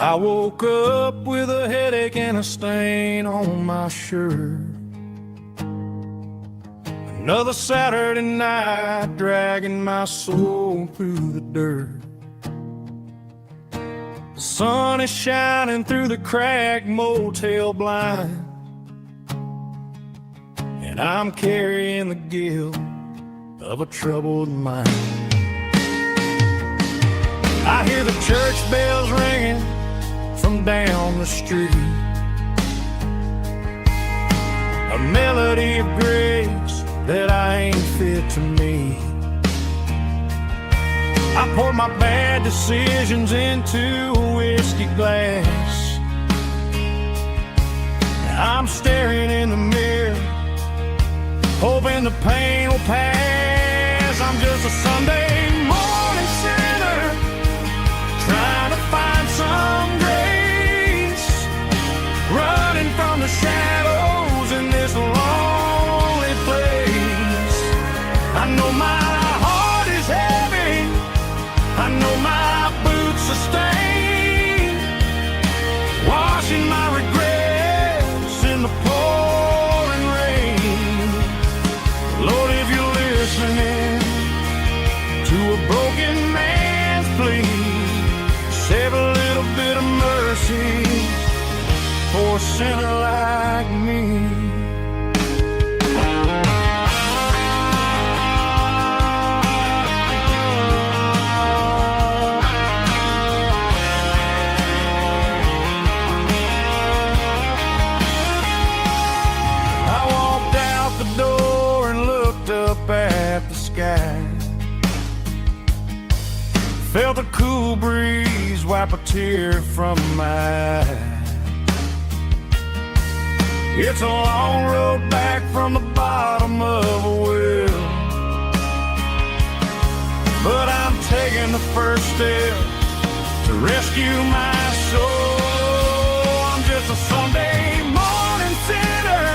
I woke up with a headache and a stain on my shirt. Another Saturday night dragging my soul through the dirt. The sun is shining through the cracked motel blind, and I'm carrying the guilt of a troubled mind. I hear the church bells ringing from down the street, a melody of grace that I ain't fit to meet. I pour my bad decisions into a whiskey glass. I'm staring in the mirror, hoping the pain will pass. I'm just a Sunday morning sinner, trying to find some grace, running from the shadows in this lonely place. I know my heart is heavy, I know my boots are stained, washing my regrets in the pouring rain. Lord, if you're listening to a broken man's plea, save a little bit of mercy for a sinner like me. I walked out the door and looked up at the sky, felt a cool breeze wipe a tear from my eye. It's a long road back from the bottom of a well, but I'm taking the first step to rescue my soul. I'm just a Sunday morning sinner,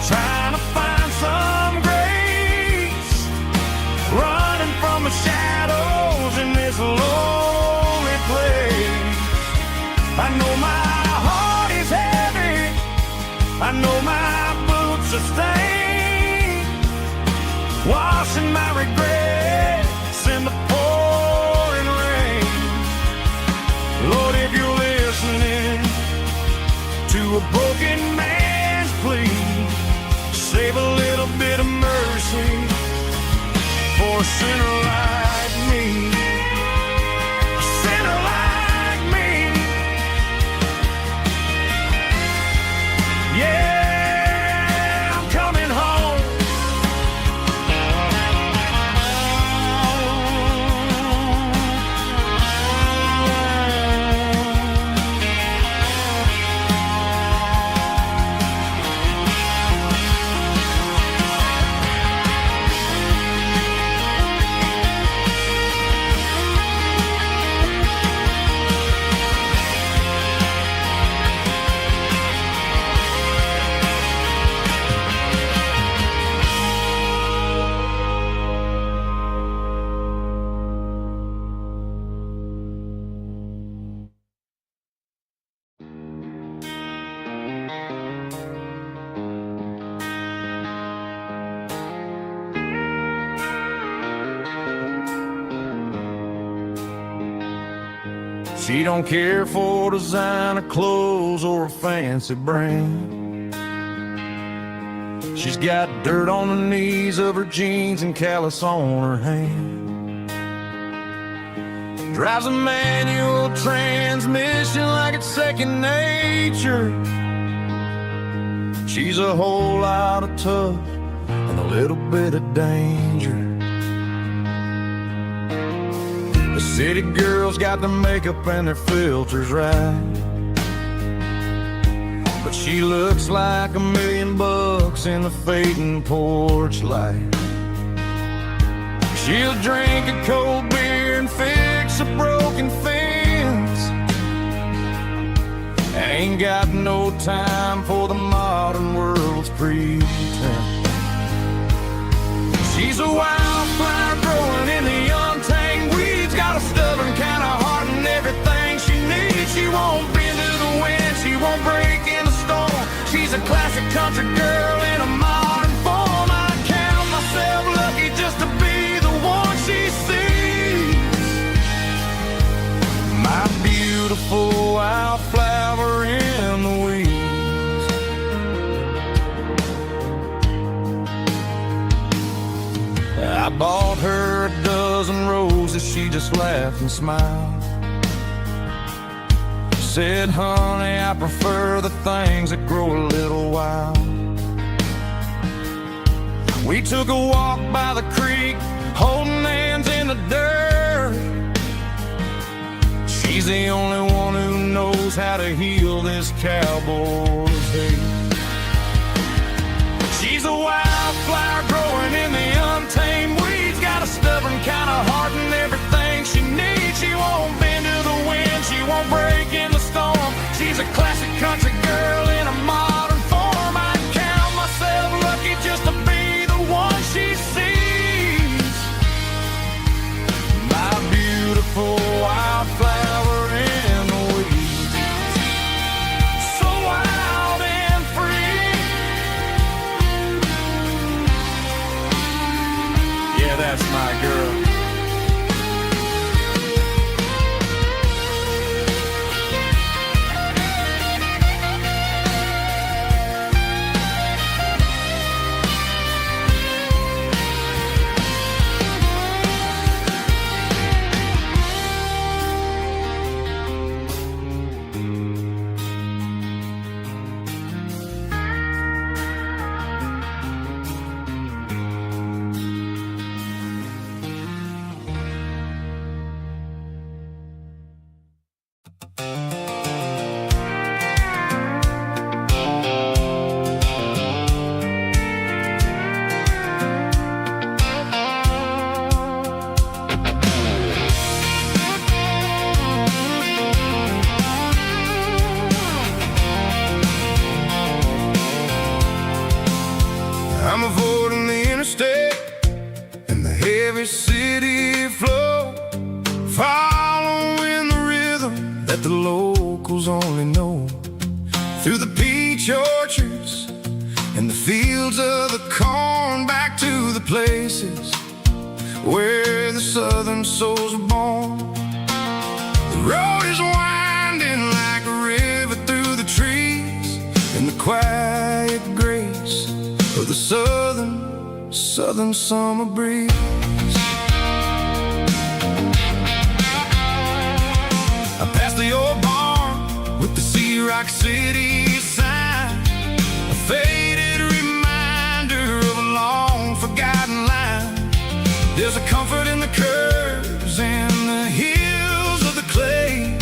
trying to find some grace, running from the shadows in this lonely place. I know my heart is heavy, I know my boots are stained, washing my regrets in the pouring rain. Lord, if you're listening to a broken man's plea, save a little bit of mercy for a sinner like me. A sinner like me. Yeah, I'm coming home. She don't care for designer clothes or a fancy brand. She's got dirt on the knees of her jeans and callus on her hand. Drives a manual transmission like it's second nature. She's a whole lot of tough and a little bit of danger. The city girls got their makeup and their filters right, but she looks like $1 million in the fading porch light. She'll drink a cold beer and fix a broken fence. Ain't got no time for the modern world's pretense. She's a wildflower growing in the untamed weeds, got a stubborn kind of heart and everything she needs. She She's a classic country girl in a modern form. I count myself lucky just to be the one she sees. My beautiful wildflower in the weeds. I bought her a dozen roses, she just laughed and smiled. Said, honey, I prefer the things that grow a little wild. We took a walk by the creek, holding hands in the dirt. She's the only one who knows how to heal this cowboy's hate. She's a wildflower growing in the untamed weeds. Got a stubborn kind of heart and everything she needs. She won't bend to the wind, she won't break in the storm. She's a classic country girl in a modern form. I count myself lucky just to be the one she sees. My beautiful wildflower in the weeds. So wild and free. Yeah, that's my girl. I'm avoiding the interstate and the heavy city flow, following the rhythm that the locals only know. Through the peach orchards and the fields of the corn, back to the places where the southern souls are born. The road is winding like a river through the trees, in the quiet grace of the southern summer breeze. I passed the old barn with the Sea Rock City sign, a faded reminder of a long forgotten line. There's a comfort in the curves and the hills of the clay,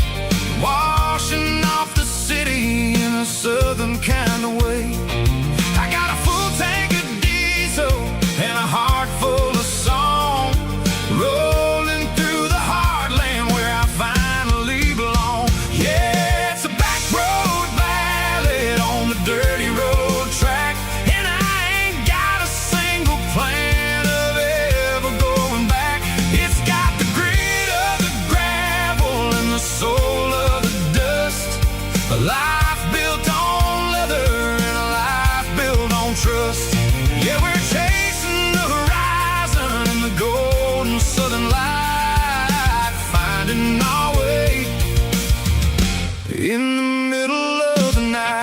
washing off the city in a southern kind of way. I got a full tank of diesel and a heart full of song, rolling through the heartland where I finally belong. Yeah, it's a back road ballad on the dirty road track, and I ain't got a single plan of ever going back. It's got the grit of the gravel and the soul of the dust, a life built on leather and a life built on trust. Yeah, we're chasing the horizon in the golden southern light, finding our way in the middle of the night.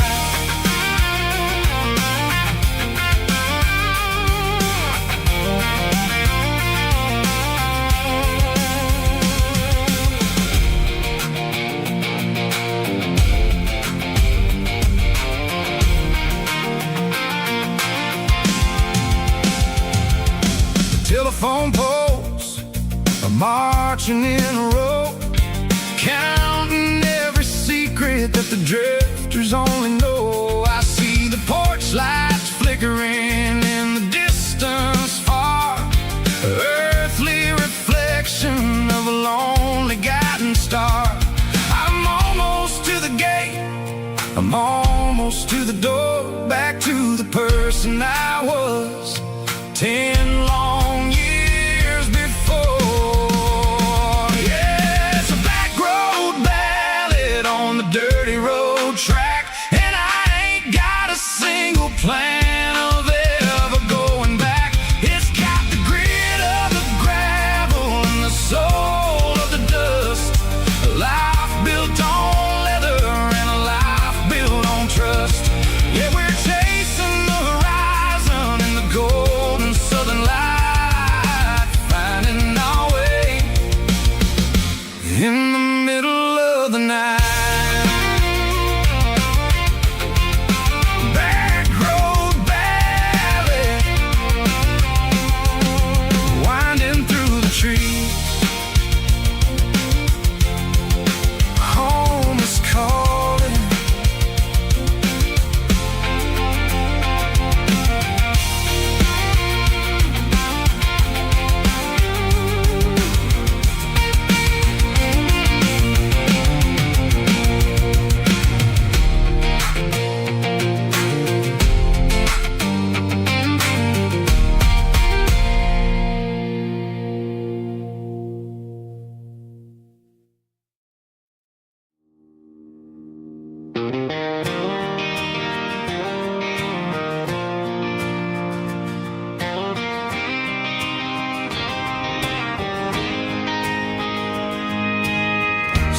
Telephone poles are marching in a row, counting every secret that the drifters only know. I see the porch lights flickering in the distance far, earthly reflection of a lonely guiding star. I'm almost to the gate, I'm almost to the door, back to the person I was 10 long years before. Yeah, it's a back road ballad on the dirty road track, and I ain't got a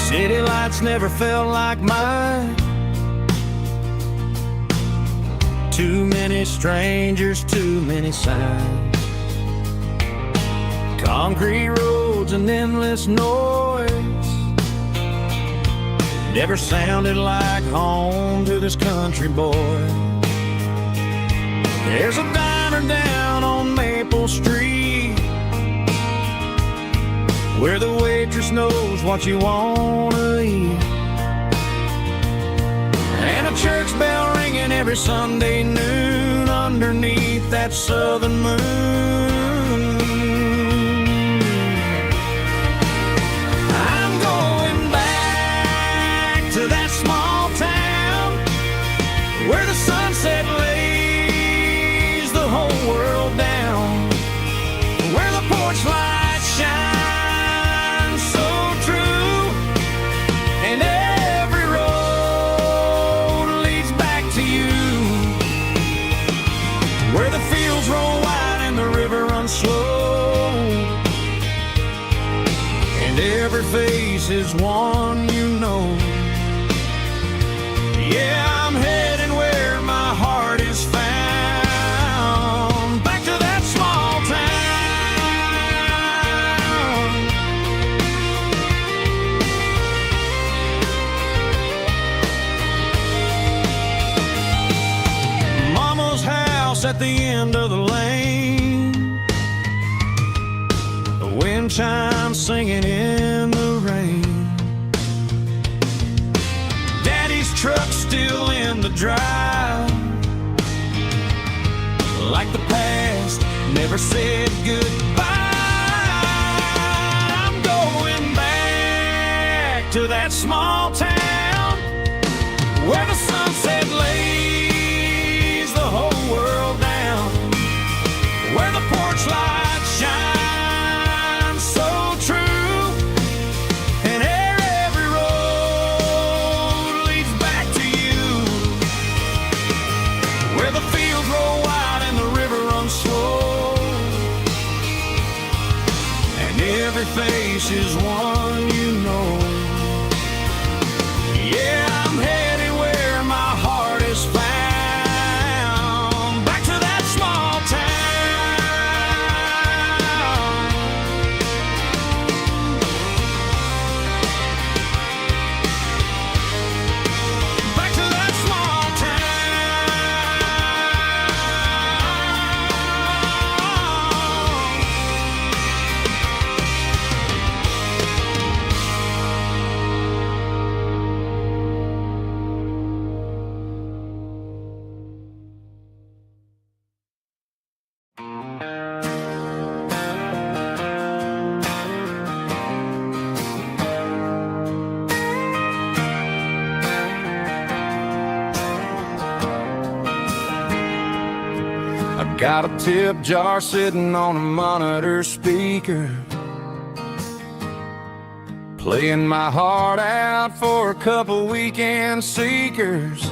City lights never felt like mine. Too many strangers, too many signs. Concrete roads and endless noise never sounded like home to this country boy. There's a diner down on Maple Street where the waitress knows what you wanna eat, and a church bell ringing every Sunday noon underneath that southern moon. I'm going back to that small town where the sunset lays the whole world down, where the porch lights shine so true, and every road leads back to you, where the fields roll wide and the river runs slow, and every face is one you know. Yeah, I'm heading where my heart is found, back to that small town. Mama's house at the end of the lane, the wind chimes singing in the rain. Daddy's truck still in the drive, like the past never said goodbye. I'm going back to that small town where the sunset lays the whole world down, where the porch lights shine so true, and every road leads back to you, where the fields roll wide and the river runs slow, and every face is one you know. Yeah, I'm headed where my heart is found, back to that small town. Back to that small Got a tip jar sitting on a monitor speaker, playing my heart out for a couple weekend seekers.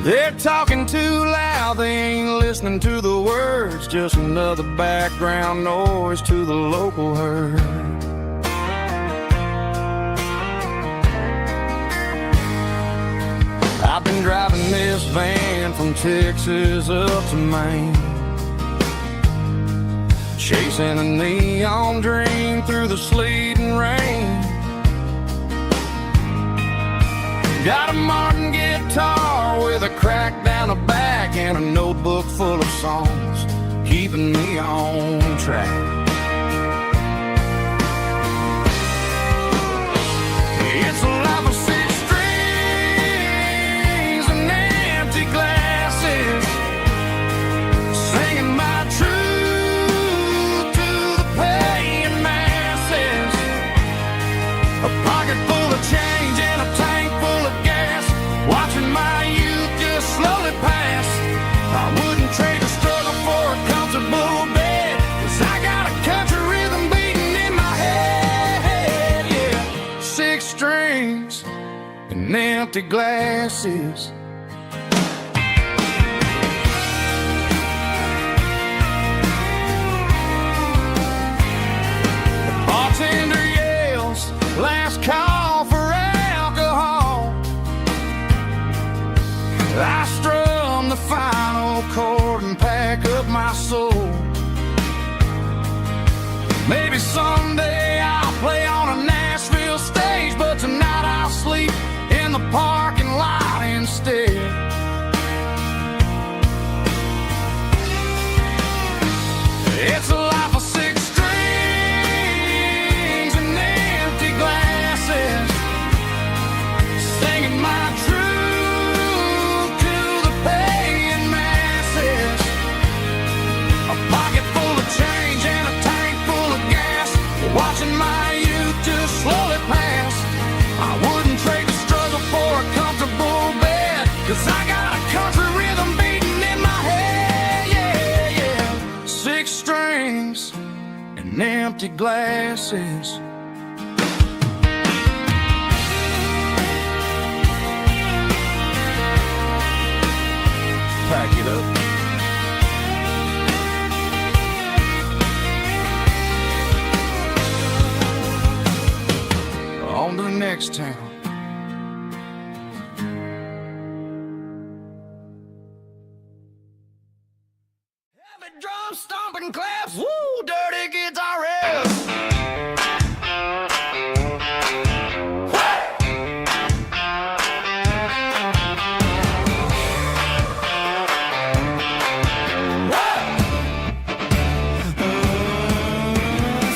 They're talking too loud, they ain't listening to the words, just another background noise to the local herd. I've been driving this van from Texas up to Maine, chasing a neon dream through the sleet and rain. Got a Martin guitar with a crack down the back and a notebook full of songs, keeping me on track. It's a life of six strings and empty glasses, singing my truth to the paying masses. A pocket full of change and a tank full of gas, watching my youth just slowly pass. I wouldn't trade a struggle for a comfortable bed, 'cause I got a country rhythm beating in my head. Yeah, six strings and empty glasses. The bartender yelled, strum the final chord and pack up my soul. Maybe someday I'll play on a Nashville stage, but tonight I'll sleep in the parking lot instead. It's a life of six strings and empty glasses, singing my truth to the paying masses. A pocket full of change and a tank full of gas, watching my youth just slowly pass. I wouldn't trade the struggle for a comfortable bed, 'cause I got a country rhythm beating in my head, yeah, yeah. Six strings and empty glasses. Pack it up. On to the next town. Heavy drum stomping claps, woo, dirty guitar riffs.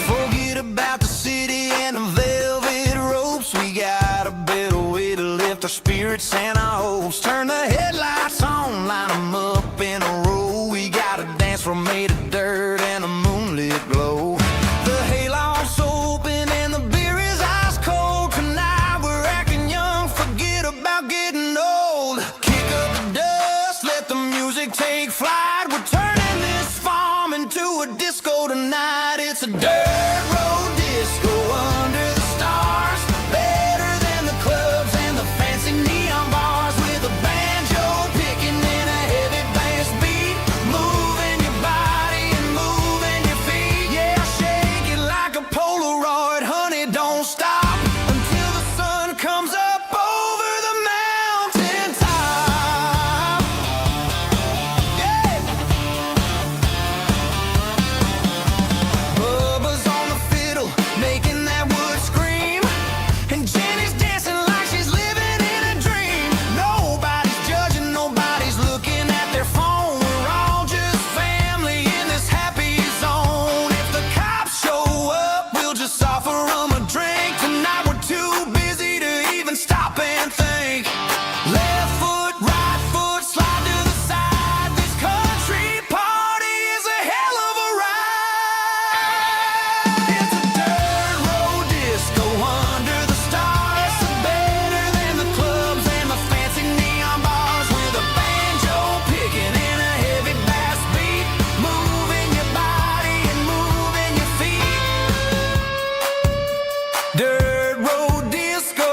Forget about the city and the velvet ropes. We got a better way to lift our spirits and our hopes. Turn the headlights on, line them up in a row. We got a dance floor made of dirt and a moonlit glow. The hayloft's open and the beer is ice cold. Tonight we're acting young, forget about getting old. Kick up the dust, let the music take flight. We're turning this farm into a disco tonight. It's a dirt road disco under the stars, better than the clubs and the fancy neon bars, with a banjo picking in a heavy bass beat, moving your body and moving your feet. Yeah, shake it like a Polaroid, honey, don't stop until the sun comes up over the mountain top. Yeah. Bubba's on the fiddle, making that wood scream, and Jenny's dancing like she's living in a dream. Nobody's judging, nobody's looking at their phone. We're all just family in this happy zone. If the cops show up, we'll just offer them a drink. Tonight we're too busy to even stop and think. Left foot, right foot, slide to the side. This country party is a hell of a ride. It's a dirt road disco under the stars, better than the clubs and the fancy neon bars, with a banjo picking in a heavy bass beat, moving your body and moving your feet. Dirt road disco,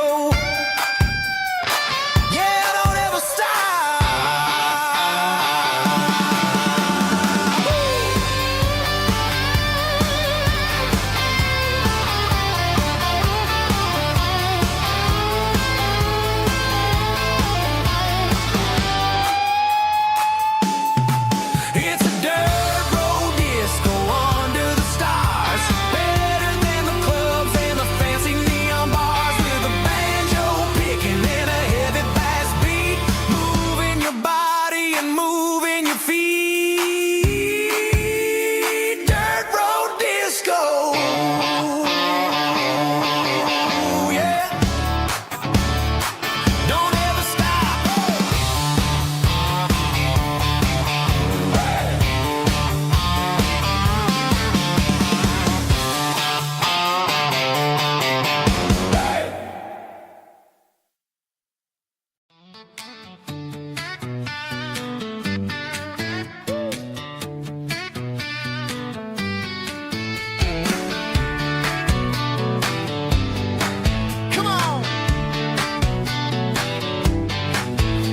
yeah, don't ever stop. It's a dirt road disco under the stars, better than the clubs and the fancy neon bars, with a banjo picking in a heavy bass beat, moving your body and moving your feet. Dirt road disco, yeah, don't ever stop. Come on.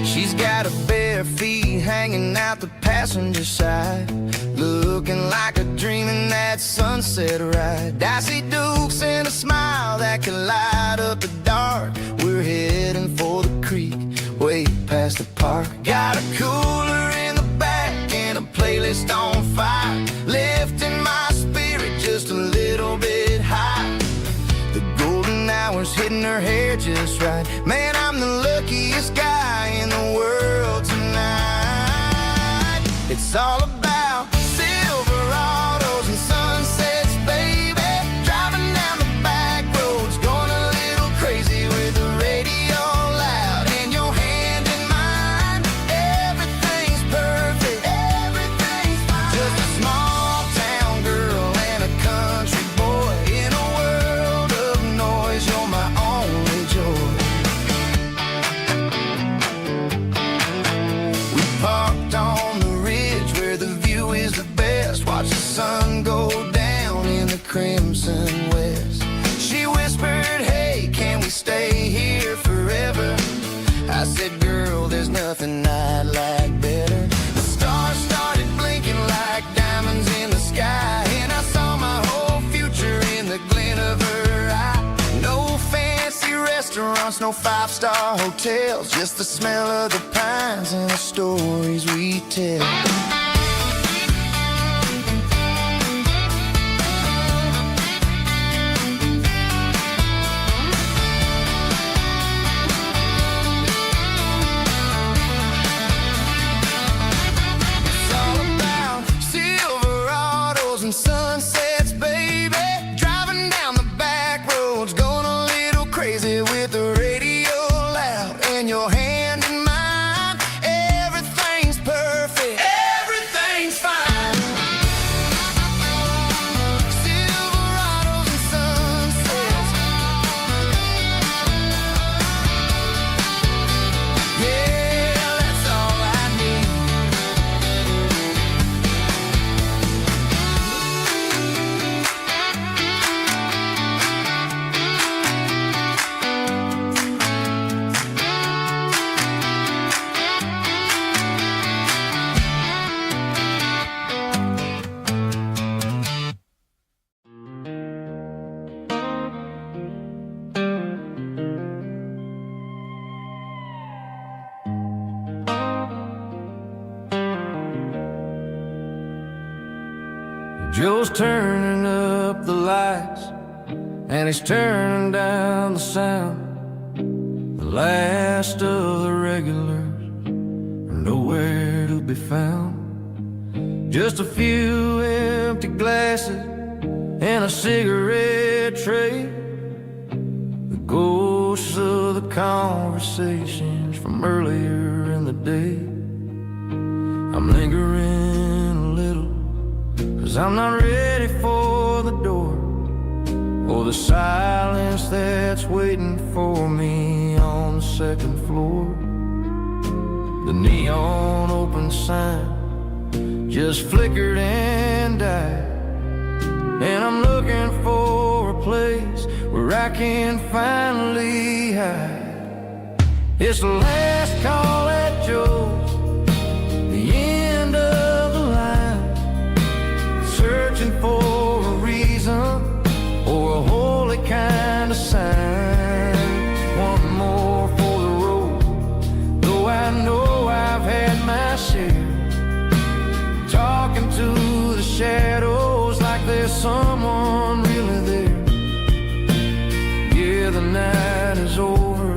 She's got her bare feet hanging out the passenger side, looking like a dream in that sunset ride. Dicey dukes and a smile that can light up the dark. We're heading for the creek way past the park. Got a cooler in the back and a playlist on fire, lifting my spirit just a little bit high. The golden hours hitting her hair just right. Man, I'm the luckiest guy in the world tonight. It's all about Silverados and sunsets, baby. Driving down the back roads, going a little crazy with the radio loud and your hand in mine. Everything's perfect, everything's fine. Just a small town girl and a country boy in a world of noise. You're my only joy. We parked on the ridge where the view is the best. Watch the sun go down in the crimson west. She whispered, hey, can we stay here forever? I said, girl, there's nothing I'd like better. The stars started blinking like diamonds in the sky, and I saw my whole future in the glint of her eye. No fancy restaurants, no five-star hotels, just the smell of the pines and the stories we tell. It's all about Silverados and sunsets, baby. Driving down the back roads, going a little crazy with the radio loud and your hand in mine. Everything's perfect, everything's fine. Silverados and sunsets. Yeah, that's all I need. Joe's turning up the lights and he's turning down the sound. The last of the regulars are nowhere to be found. Just a few empty glasses and a cigarette tray, the ghosts of the conversations from earlier in the day. I'm lingering a little, 'cause I'm not ready for the door or the silence that's waiting for me on the second floor. The neon open sign just flickered and died, and I'm looking for a place where I can finally hide. It's the last call at Joe's, the end of the line, searching for a reason or a holy kind of sign. One more for the road, though I know I've had my share. Talking to the shadows like there's someone really there. Yeah, the night is over,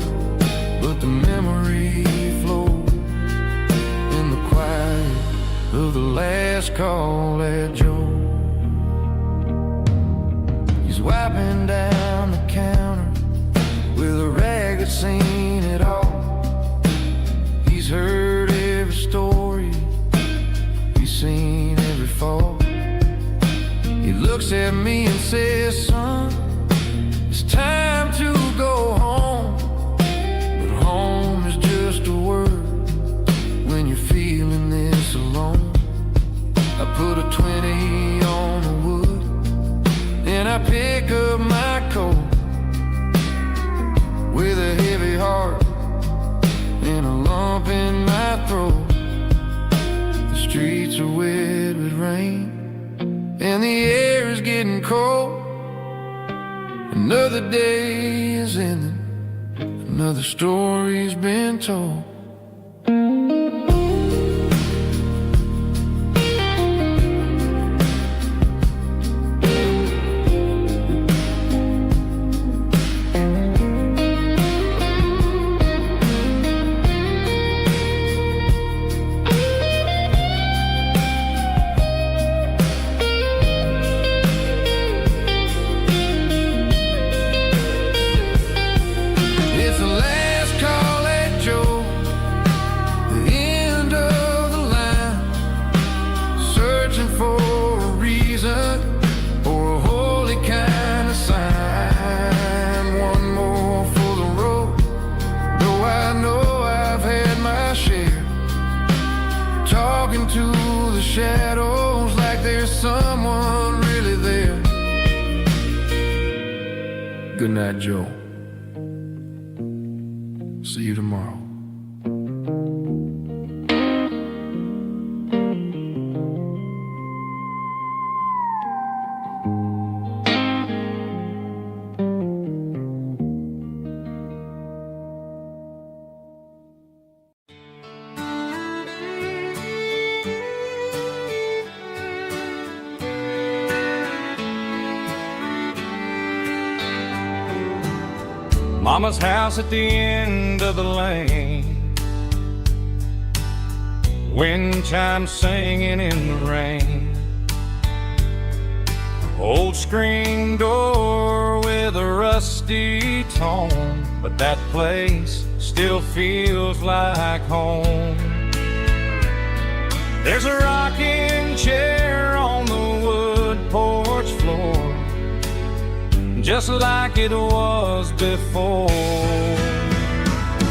but the memory flows in the quiet of the last call at Joe. He's wiping down the counter with a rag that's seen it all. He's heard every story, he's seen every fall. He looks at me and says, son, it's time to go home. But home is just a word when you're feeling this alone. I put a 20 on the wood and I pick up my coat with a heavy heart and a lump in my throat. The streets are wet with rain and the air is getting cold. Another day is ending, another story's been told. walk into the shadows like there's someone really there. Good night, Joe. See you tomorrow. Mama's house at the end of the lane, wind chimes singing in the rain. Old screen door with a rusty tone, but that place still feels like home. There's a rocking chair on the wood porch floor, just like it was before.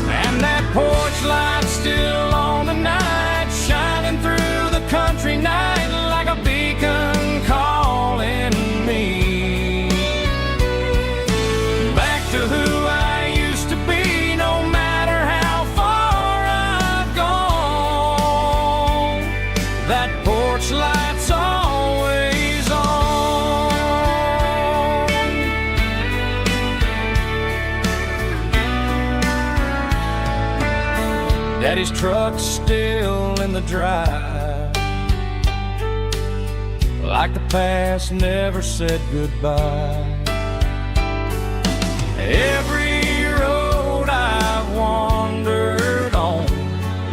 And that porch light's still on tonight, shining through the country night like a beacon calling me back to who I used to be, no matter how far I've gone. That porch light's always on. Daddy's truck's still in the drive, like the past never said goodbye. Every road I've wandered on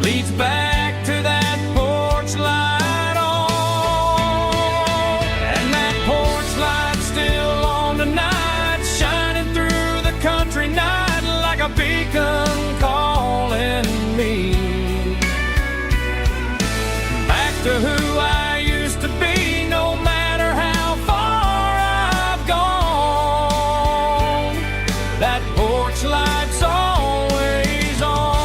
leads back to that porch light on. And that porch light's still on tonight, shining through the country night like a beacon calling me back to who I used to be, no matter how far I've gone. That porch light's always on.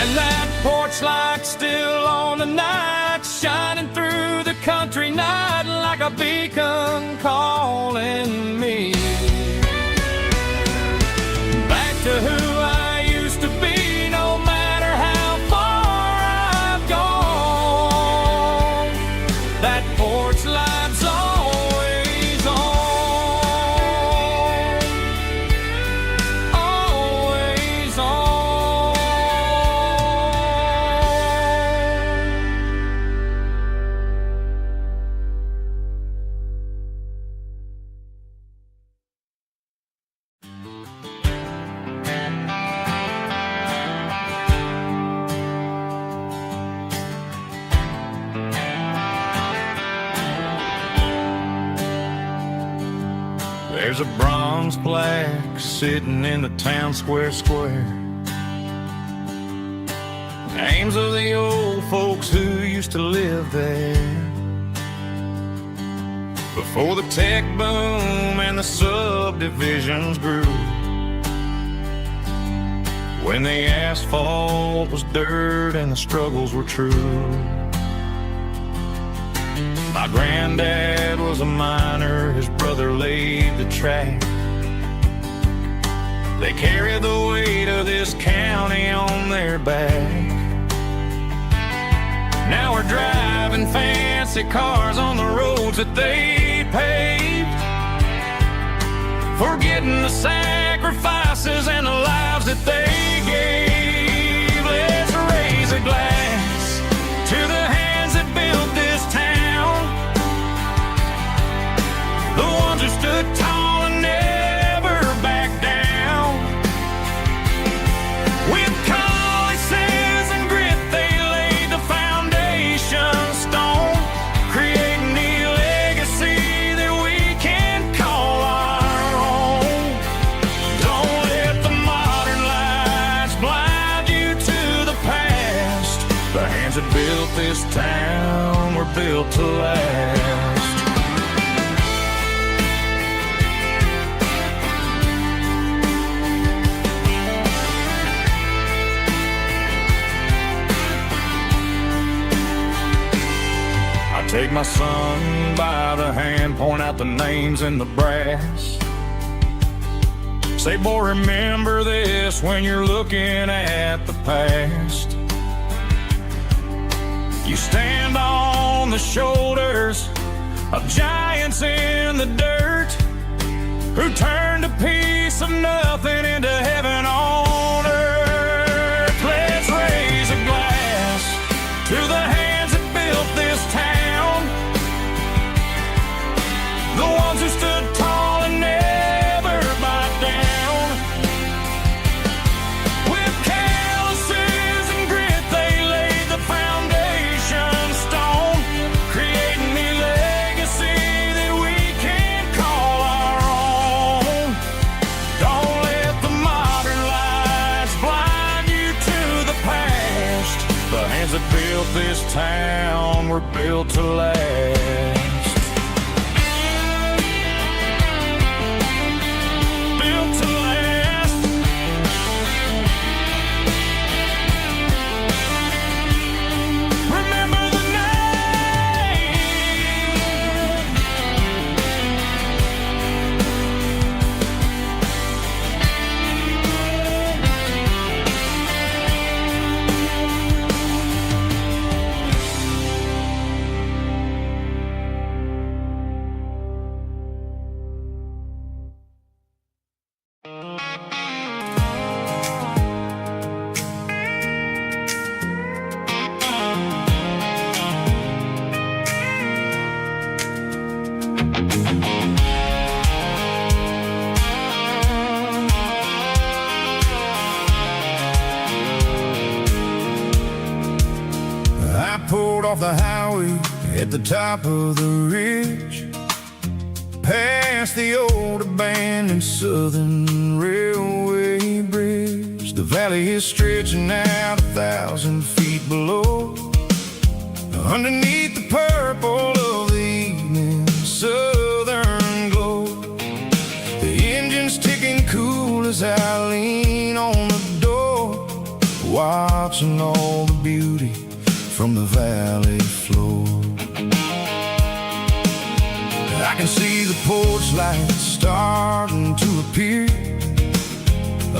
And that porch light's still on tonight, shining through the country night like a beacon calling me back to who I used to be, no matter how far I've gone. That porch light's always on, always on. There's a bronze plaque sitting in the town square. Names of the old folks who used to live there before the tech boom and the subdivisions grew, when the asphalt was dirt and the struggles were true. My granddad was a miner, his brother laid the track. They carried the weight of this county on their back. Now we're driving fancy cars on the roads that they paved, forgetting the sacrifices and the lives that they gave. Let's raise a glass to the hands that built this town, the ones who stood tall and never backed down. With calluses and grit, they laid the foundation stone, creating the legacy that we can call our own. Don't let the modern lights blind you to the past. The hands that built this town were built to last. my son by the hand, point out the names in the brass. Say, boy, remember this when you're looking at the past. You stand on the shoulders of giants in the dirt, who turned a piece of nothing into heaven on earth. Let's raise a glass to the hands that built this town, the ones who stood tall and never backed down. With calluses and grit, they laid the foundation stone, creating the legacy that we can call our own. Don't let the modern lights blind you to the past. The hands that built this town were built to last. Built to last. Remember the name. I pulled off the highway at the top of the ridge, past the old abandoned Southern Railway bridge. The valley is stretching out 1,000 feet below, underneath the purple of the evening southern glow. The engine's ticking cool as I lean on the door, watching all the beauty from the valley floor. I can see the porch lights starting to appear,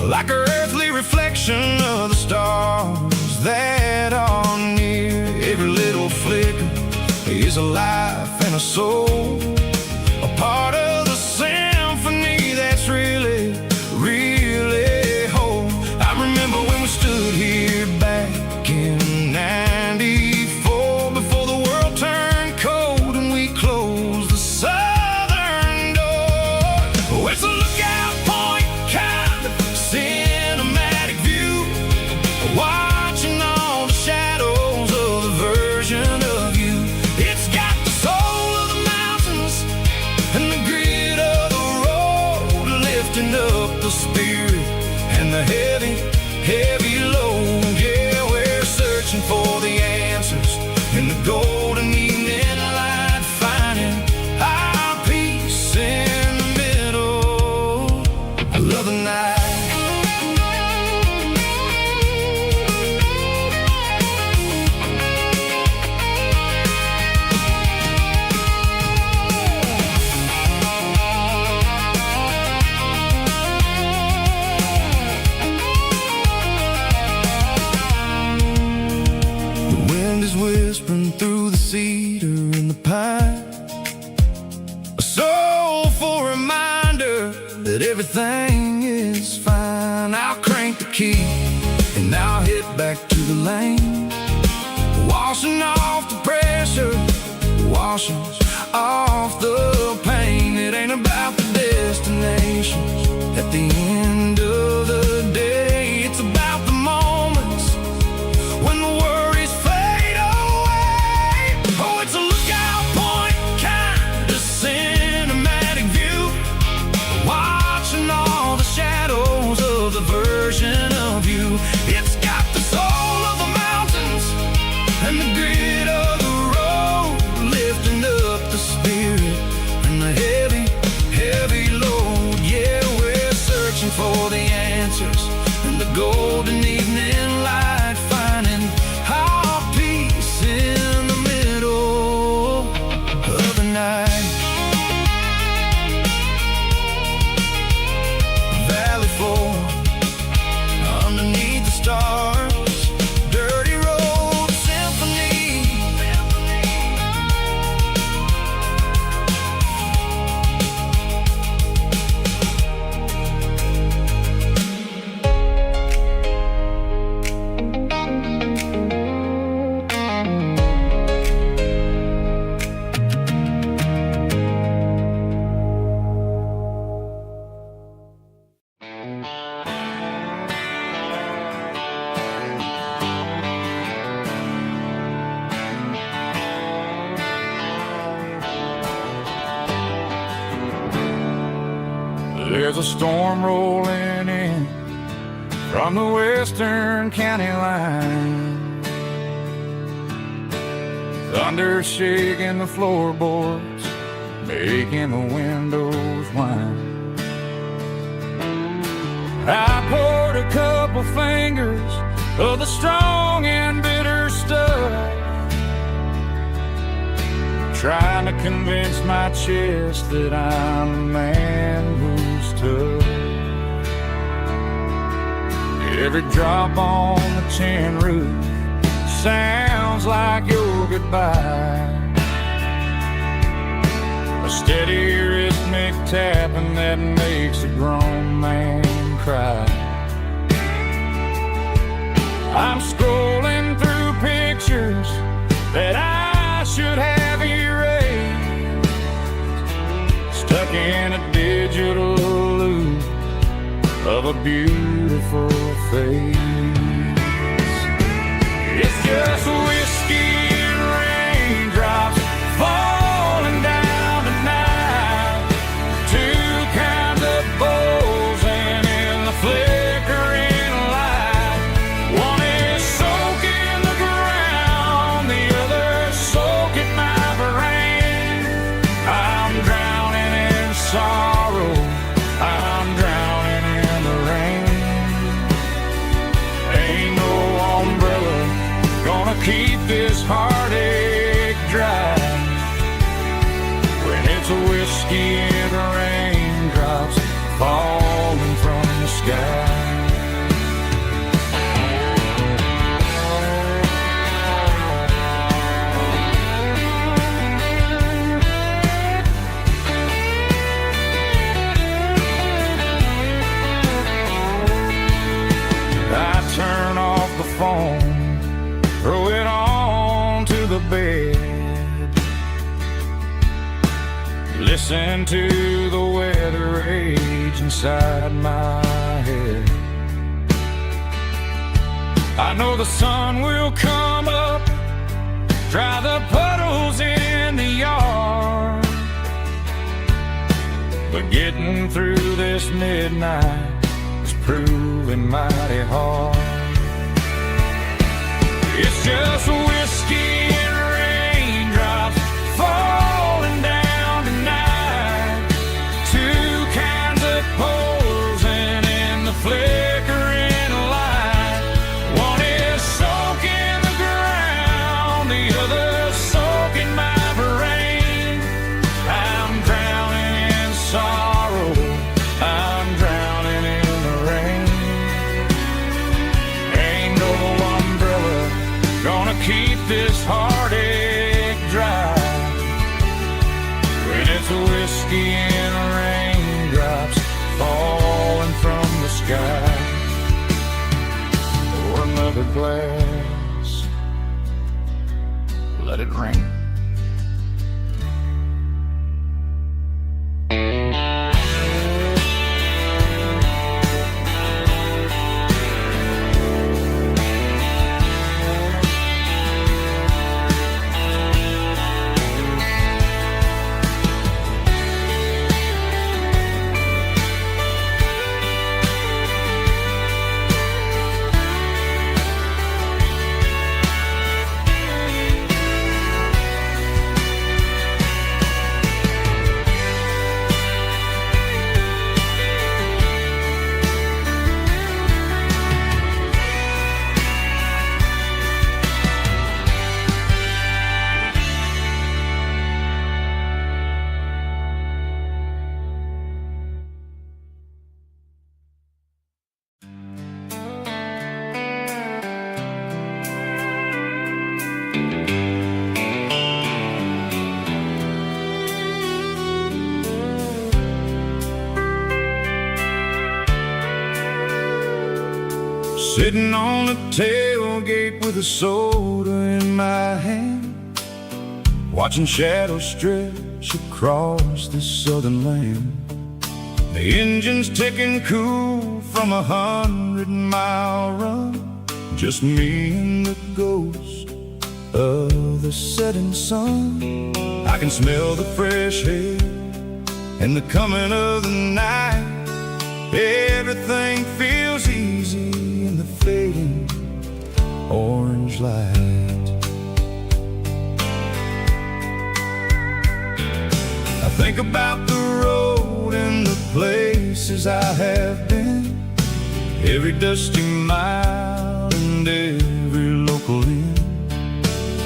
like an earthly reflection of the stars that are near. Every little flicker is a life and a soul, a part of the symphony that's really, really whole. I remember when we stood here back in '94, before the world turned cold and we closed the southern door. Oh, it's a lookout point, kind of cinematic view, watching all the shadows of the version of you. It's got the soul of the mountains and the grit of the road, lifting up the spirit and the heavy, heavy load. Yeah, we're searching for the answers in the golden evening light, finding our peace in the middle of the night. The wind is whispering through the cedar and the pine, a soulful reminder that everything is fine. I'll crank the key and I'll hit back to the lane, washing off the pressure, washing off the pain. It ain't about the destinations at the end of the day, it's about the moments when the worries fade away. Oh, it's a lookout point, kind of cinematic view, watching all the shadows of the version of you. It's got the soul of the mountains and the grit of the road, lifting up the spirit and the heavy, heavy load. Yeah, we're searching There's a storm rolling in from the western county line. Thunder shaking the floorboards, making the windows whine. I poured a couple fingers of the strong and bitter stuff, trying to convince my chest that I'm a man who's tough. Every drop on the tin roof sounds like your goodbye, a steady rhythmic tapping that makes a grown man cry. I'm scrolling through pictures that I should have erased, stuck in a digital loop of a beautiful face. It's just whiskey and raindrops falling down tonight, two kinds of bowls and in the flickering light. One is soaking the ground, the other soaking my brain. I'm drowning in sorrow, I'm drowning in the rain. Ain't no umbrella gonna keep this heartache dry when it's a whiskey and raindrops falling from the sky. I turn off the phone, throw it on to the bed, listen to the weather rage inside my head. I know the sun will come up, dry the puddles in the yard, but getting through this midnight is proving mighty hard. It's just whiskey and raindrops falling down tonight, two kinds of poles and in the flickering light. One is soaking the ground, the other soaking my brain. I'm drowning in sorrow, I'm drowning in the rain. Ain't no umbrella gonna keep this heartache dry when it's a whiskey and raindrops falling from the sky. Pour another glass, let it rain. Sitting on the tailgate with a soda in my hand, watching shadows stretch across this southern land. The engine's ticking cool from 100-mile run, just me and the ghost of the setting sun. I can smell the fresh air and the coming of the night. Everything feels easy in the fading orange light. I think about the road and the places I have been, every dusty mile and every local inn.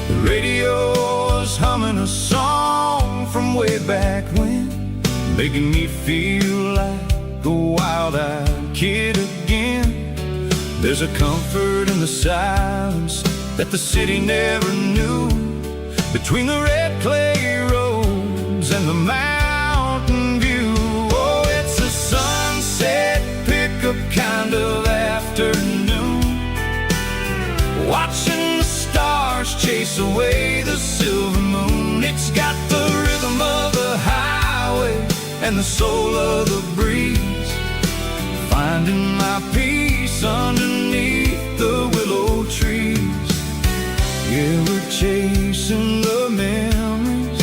The radio is humming a song from way back when, making me feel like a wild-eyed kid again. There's a comfort in the silence that the city never knew, between the red clay roads and the mountain view. Oh, it's a sunset pickup kind of afternoon, watching the stars chase away the silver moon. It's got the rhythm of the highway and the soul of the breeze, finding my peace underneath the willow trees. Yeah, we're chasing the memories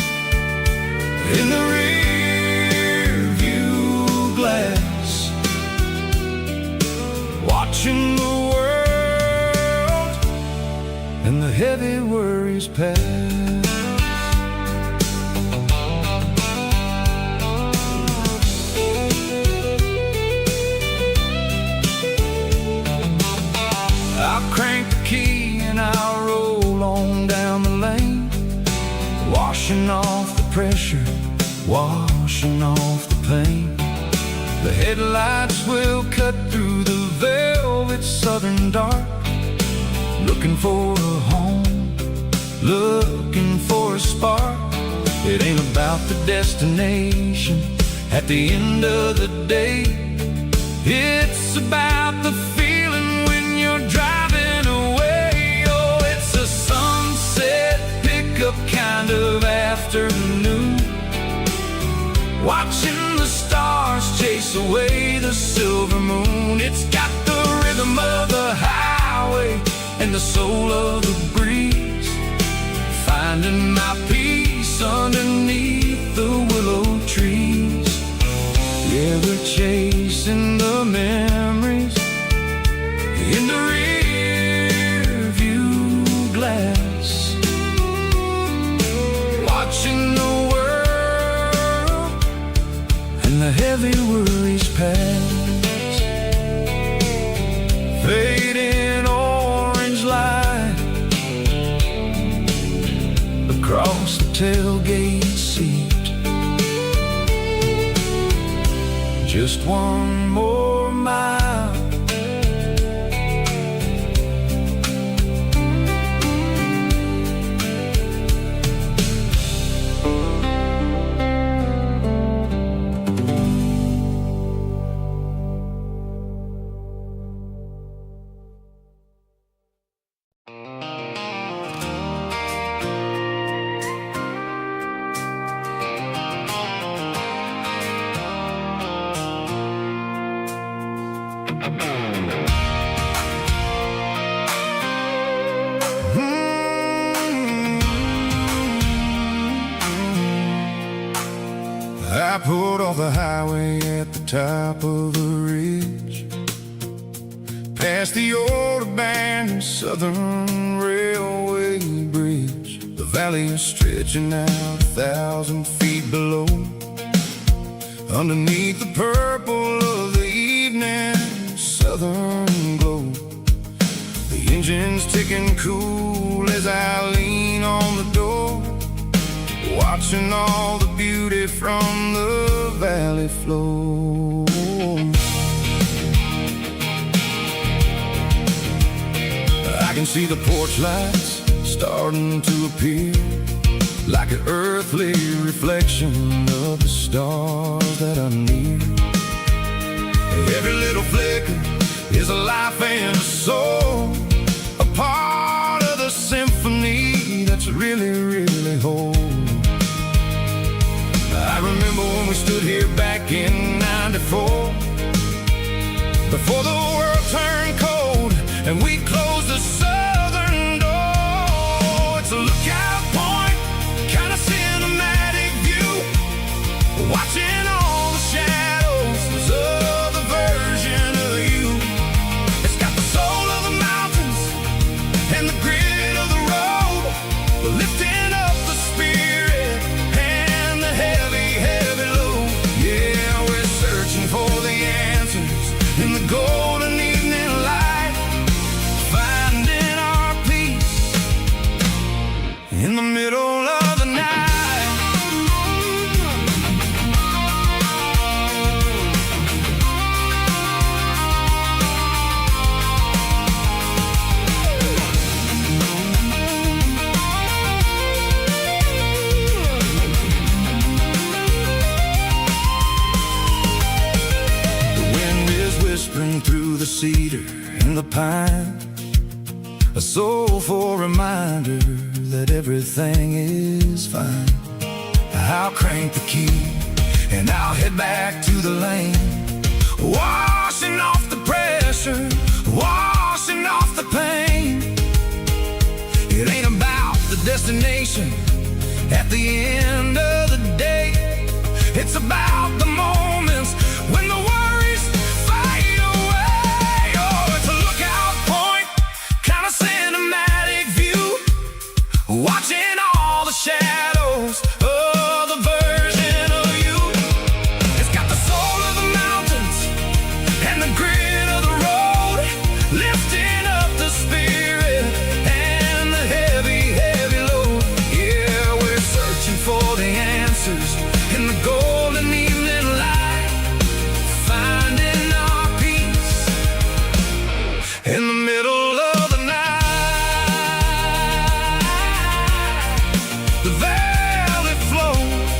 in the rear view glass, watching the world and the heavy worries pass. I'll crank the key and I'll roll on down the lane, washing off the pressure, washing off the pain. The headlights will cut through the velvet southern dark, looking for a home, looking for a spark. It ain't about the destination at the end of the day, it's about the feeling when you're driving away. Oh, it's a sunset pickup kind of afternoon, watching the stars chase away the silver moon. It's got the rhythm of the highway and the soul of the breeze, finding my peace underneath the willow trees. Yeah, we're chasing the memories in the rear view glass, watching the world and the heavy worries pass. Fading orange light across the tailgate seat, just one more mile. I pulled off the highway at the top of the ridge, past the old abandoned Southern Railway bridge. The valley is stretching out 1,000 feet below, underneath the purple of the evening southern glow. The engine's ticking cool as I lean on the door, watching all the beauty from the valley flow. I can see the porch lights starting to appear, like an earthly reflection of the stars that are near. Every little flicker is a life and a soul, a part of the symphony that's really, really whole. I remember when we stood here back in '94, before the world turned cold and we closed the southern door. It's a lookout point, kind of cinematic view, watching all the shadows of the verge the pine, a soulful reminder that everything is fine. I'll crank the key and I'll head back to the lane, washing off the pressure, washing off the pain. It ain't about the destination at the end of the day. It's about the moments when the worries fade away. Oh, it's a lookout point, kind of cinematic view, watching all the shadows of the version of you. It's got the soul of the mountains and the grit of the road, lifting up the spirit and the heavy, heavy load. Yeah, we're searching for the answers in the golden evening light, finding our peace in the middle of the night. The valley flows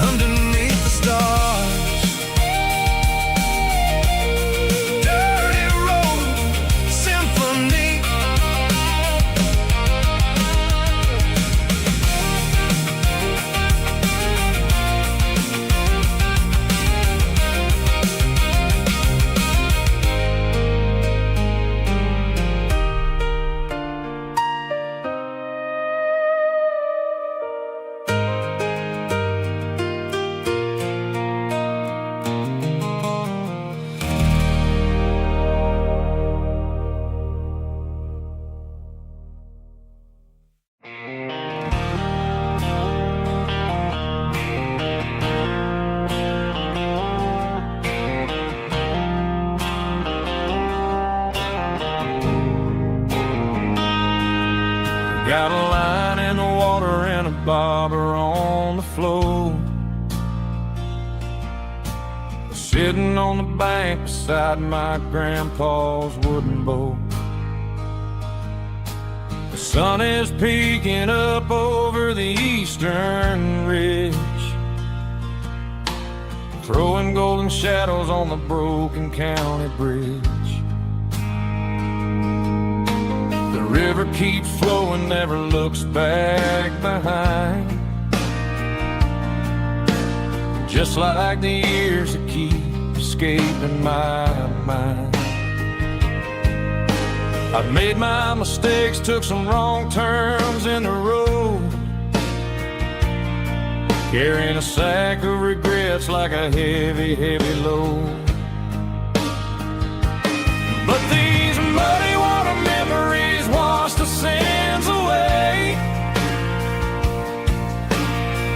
underneath the stars. Dirty road symphony. Got a line in the water and a bobber on the floor, sitting on the bank beside my grandpa's wooden boat. The sun is peeking up over the eastern ridge, throwing golden shadows on the broken county bridge. The river keeps flowing, never looks back behind, just like the years that keep escaping my mind. I've made my mistakes, took some wrong turns in the road, carrying a sack of regrets like a heavy, heavy load. But these muddy water memories wash the sins away.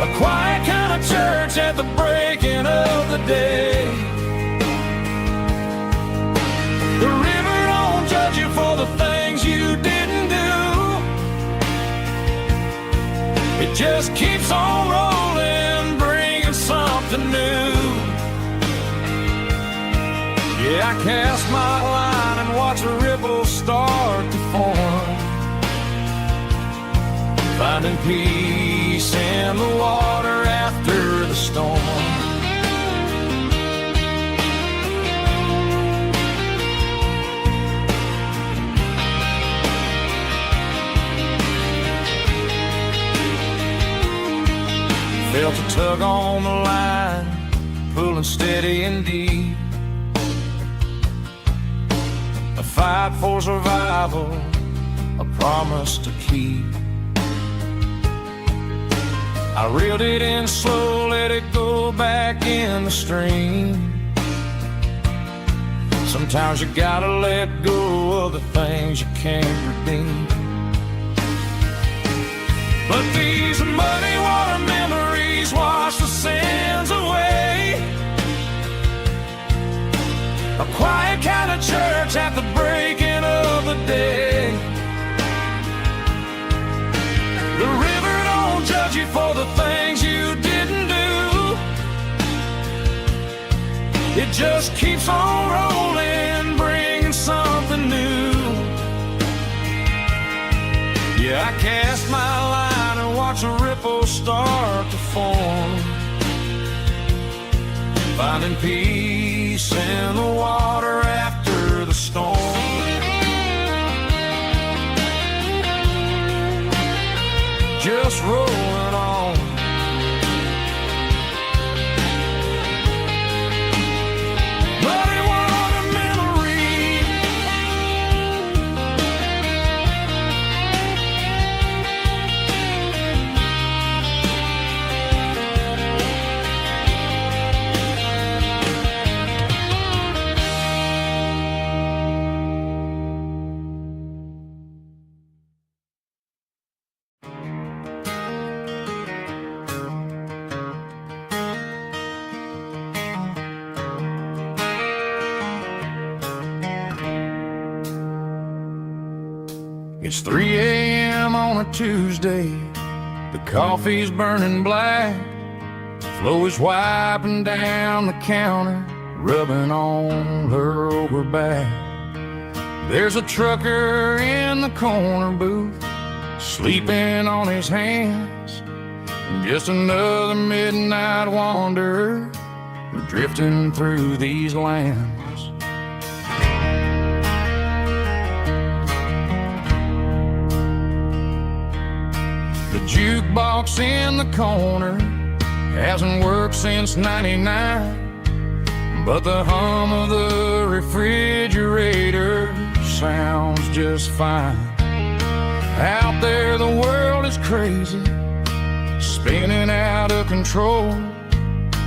A quiet kind of church at the breaking of the day. The river don't judge you for the things you didn't do. It just keeps on rolling, bringing something new. Yeah, I cast my line and watch a ripple start to form, finding peace in the water after the storm. Felt a tug on the line, pulling steady and deep. A fight for survival, a promise to keep. I reeled it in slow, let it go back in the stream. Sometimes you gotta let go of the things you can't redeem. But these muddy water memories wash the sins away. A quiet kind of church at the breaking of the day. The river don't judge you for the things you didn't do. It just keeps on rolling, bringing something new. Yeah, I cast my line and watch a ripple start to form, finding peace peace in the water after the storm. Just rolling on. But it was a memory. It's 3 a.m. on a Tuesday. The coffee's burning black. Flo is wiping down the counter, rubbing on her over back. There's a trucker in the corner booth, sleeping on his hands. Just another midnight wanderer, drifting through these lands. The jukebox in the corner hasn't worked since '99, but the hum of the refrigerator sounds just fine. Out there the world is crazy, spinning out of control,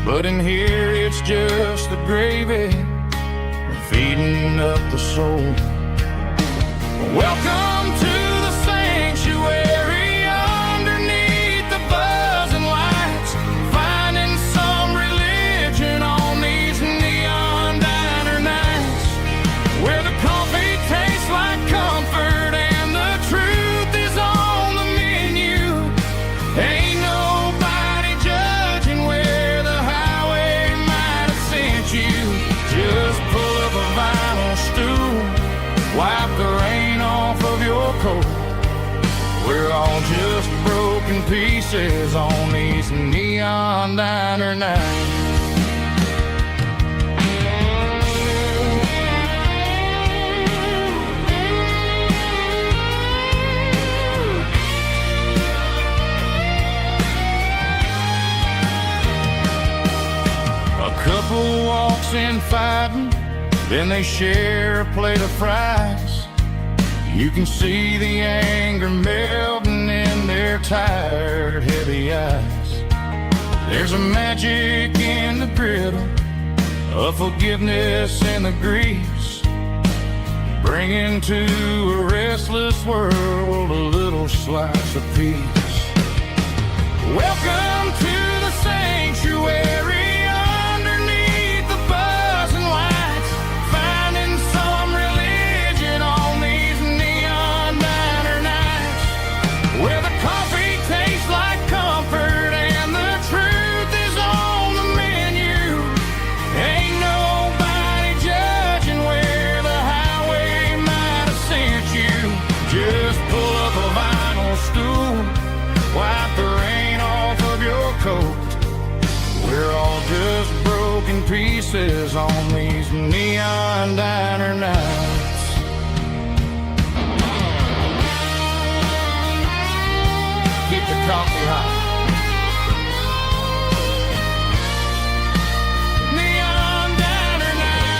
but in here it's just the gravy feeding up the soul. Welcome to the sanctuary, underneath the buzzing lights, finding some religion on these neon diner nights, where the coffee tastes like comfort and the truth is on the menu. Ain't nobody judging where the highway might have sent you. Just pull up a vinyl stool, wipe the rain off of your coat. We're all just broken pieces on these neon diner nights. A couple walks in fighting, then they share a plate of fries. You can see the anger melting in their tired, heavy eyes. There's a magic in the griddle, a forgiveness in the grease, bringing to a restless world a little slice of peace. Welcome to the sanctuary, underneath the buzzing lights, finding some religion on these neon diner nights, where the coffee tastes like comfort and the truth is on the menu. Ain't nobody judging where the highway might have sent you. Just pull up a vinyl stool, wipe the rain off of your coat. We're all just broken pieces on these neon diner nights. Keep the coffee hot. Neon diner night.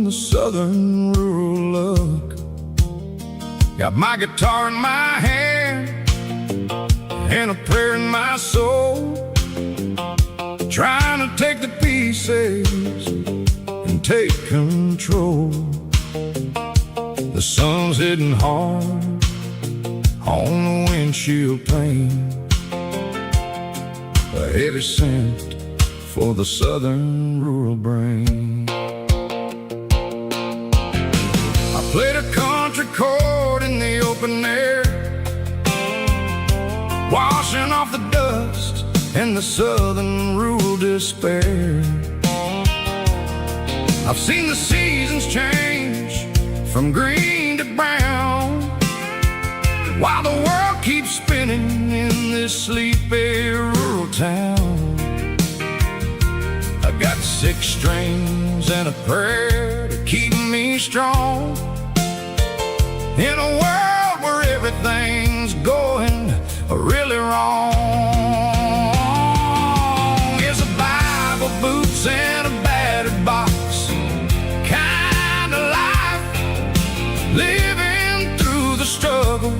the southern rural look. Got my guitar in my hand and a prayer in my soul, trying to take the pieces and take control. The sun's hitting hard on the windshield pane, a heavy scent for the southern rural brain. I played a country chord in the open air, washing off the dust and the southern rural despair. I've seen the seasons change from green to brown, while the world keeps spinning in this sleepy rural town. I got 6 strings and a prayer to keep me strong, in a world where everything's going really wrong. It's a Bible, boots, and a battered box kind of life, living through the struggle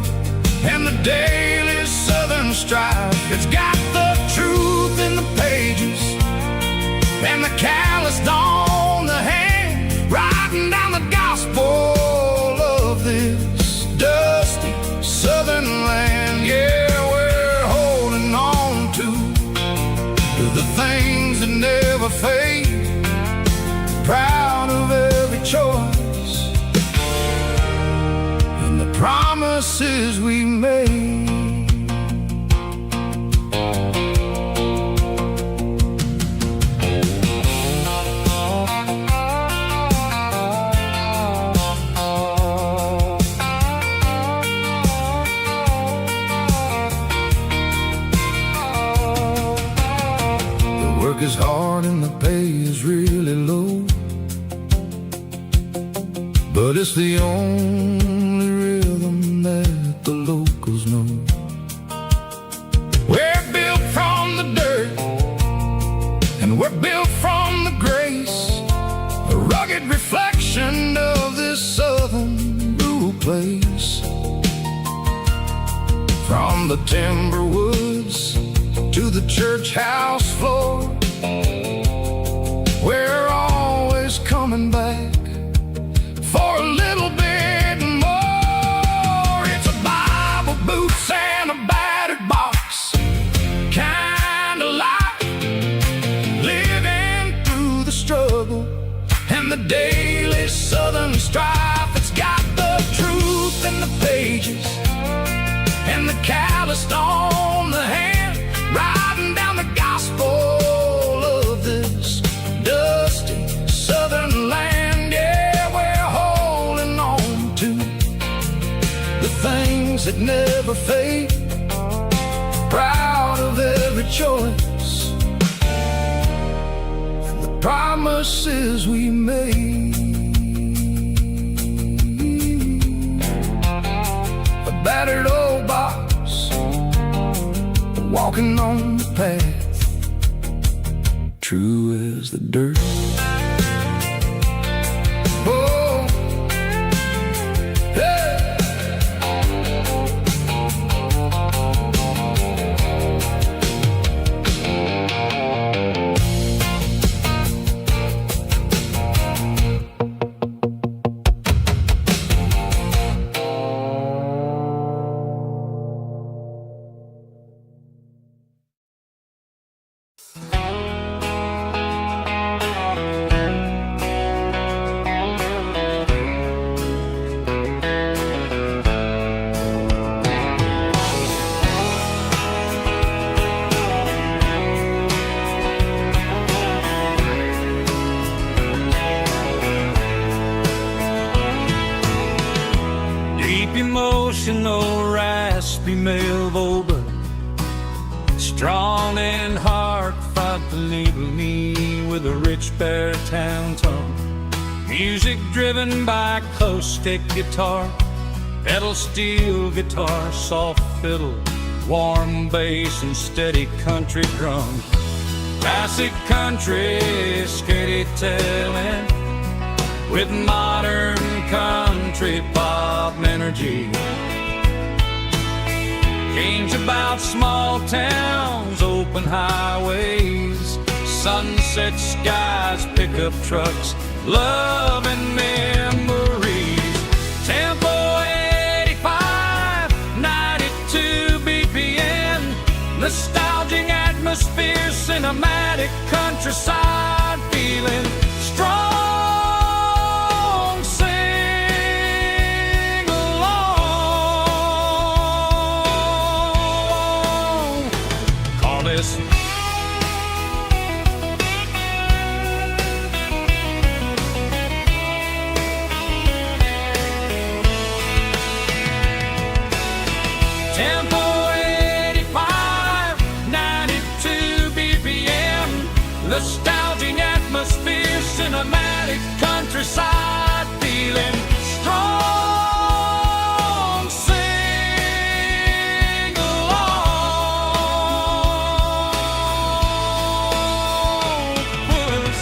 and the daily southern strife. It's got the truth in the pages and the calloused on the hand, writing down the gospel of this dusty southern land. Yeah, we're holding on to the things that never fade, proud of every choice and the promises we made. Work is hard and the pay is really low, but it's the only rhythm that the locals know. We're built from the dirt and we're built from the grace, a rugged reflection of this southern rural place. From the timber woods to the church house floor, we're always coming back for a little bit more. It's a Bible, boots, and a battered box kind of life, living through the struggle and the daily southern strife. It's got the truth in the pages and the calloused on the hand, writing down the gospel of this dusty southern land. Yeah, we're holding on to the things that never fade, proud of every choice and the promises we made. A battered old box, walking on the path, true as the dirt. Oh, hey. Emotional, raspy male vocal, strong and heartfelt, believe me, with a rich baritone tone. Music driven by acoustic guitar, pedal steel guitar, soft fiddle, warm bass, and steady country drum. Classic country, skitty telling, with modern country pop energy. Games about small towns, open highways, sunset skies, pickup trucks, love and memories. Tempo 85, 92 BPM, nostalgic atmosphere, cinematic countryside feeling, strong, sing along. Call this Tempo 85, 92 BPM, nostalgic atmosphere, cinematic countryside feeling, strong, sing along. Puss.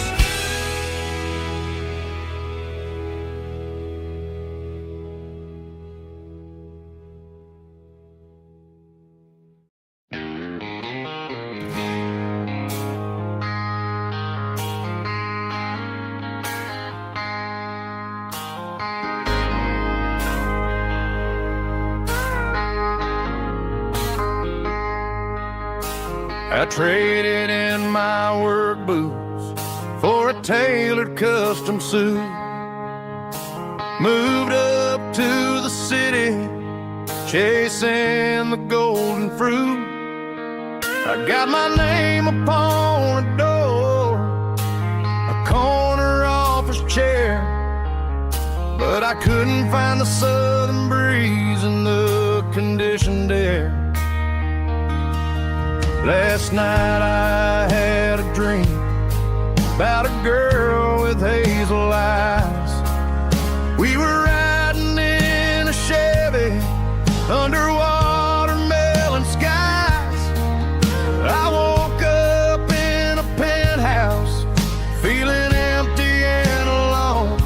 I traded in my work boots for a tailored custom suit. Moved up to the city, chasing the golden fruit. I got my name upon a door, a corner office chair, but I couldn't find the southern breeze in the conditioned air. Last night I had a dream about a girl with hazel eyes. We were riding in a Chevy under watermelon skies. I woke up in a penthouse feeling empty and alone.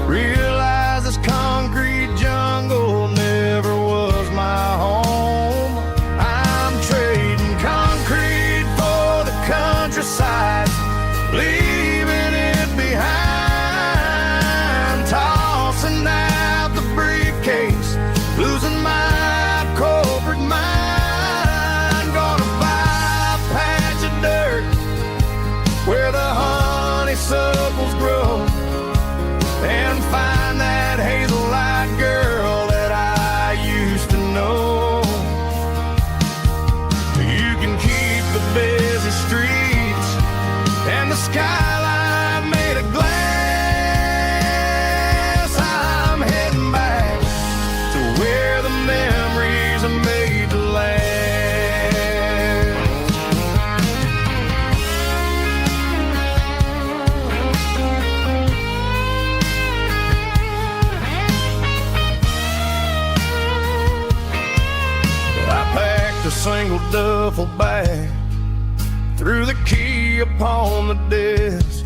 Realized this concrete jungle never was my home. Countryside, leaving it behind, tossing out the briefcase, losing my corporate mind. Gonna buy a patch of dirt where the honeysuckles grow and find that hazel-eyed girl that I used to know. You can keep the busy streets and the skyline made of glass. I'm heading back to where the memories are made to last. I packed a single duffel bag, threw the key upon the desk,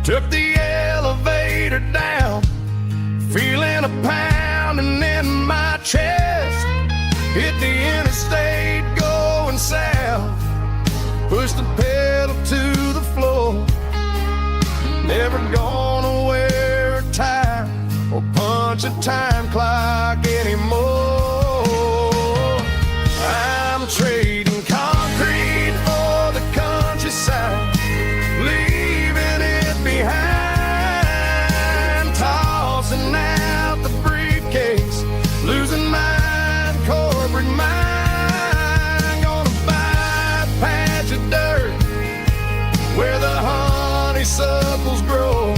took the elevator down, feeling a pounding in my chest. Hit the interstate going south, pushed the pedal to the floor. Never gonna wear a tie or punch a time clock anymore. I'm trading concrete for the countryside, leaving it behind, tossing out the briefcase, losing my corporate mind. Gonna buy a patch of dirt where the honeysuckles grow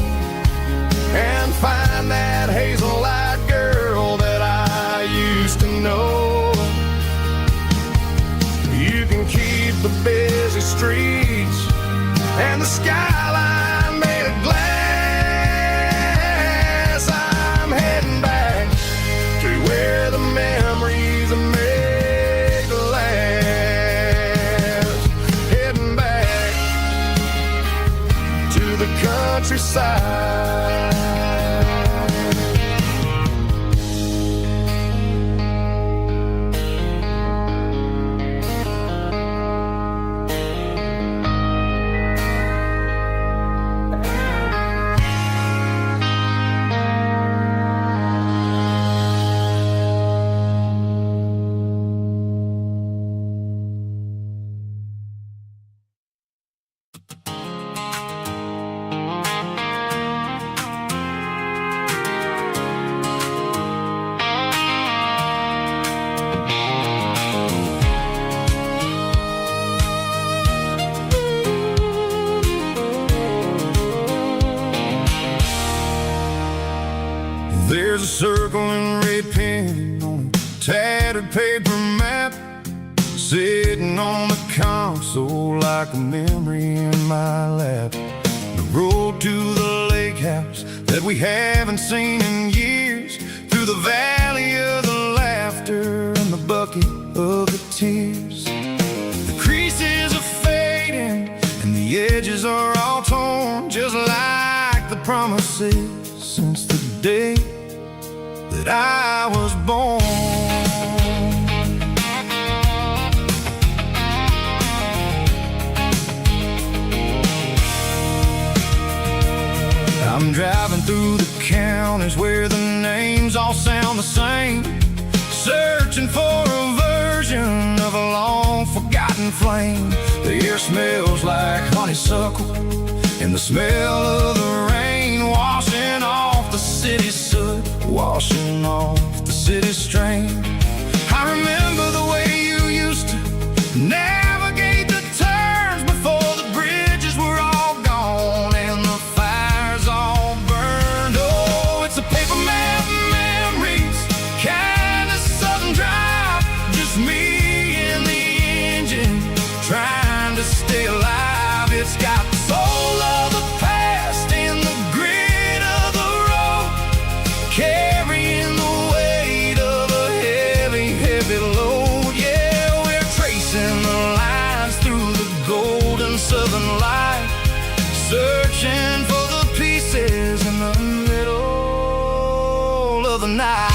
and find that hazel-eyed girl that I used to know. You can keep the busy streets and the skyline made of glass. I'm heading back to where the memories are made to last. Heading back to the country countryside. There's a circle in red pen on a tattered paper map, sitting on the console like a memory in my lap. The road to the lake house that we haven't seen in years, through the valley of the laughter and the bucket of the tears. The creases are fading and the edges are all torn, just like the promises since the day that I was born. I'm driving through the counties where the names all sound the same, searching for a version of a long forgotten flame. The air smells like honeysuckle and the smell of the rain washing off the city's soot, washing off the city's strain. I remember the way you used to navigate the turns before the bridges were all gone and the fires all burned. Oh, it's a paper map memories, kind of southern drive, just me and the engine trying to stay alive. It's got the soul of the past and the grit of the road, carrying the weight of a heavy, heavy load. Yeah, we're tracing the lines through the golden southern light, searching for the pieces in the middle of the night.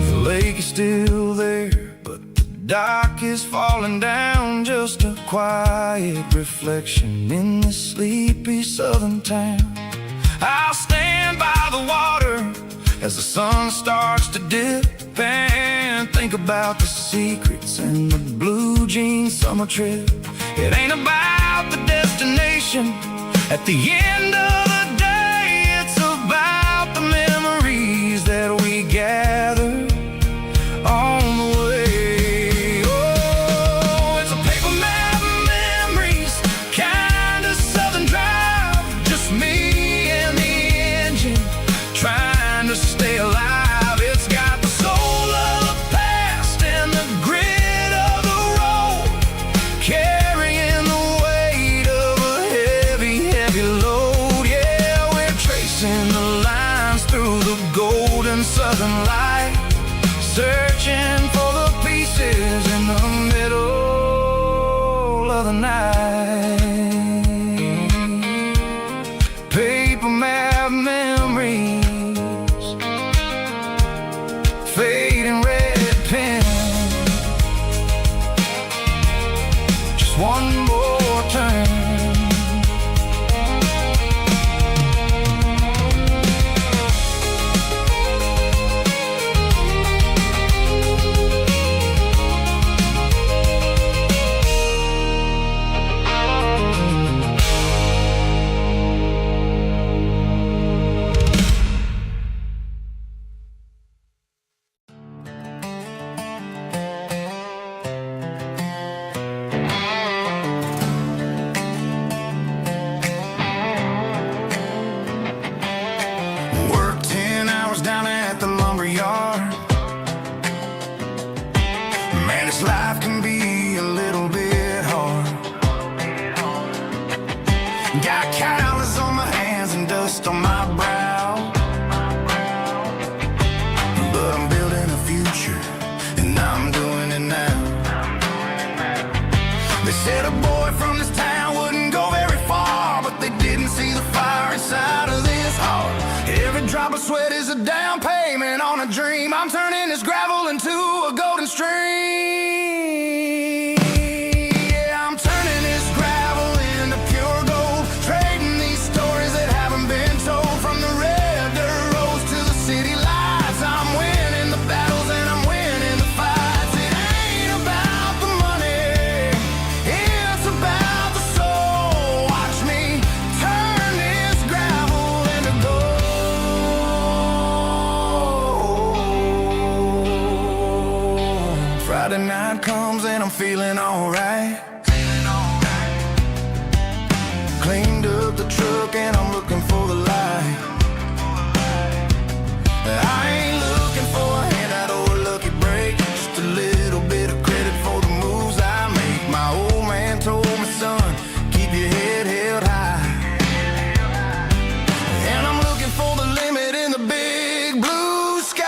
The lake is still there, but the dock is falling down, just a quiet reflection in this sleepy southern town. I'll stand by the water as the sun starts to dip and think about the secrets and the blue jean summer trip. It ain't about the destination at the end of the day, it's about the memories that we gather on the way. Oh, it's a paper map memories, kind of southern drive, just me and the engine trying to stay alive. It's got the soul of the past and the grit of the road, carrying the weight of a heavy, heavy load. Yeah, we're tracing the lines through the golden southern light, searching for the pieces in the middle of the night. Paper map memories, fading red pen, just one more turn. Work 10 hours down at the lumber yard. Man, this life can be a little bit hard. They said a boy from this town wouldn't go very far, but they didn't see the fire inside of this heart. Every drop of sweat is a down payment on a dream. I'm turning this gravel into a golden stream. Yeah, I'm turning this gravel into pure gold, trading these stories that haven't been told. From the red dirt roads to the city lights, I'm winning the battles and I'm winning the fights. It ain't about the money, it's about the soul. Watch me turn this gravel into gold. Friday night comes and I'm feeling alright. Cleaned up the truck and I'm looking for the light. I ain't looking for a handout or a lucky break, just a little bit of credit for the moves I make. My old man told me, son, keep your head held high. And I'm looking for the limit in the big blue sky.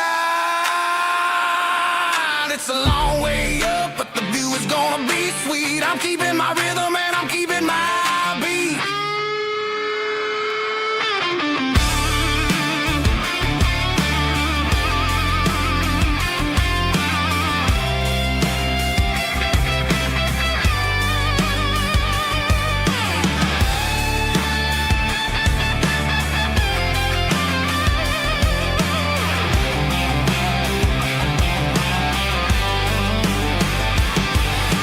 It's a long way up, but the view is gonna be sweet. I'm keeping my rhythm and I'm keeping my beat.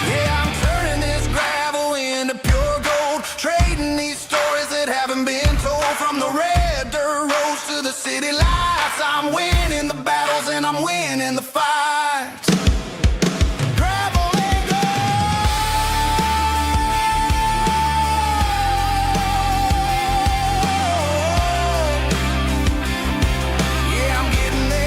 Yeah, I'm turning this gravel into pure gold, trading these stories that haven't been told. From the red dirt roads to the city lights, I'm winning the battles and I'm winning the fights. Gravel and gold. Yeah, I'm getting there.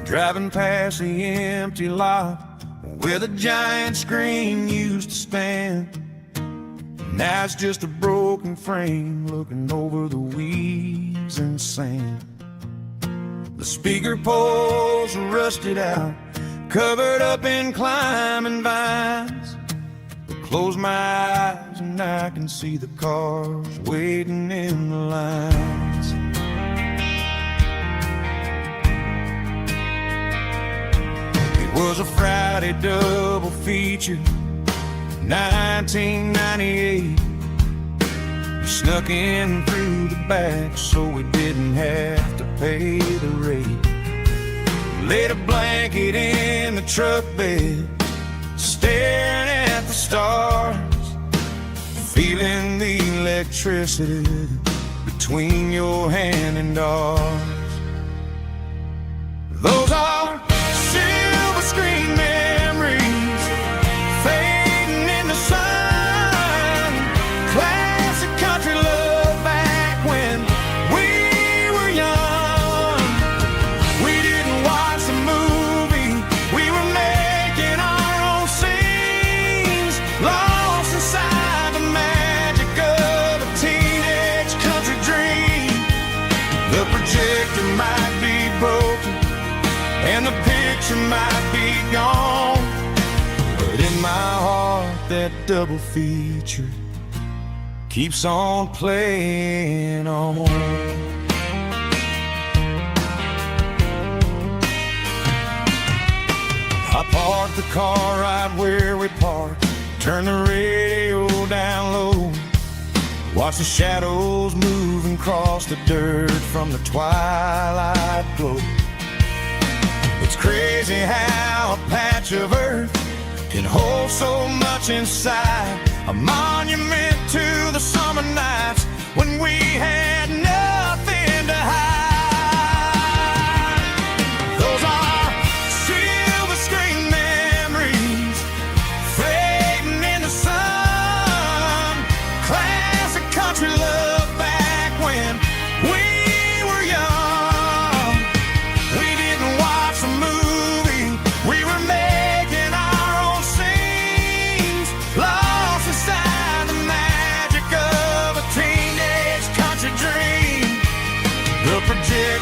Driving past the empty lot where the giant screen used to stand. Now it's just a broken frame looking over the weeds and sand. The speaker poles are rusted out, covered up in climbing vines. Close my eyes and I can see the cars waiting in the lines. It was a Friday double feature, 1998. We snuck in through the back so we didn't have to pay the rate. Laid a blanket in the truck bed, staring at the stars, feeling the electricity between your hand and ours. Those are silver screen memories fading in the sun. Classic country love back when we were young. We didn't watch the movie, we were making our own scenes, lost inside the magic of a teenage country dream. The projector might be broken and the picture might be gone, but in my heart that double feature keeps on playing on. I parked the car right where we parked, turned the radio down low, watched the shadows moving across the dirt from the twilight glow. It's crazy how a patch of earth can hold so much inside, a monument to the summer nights when we had nothing to hide. Those are silver screen memories fading in the sun.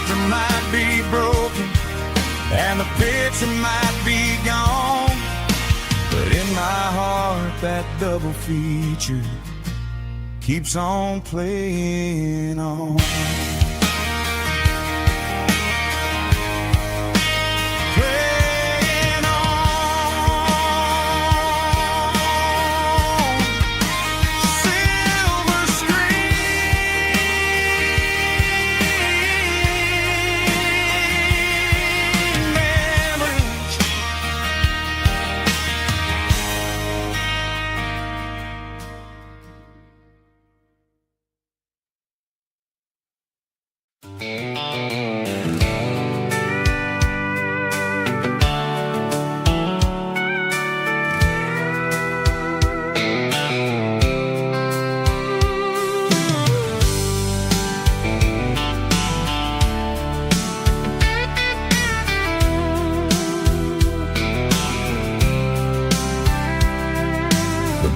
reflector might be broken and the picture might be gone, but in my heart that double feature keeps on playing on.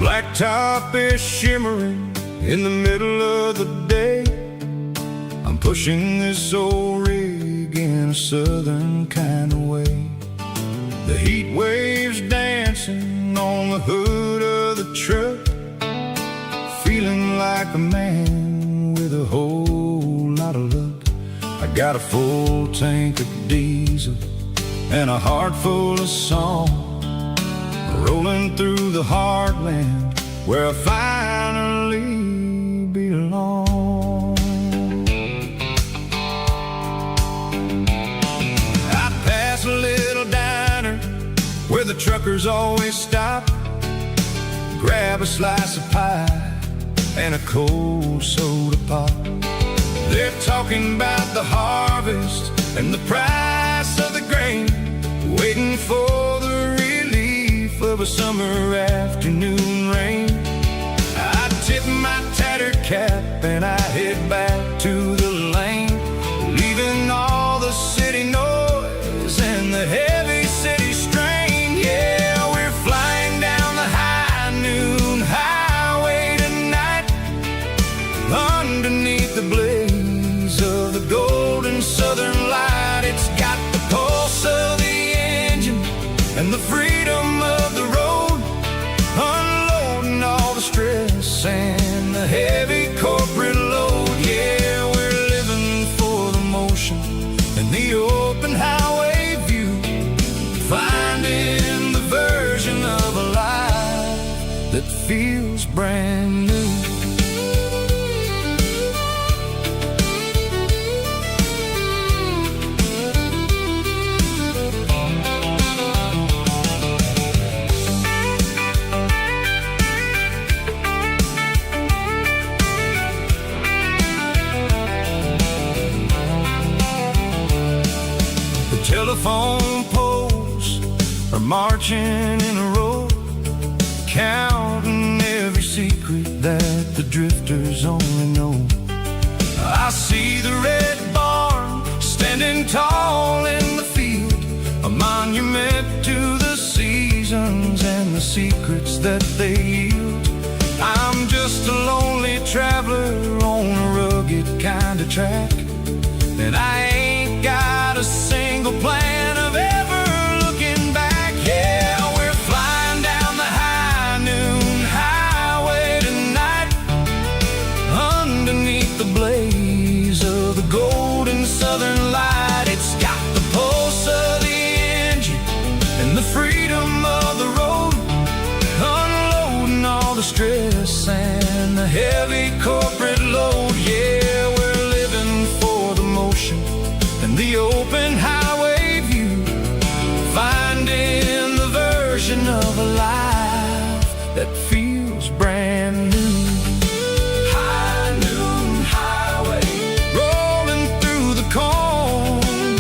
Blacktop is shimmering in the middle of the day. I'm pushing this old rig in a southern kind of way. The heat waves dancing on the hood of the truck, feeling like a man with a whole lot of luck. I got a full tank of diesel and a heart full of song, rolling through the heartland where I finally belong. I pass a little diner where the truckers always stop, grab a slice of pie and a cold soda pop. They're talking about the harvest and the price of the grain, waiting for the relief of a summer afternoon rain. I tip my tattered cap and I head back to the lane, leaving all the city noise and the heavy city strain. Yeah, we're flying down the high noon highway tonight, underneath the blaze of the golden southern light. It's got the pulse of the engine and the freedom of the road, unloading all the stress and the heavy corporate load. Yeah, we're living for the motion and the open highway view, finding the version of a life that feels brand new. Telephone poles are marching in a row, counting every secret that the drifters only know. I see the red barn standing tall in the field, a monument to the seasons and the secrets that they yield. I'm just a lonely traveler on a rugged kind of track, and I ain't got a single plan of ever looking back. Yeah, we're flying down the high noon highway tonight, underneath the blaze of the golden southern light. It's got the pulse of the engine and the freedom of the road, unloading all the stress and the heavy corporate load. Yeah, we're living for the motion and the open highway view, finding the version of a life that feels brand new. High noon highway, rolling through the corn,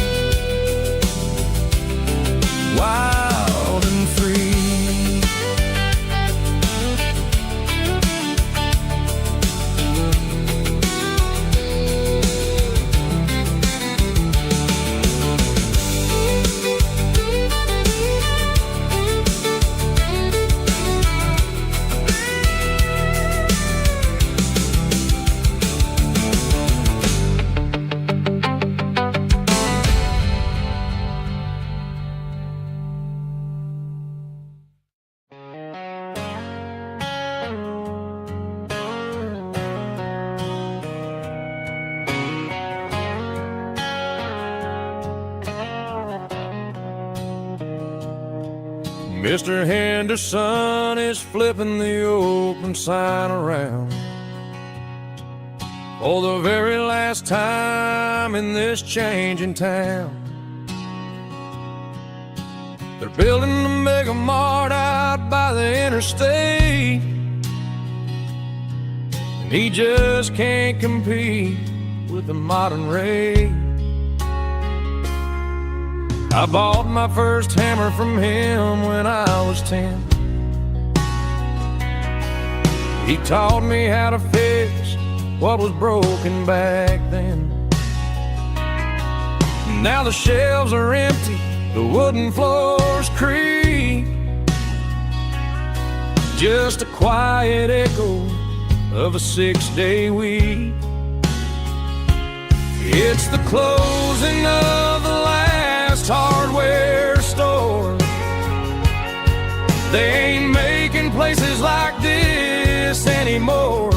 wild and free. Mr. Henderson is flipping the open sign around for the very last time in this changing town. They're building the mega mart out by the interstate, and he just can't compete with the modern rate. I bought my first hammer from him when I was 10. He taught me how to fix what was broken back then. Now the shelves are empty, the wooden floors creak, just a quiet echo of a 6-day week. It's the closing of the last hardware store. They ain't making places like this anymore,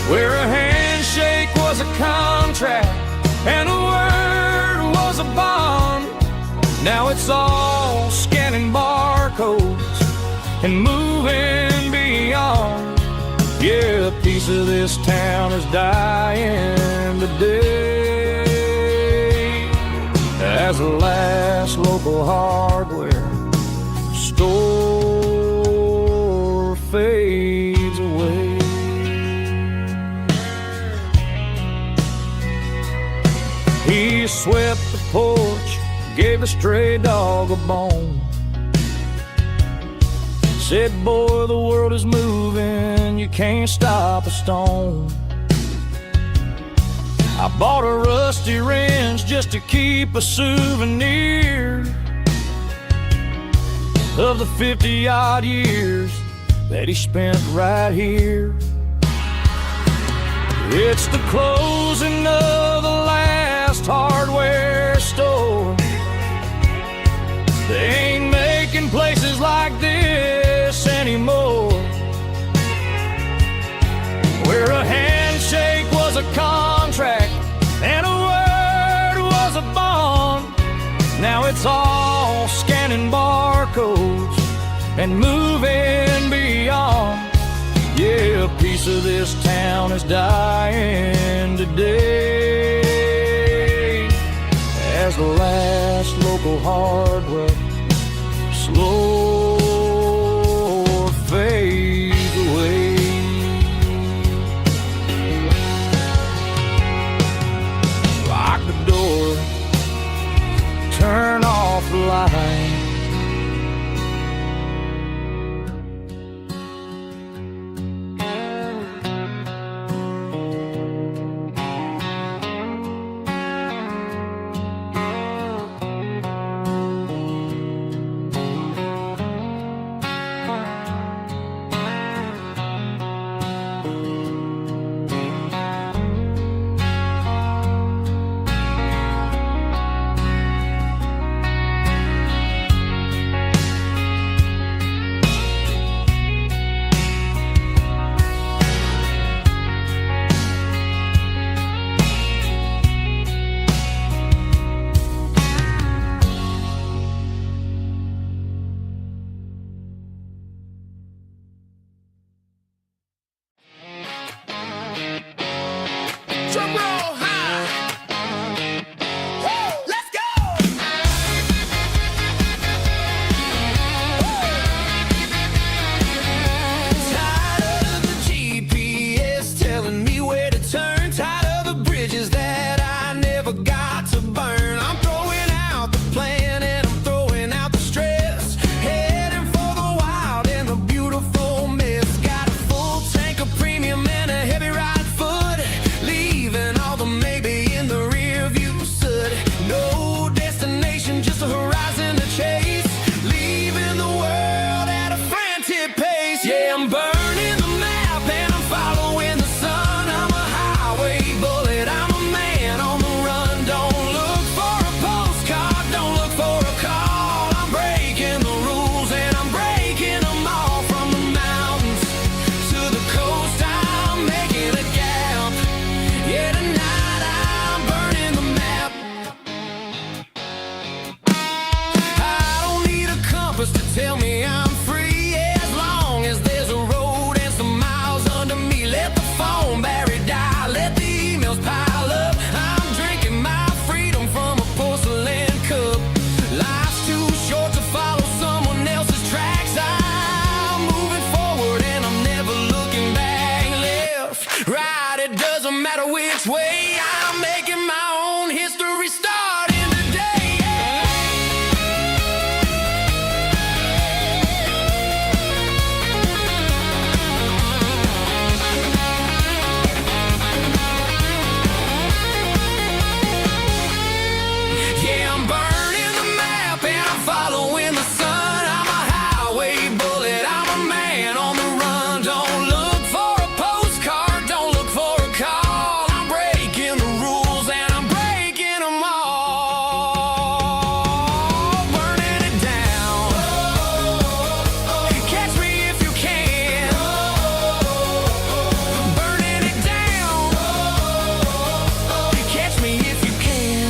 where a handshake was a contract and a word was a bond. Now it's all scanning barcodes and moving beyond. Yeah, a piece of this town is dying today as the last local hardware store fades away. He swept the porch, gave the stray dog a bone, said, boy, the world is moving, you can't stop a stone. I bought a rusty wrench just to keep a souvenir of the 50-odd years that he spent right here. It's the closing of the last hardware store. They ain't making places like this anymore, where a handshake was a contract and a word was a bond. Now it's all scanning barcodes and moving beyond. Yeah, a piece of this town is dying today as the last local hardware slow fades away. Lock the door, turn off the light. tell me I'm free as long as there's a road and some miles under me. Let the phone battery die, let the emails pile up. I'm drinking my freedom from a porcelain cup. Life's too short to follow someone else's tracks. I'm moving forward and I'm never looking back. Left, right, it doesn't matter which way. I'm making my own history starting today. Yeah, I'm burning the map and I'm following the sun. I'm a highway bullet, I'm a man on the run. Don't look for a postcard, don't look for a call. I'm breaking the rules and I'm breaking them all. Burning it down. Catch me if you can. Burning it down. Catch me if you can.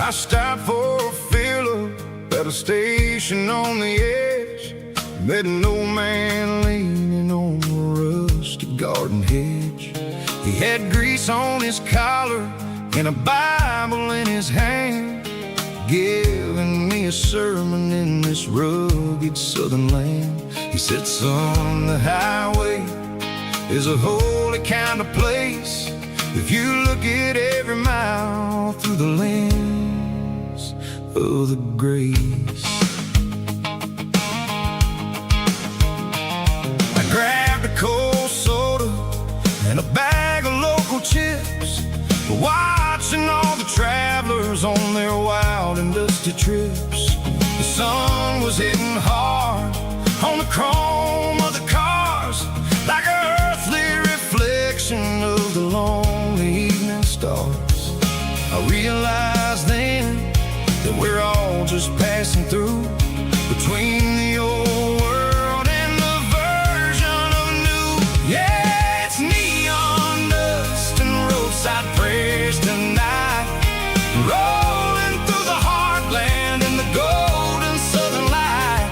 I stopped for a fill-up at a station on the edge. Met an old man leaning on a rusty garden hedge. He had grease on his collar and a Bible in his hand, giving me a sermon in this rugged southern land. He said, son, the highway is a holy kind of place if you look at every mile through the lens of the grace. I grabbed a cold soda and a bag of local chips, watching all the travelers on their wild and dusty trips. The sun was hitting hard on the chrome of the cars, like an earthly reflection of the lonely evening stars. I realized then that we're all just passing through, between the old world and the version of new. Yeah, it's neon dust and roadside prayers tonight, rolling through the heartland in the golden southern light.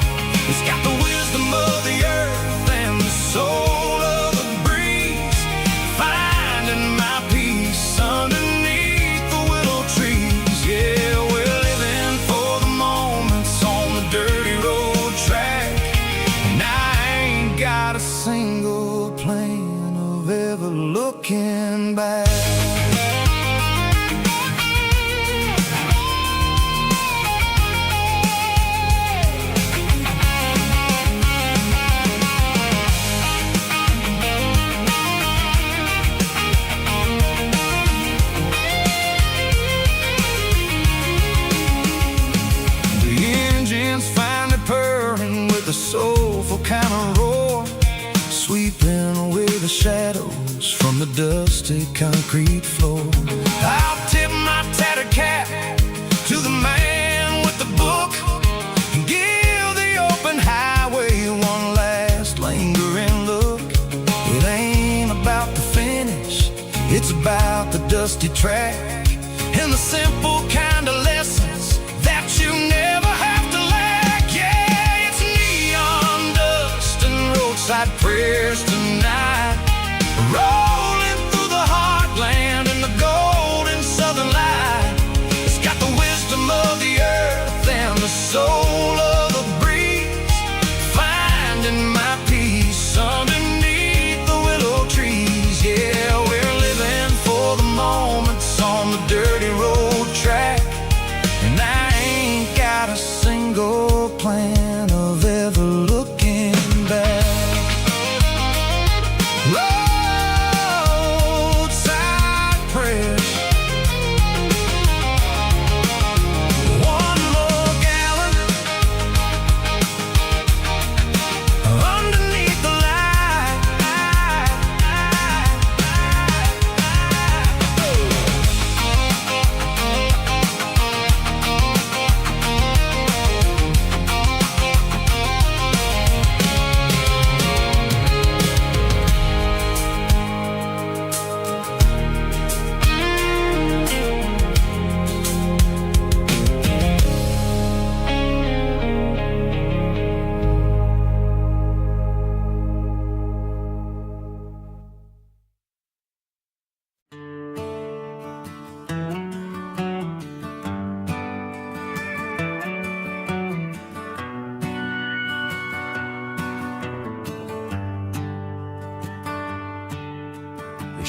It's got the wisdom of the earth and the soul of the breeze, finding my peace underneath the willow trees. Yeah, we're living for the moments on the dirty road track, and I ain't got a single plan of ever looking back. The engine's finally purring with a soulful kind of roar, sweeping away the shadows from the dusty concrete floor. I'll tip my tattered cap to the man with the book and give the open highway one last lingering look. It ain't about the finish, it's about the dusty track and the simple kind of lessons that you never have to lack. Yeah, it's neon dust and roadside prayers tonight, rolling through the heartland in the golden southern light. It's got the wisdom of the earth and the soul of the breeze, finding my peace underneath the willow trees. Yeah,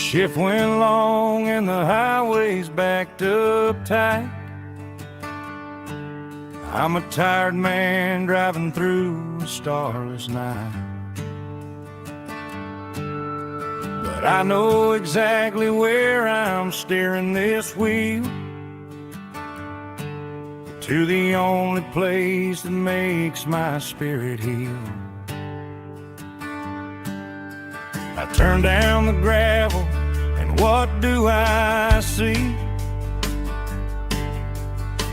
shift went long and the highway's backed up tight. I'm a tired man driving through a starless night. But I know exactly where I'm steering this wheel, to the only place that makes my spirit heal. I turn down the gravel, and what do I see?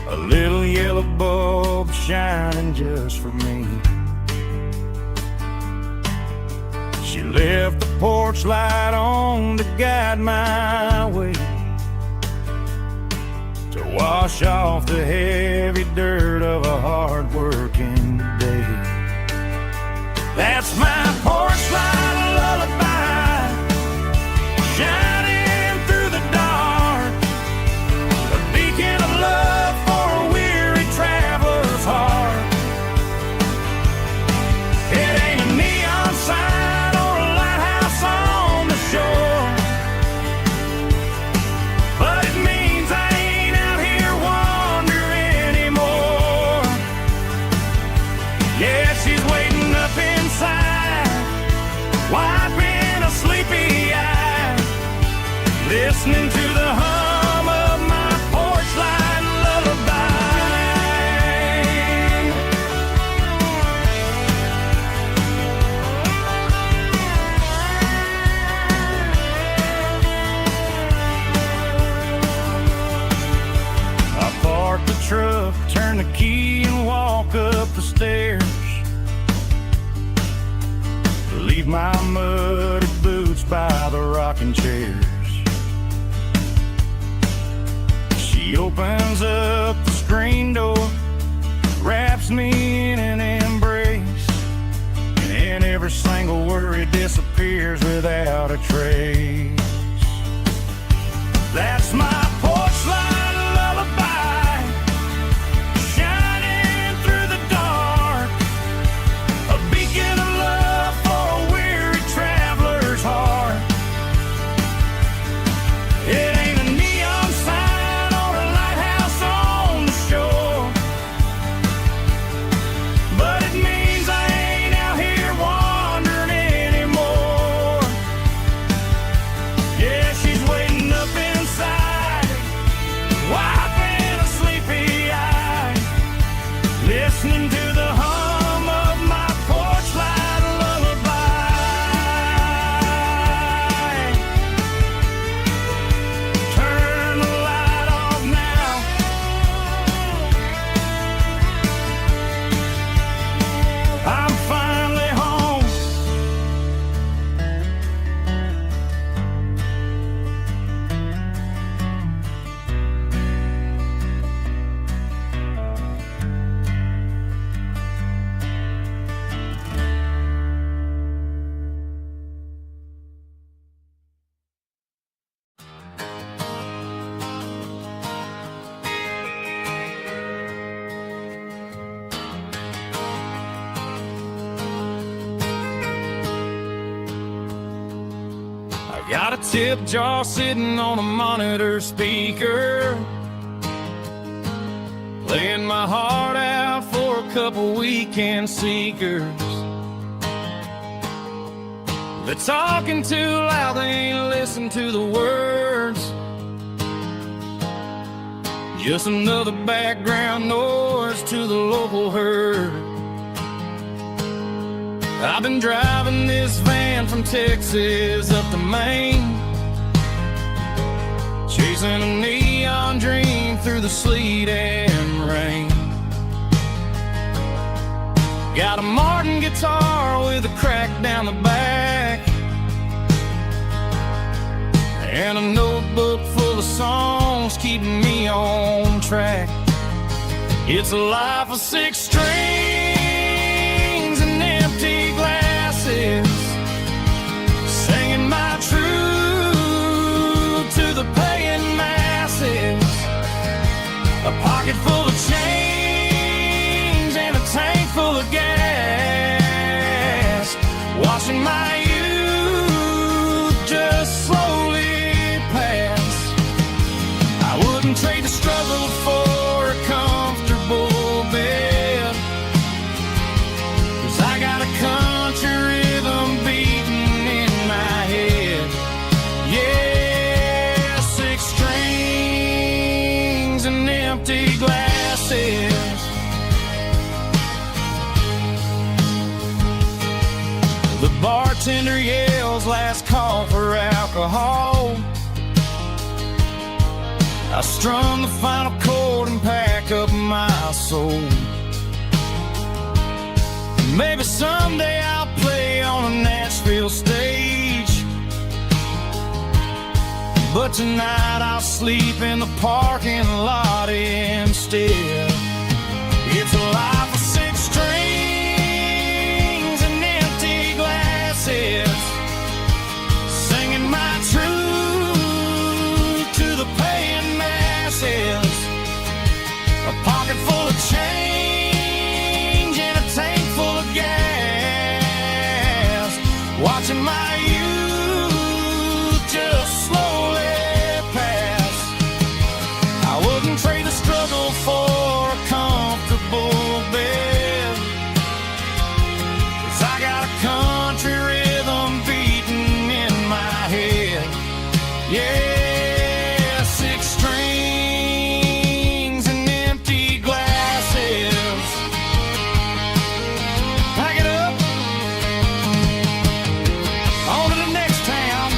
A little yellow bulb shining just for me. She left the porch light on to guide my way, to wash off the heavy dirt of a hard-working day. That's my porch light lullaby, shining through the dark, a beacon of love for a weary traveler's heart. It ain't a neon sign or a lighthouse on the shore, but it means I ain't out here wandering anymore. Yeah, she's waiting up inside, wiping a sleepy eye, listening to the hum of my porch light lullaby. I park the truck, turn the key and walk up the stairs, leave my muddy boots by the rocking chairs. She opens up the screen door, wraps me in an embrace, and every single worry disappears without a trace. That's my porch light lullaby, shining through the dark, a beacon of love for a weary traveler's heart. It ain't a neon sign or a lighthouse on the shore, but it means I ain't out here wandering anymore. Yeah, she's waiting up inside, wiping a sleepy eye, listening to the hum of my porch light lullaby. Turn the light off now, I'm finally home. I got a tip jar sitting on a monitor speaker, playing my heart out for a couple weekend seekers. They're talking too loud, they ain't listen to the words, just another background noise to the local herd. I've been driving this van from Texas up to Maine, chasing a neon dream through the sleet and rain. Got a Martin guitar with a crack down the back, and a notebook full of songs keeping me on track. It's a life of 6 strings and empty glasses, singing my truth to the paying masses. A pocket full of change and a tank full of gas, washing my youth just slowly bartender yells last call for alcohol. I strum the final chord and pack up my soul. Maybe someday I'll play on a Nashville stage, but tonight I'll sleep in the parking lot instead. It's a life of 6 strings and empty glasses, singing my truth to the paying masses. A pocket full of change and a tank full of gas, watching my youth just slowly pass. I wouldn't trade the struggle for a comfortable bed, 'cause I got a country rhythm beating in my head. Yeah, 6 strings and empty glasses. Pack it up, on to the next town.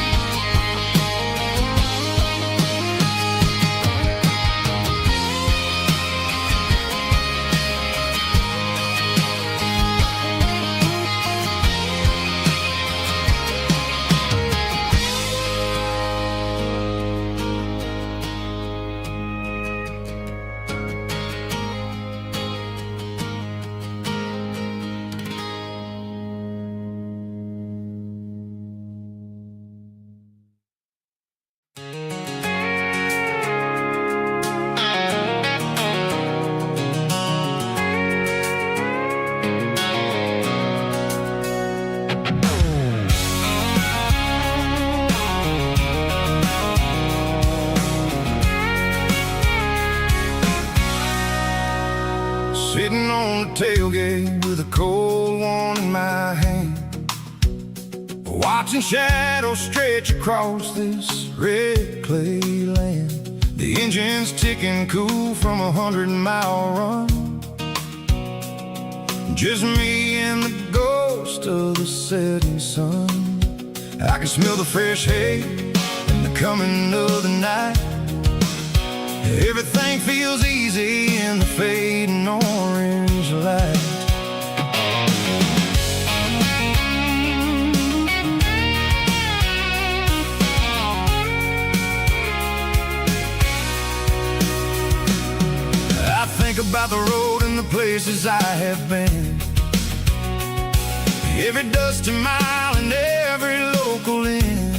Sitting on the tailgate with a cold one in my hand, watching shadows stretch across this red clay land. The engine's ticking cool from a 100-mile run. Just me and the ghost of the setting sun. I can smell the fresh hay and the coming of the night. Everything feels easy in the fading orange light. I think about the road and the places I have been, every dusty mile and every local inn.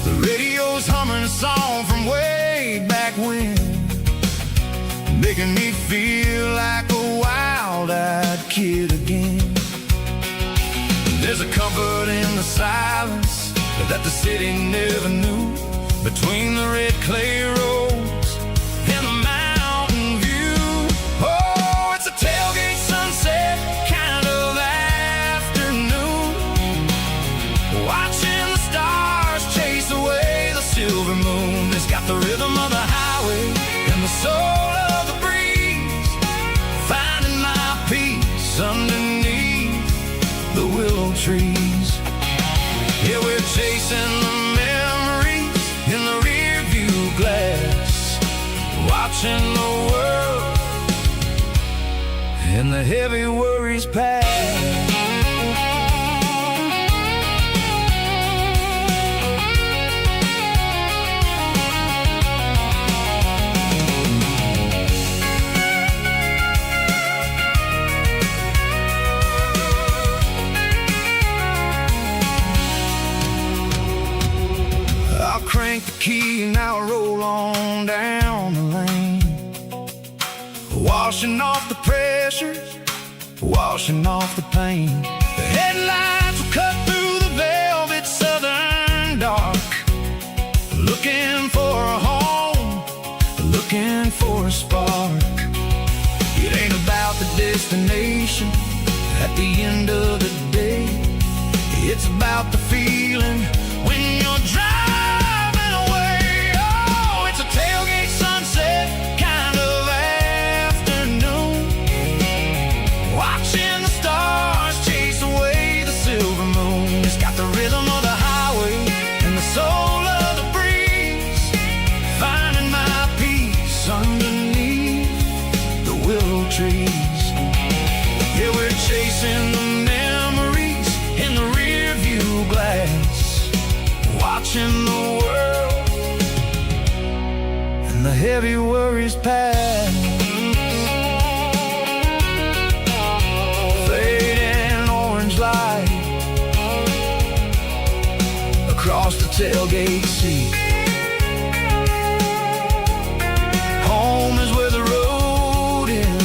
The radio's humming a song from way back when, making me feel like a wild-eyed kid again. There's a comfort in the silence that the city never knew, between the red clay roads and the mountain view. Oh, it's a tailgate sunset kind of afternoon, watching the stars chase away the silver moon. It's got the rhythm of the highway and the soul of the breeze, finding my peace underneath the willow trees. Yeah, we're chasing the memories in the rear view glass, watching the world and the heavy worries pass. Crank the key and I'll roll on down the lane, washing off the pressure, washing off the pain. The headlights will cut through the velvet southern dark, looking for a home, looking for a spark. It ain't about the destination at the end of the day, it's about the feeling when you're driving. Tailgate sunset kind of afternoon, watching the stars chase away the silver moon. heavy worries past. Fading orange light across the tailgate seat. Home is where the road ends.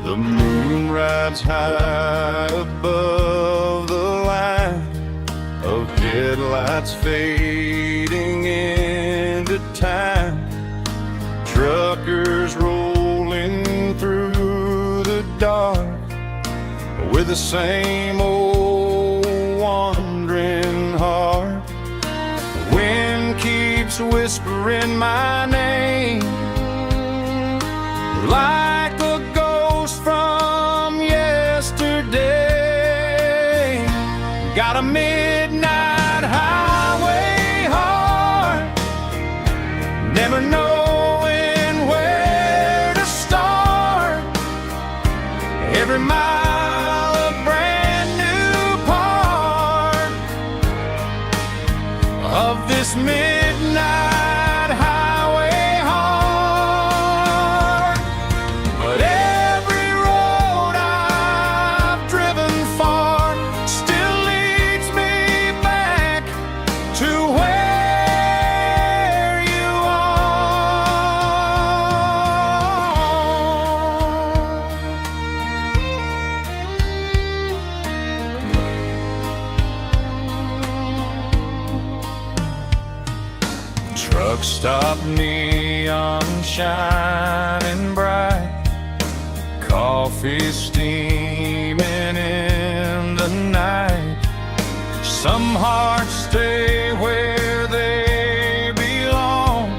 The moon rides high above the line of headlights fading into time. Truckers rolling through the dark with the same old wandering heart. The wind keeps whispering my name like a ghost from yesterday. Got a midnight highway heart, never knowing where to start. Every mile a brand new part of this midnight highway heart. But every road I've driven far still leads me back to where you are. Truck stop, neon shining bright, coffee steaming in the night. Some hearts stay where they belong,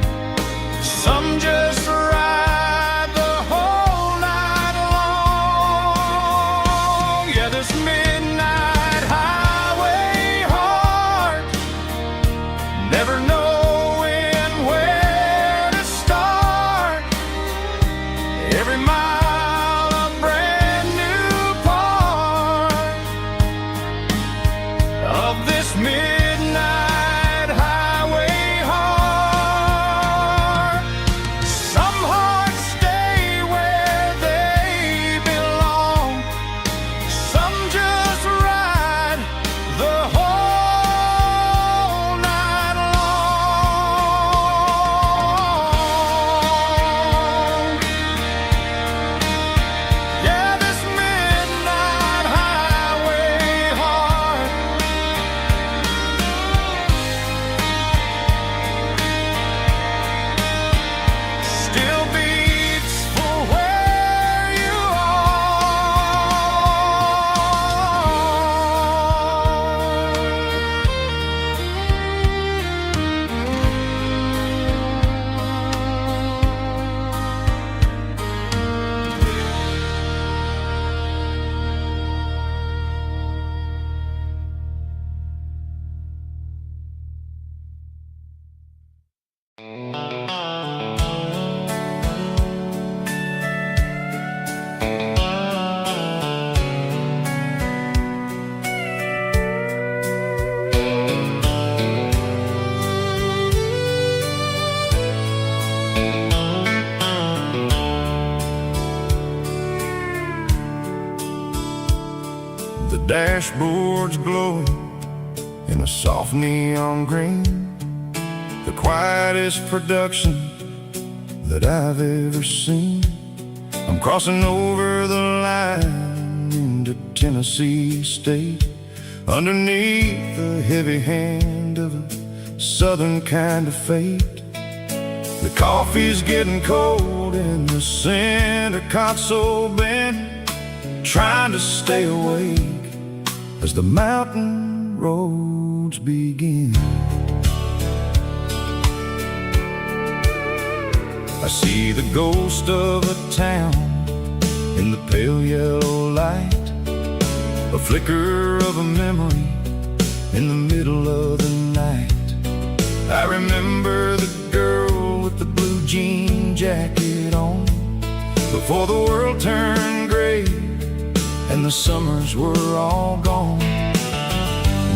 some just ride the whole night long. Yeah, this midnight highway heart, never knowing where to start. Every mile a brand new part of this midnight highway heart. Some hearts stay where they belong, some just ride the whole night long. Yeah, this midnight highway heart still beats for where you The dashboard's glowing in a soft neon green, the quietest production that I've ever seen. I'm crossing over the line into Tennessee State, underneath the heavy hand of a southern kind of fate. The coffee's getting cold in the center console bin, trying to stay awake as the mountain roads begin. I see the ghost of a town in the pale yellow light, a flicker of a memory in the middle of the night. I remember the girl with the blue jean jacket on, before the world turned gray and the summers were all gone.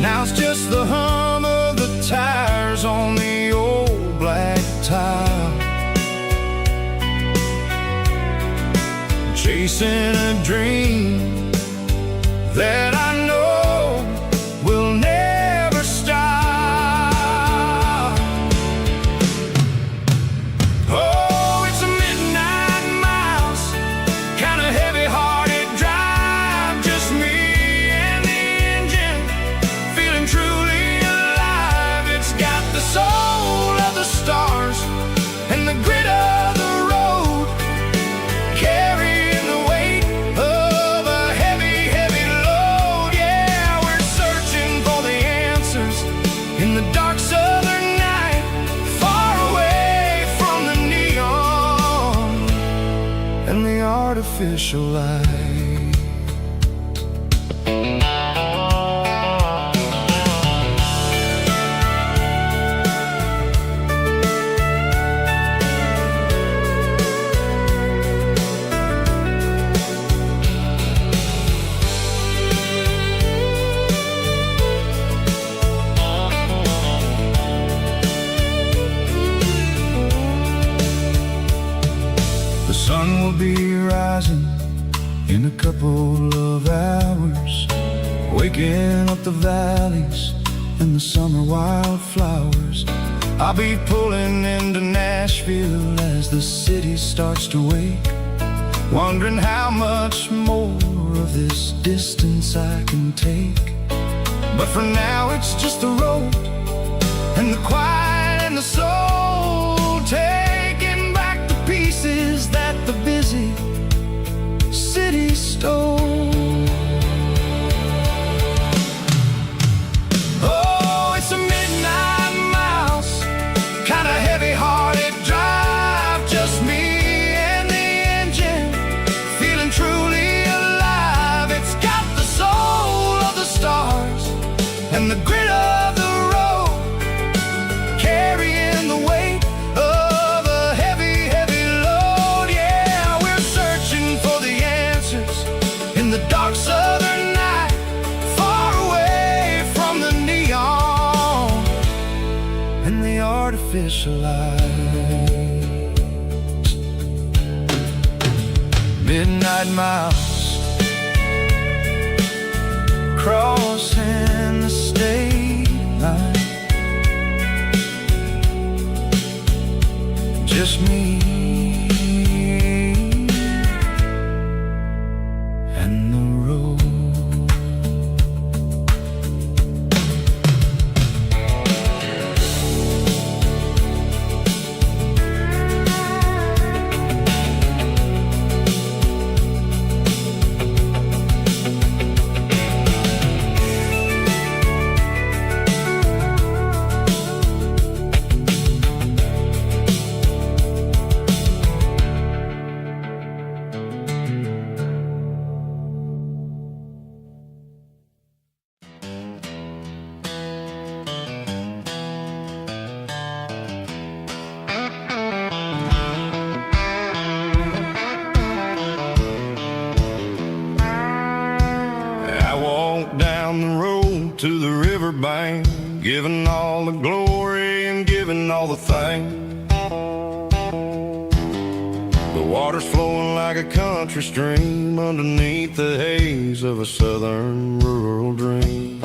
Now it's just the hum of the tires on the old black tile, chasing a dream that I know will never stop. Oh, it's a midnight miles, kind of heavy-hearted drive, just me and the engine, feeling truly alive. It's got the soul of the stars and the grit of the road, carrying the weight of a heavy, heavy load. Yeah, we're searching for the answers in the dark southern night, far away from the neon and the artificial light. The sun will be rising in a couple of hours, waking up the valleys and the summer wildflowers. I'll be pulling into Nashville as the city starts to wake, wondering how much more of this distance I can take. But for now it's just the road and the quiet and the soul, taking back the pieces that the busy city stole. Oh, it's a midnight miles, kind of heavy-hearted drive, just me and the engine, feeling truly alive. It's got the soul of the stars and the grit of the road, carrying the weight of a heavy, heavy load. Yeah, we're searching for the answers in the dark southern night, far away from the neon and the artificial lights. Midnight miles, crossing the state line, just me and the road. Down the road to the riverbank, giving all the glory and giving all the thanks. The water's flowing like a country stream underneath the haze of a southern rural dream.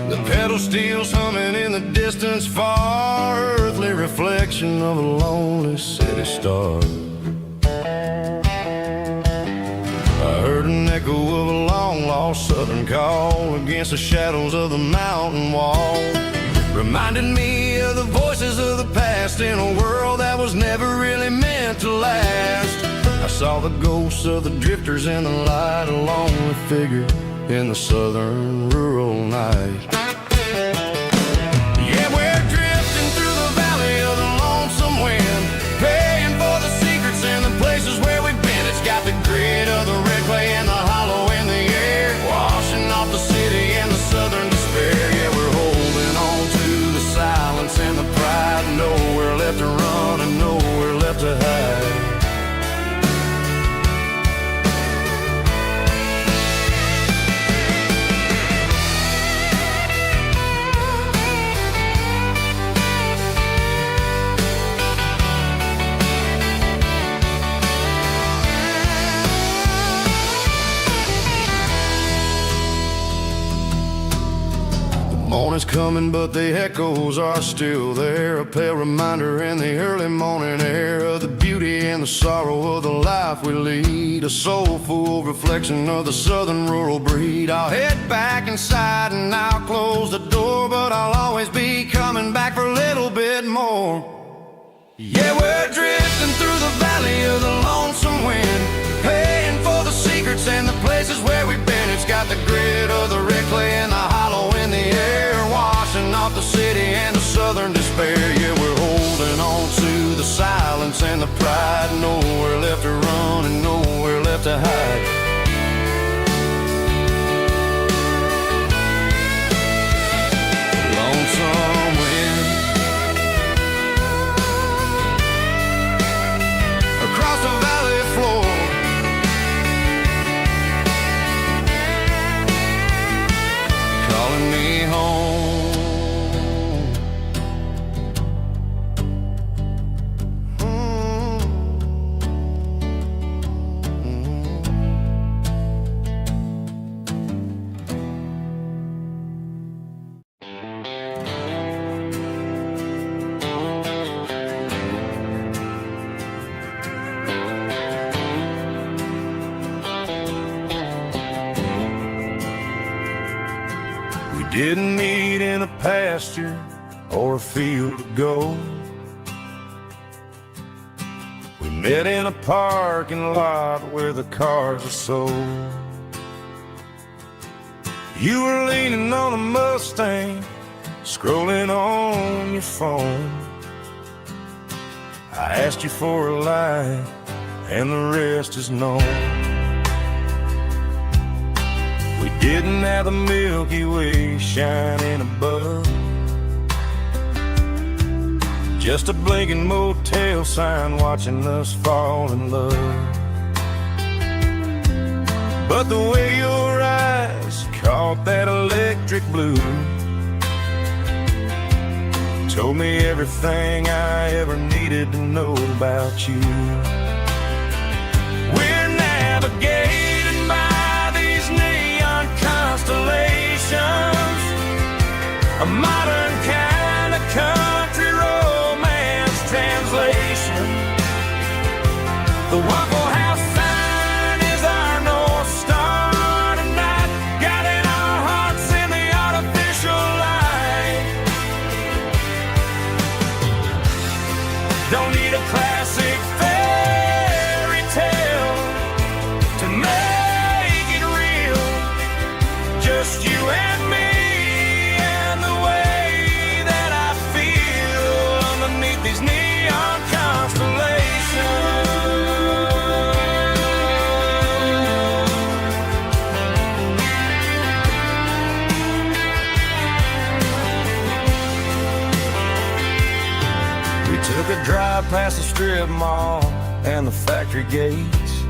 The pedal steel's humming in the distance far, earthly reflection of a lonely city star. I heard an echo of a long lost lost southern call against the shadows of the mountain wall. Reminded me of the voices of the past in a world that was never really meant to last. I saw the ghosts of the drifters in the light, a lonely figure in the southern rural night. Yeah, we're drifting through the valley of the lonesome wind, paying for the secrets and the places where we've been. It's got the grit of the red clay and the hollow in the air, washing off the city and the southern despair. Yeah, we're holding on to the silence and the pride, nowhere left to run and nowhere left to hide. Morning's coming, but the echoes are still there. A pale reminder in the early morning air of the beauty and the sorrow of the life we lead. A soulful reflection of the southern rural breed. I'll head back inside and I'll close the door, but I'll always be coming back for a little bit more. Yeah, we're drifting through the valley of the lonesome wind, paying for the secrets and the places where we've been. It's got the grit of the red clay and the hollow in the air, washing off the city and the southern despair. Yeah, we're holding on to the silence and the pride, nowhere left to run and nowhere left to hide. Lonesome wind across the valley floor, calling me home. Didn't meet in a pasture or a field of gold. We met in a parking lot where the cars are sold. You were leaning on a Mustang, scrolling on your phone. I asked you for a light, and the rest is known. We didn't have the Milky Way shining above, just a blinking motel sign watching us fall in love. But the way your eyes caught that electric blue told me everything I ever needed to know about you. We're navigating by these neon constellations, a modern kind of country romance translation. The Waffle House sign is our North Star tonight, guiding our hearts in the artificial light. Don't need a classic fairy tale to make it real, just you and me and the way that I feel underneath these neon constellations. We took a drive past the strip mall and the factory gates,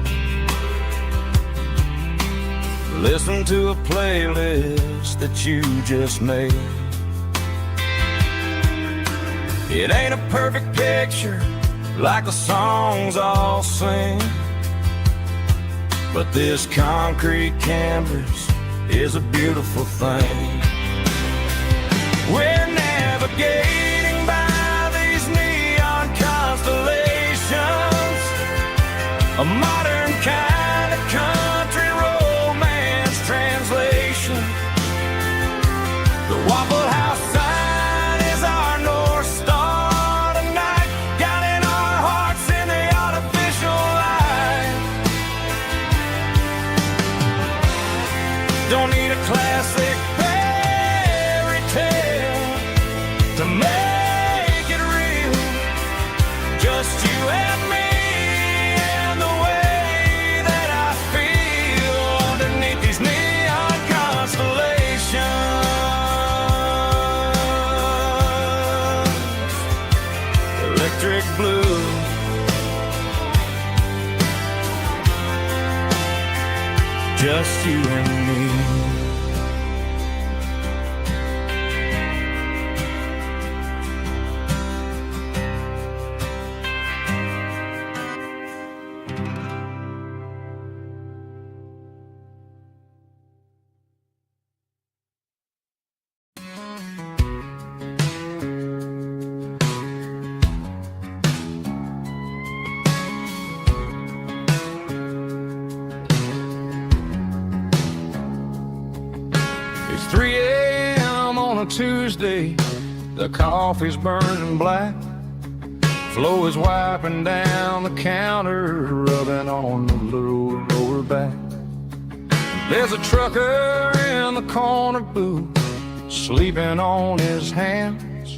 listened to a playlist that you just made. It ain't a perfect picture like the songs all sing, but this concrete canvas is a beautiful thing. We're navigating by these neon constellations, a modern kind of country romance translation. The Waffle House sign is our North Star tonight, guiding our hearts in the artificial light. Don't need a classic fairy tale to make it real. Just you and me and the way that I feel underneath these neon constellations. Electric blue, just you and me. It's 3 a.m. on a Tuesday. The coffee's burning black. Flo is wiping down the counter, rubbing on the lower back. There's a trucker in the corner booth, sleeping on his hands.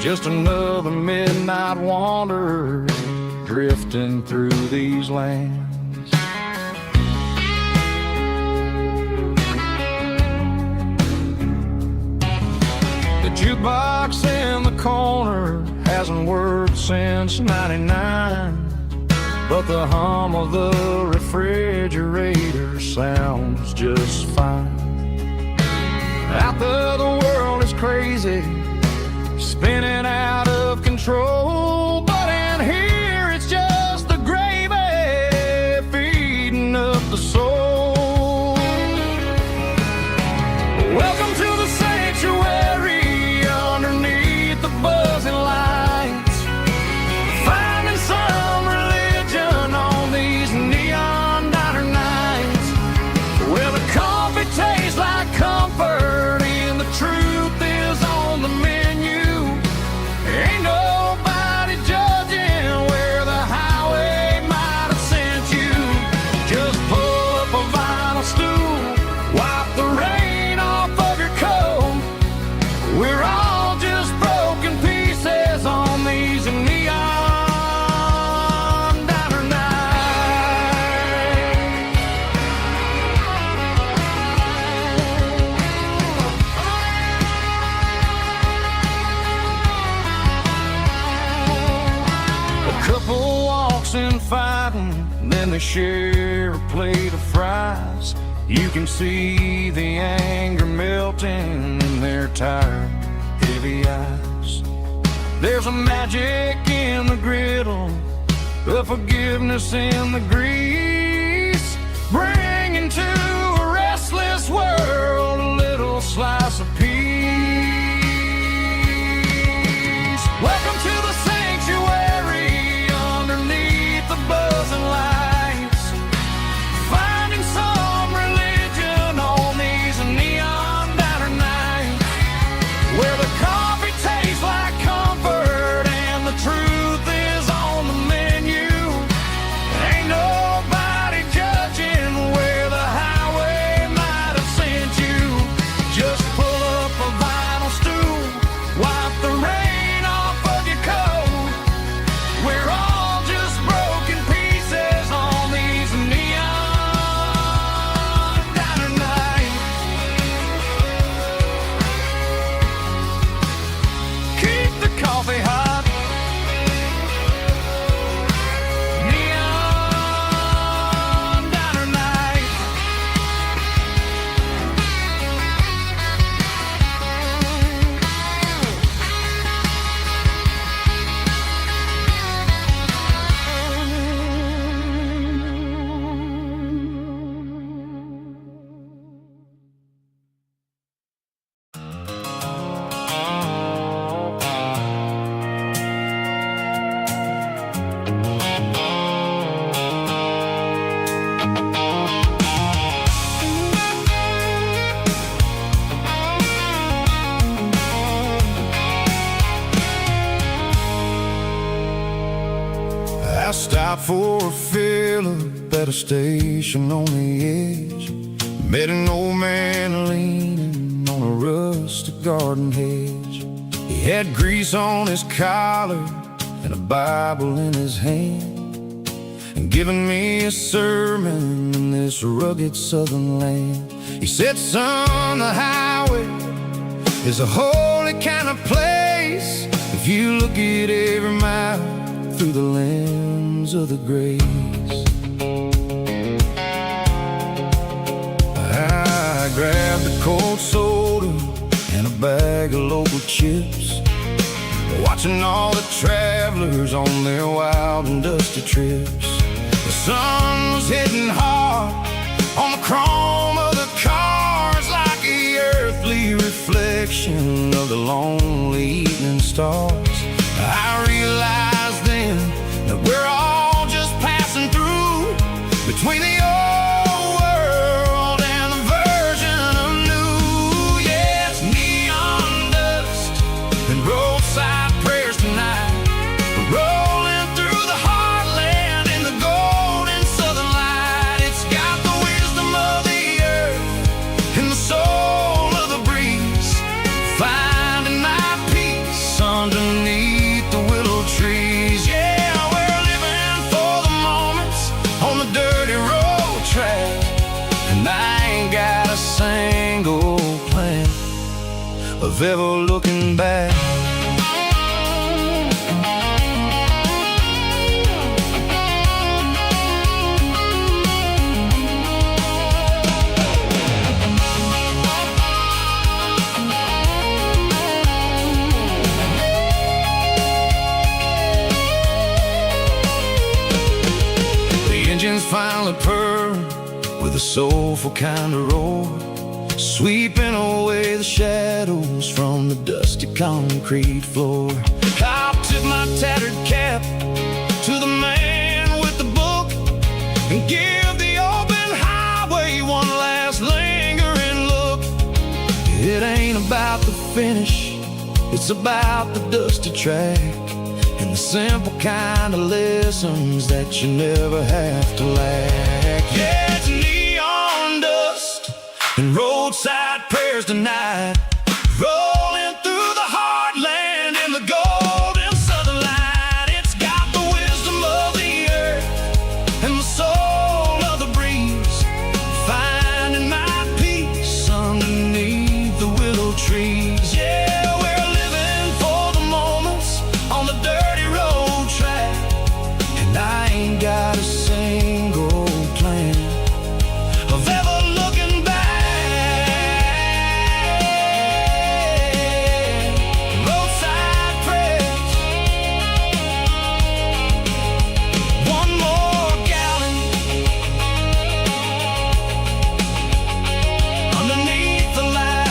Just another midnight wanderer drifting through these lands. The jukebox in the corner hasn't worked since '99, but the hum of the refrigerator sounds just fine. Out there the world is crazy, spinning out of control, but in here it's just the gravy feeding up the soul. Welcome to the sanctuary underneath the buzzing lights, finding some religion on these neon diner nights, where the coffee tastes like comfort and the truth is on the menu. Ain't nobody judging where the highway might have sent you. Just pull up a vinyl stool, wipe the rain off of your coat. We're all just broken pieces on these neon diner nights. A couple walks in fighting, then they share a plate of fries. You can see the anger melting in their tired, heavy eyes. There's a magic in the griddle, a forgiveness in the grease, bringing to a restless world a little slice of peace. Welcome to the sanctuary underneath the buzzing lights, finding some religion on these neon diner nights, where the coffee tastes like comfort and the truth is on the menu. Ain't nobody Stopped for a fill-up at a station on the edge. Met an old man leaning on a rustic garden hedge. He had grease on his collar and a Bible in his hand, and giving me a sermon in this rugged southern land. He said, son, the highway is a holy kind of place if you look at every mile through the lens of the grace. I grabbed a cold soda and a bag of local chips, watching all the travelers on their wild and dusty trips. The sun was hitting hard on the chrome of the cars, like the earthly reflection of the lonely evening stars. I realized then that we're all just passing through between the old world and the version of new. Yeah, it's neon dust and roadside prayers tonight. We're rolling through the heartland in the golden southern light. It's got the wisdom of the earth and the soul of the breeze, finding my peace underneath the willow trees. Yeah, we're living for the moments on the dirty road track, and I ain't got a single plan of ever looking back. Engines finally purr with a soulful kind of roar, sweeping away the shadows from the dusty concrete floor. I'll tip my tattered cap to the man with the book and give the open highway one last lingering look. It ain't about the finish, it's about the dusty track, and the simple kind of lessons that you never have to lack. Yeah, it's neon dust and roadside prayers tonight, rolling through the heartland in the golden southern light. It's got the wisdom of the earth and the soul of the breeze, finding my peace underneath the willow trees. Yeah, we're living for the moments on the dirty road track, and I ain't got a single plan of ever looking back. Roadside prayers, one more gallon underneath the light.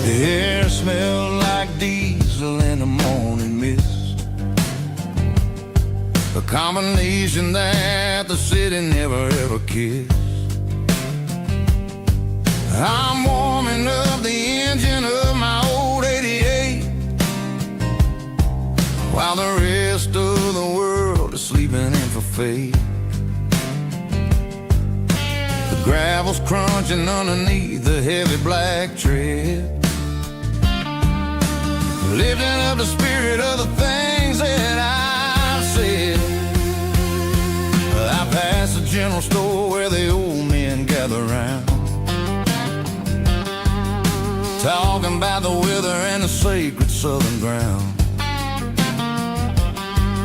The air smelled like diesel in the morning mist, a combination that the city never ever kissed. I'm warming up the engine of my old 88, while the rest of the world is sleeping in for fate. The gravel's crunching underneath the heavy black tread, lifting up the spirit of the things that I've said. I passed the general store where the old men gather round, talking about the weather and the sacred southern ground.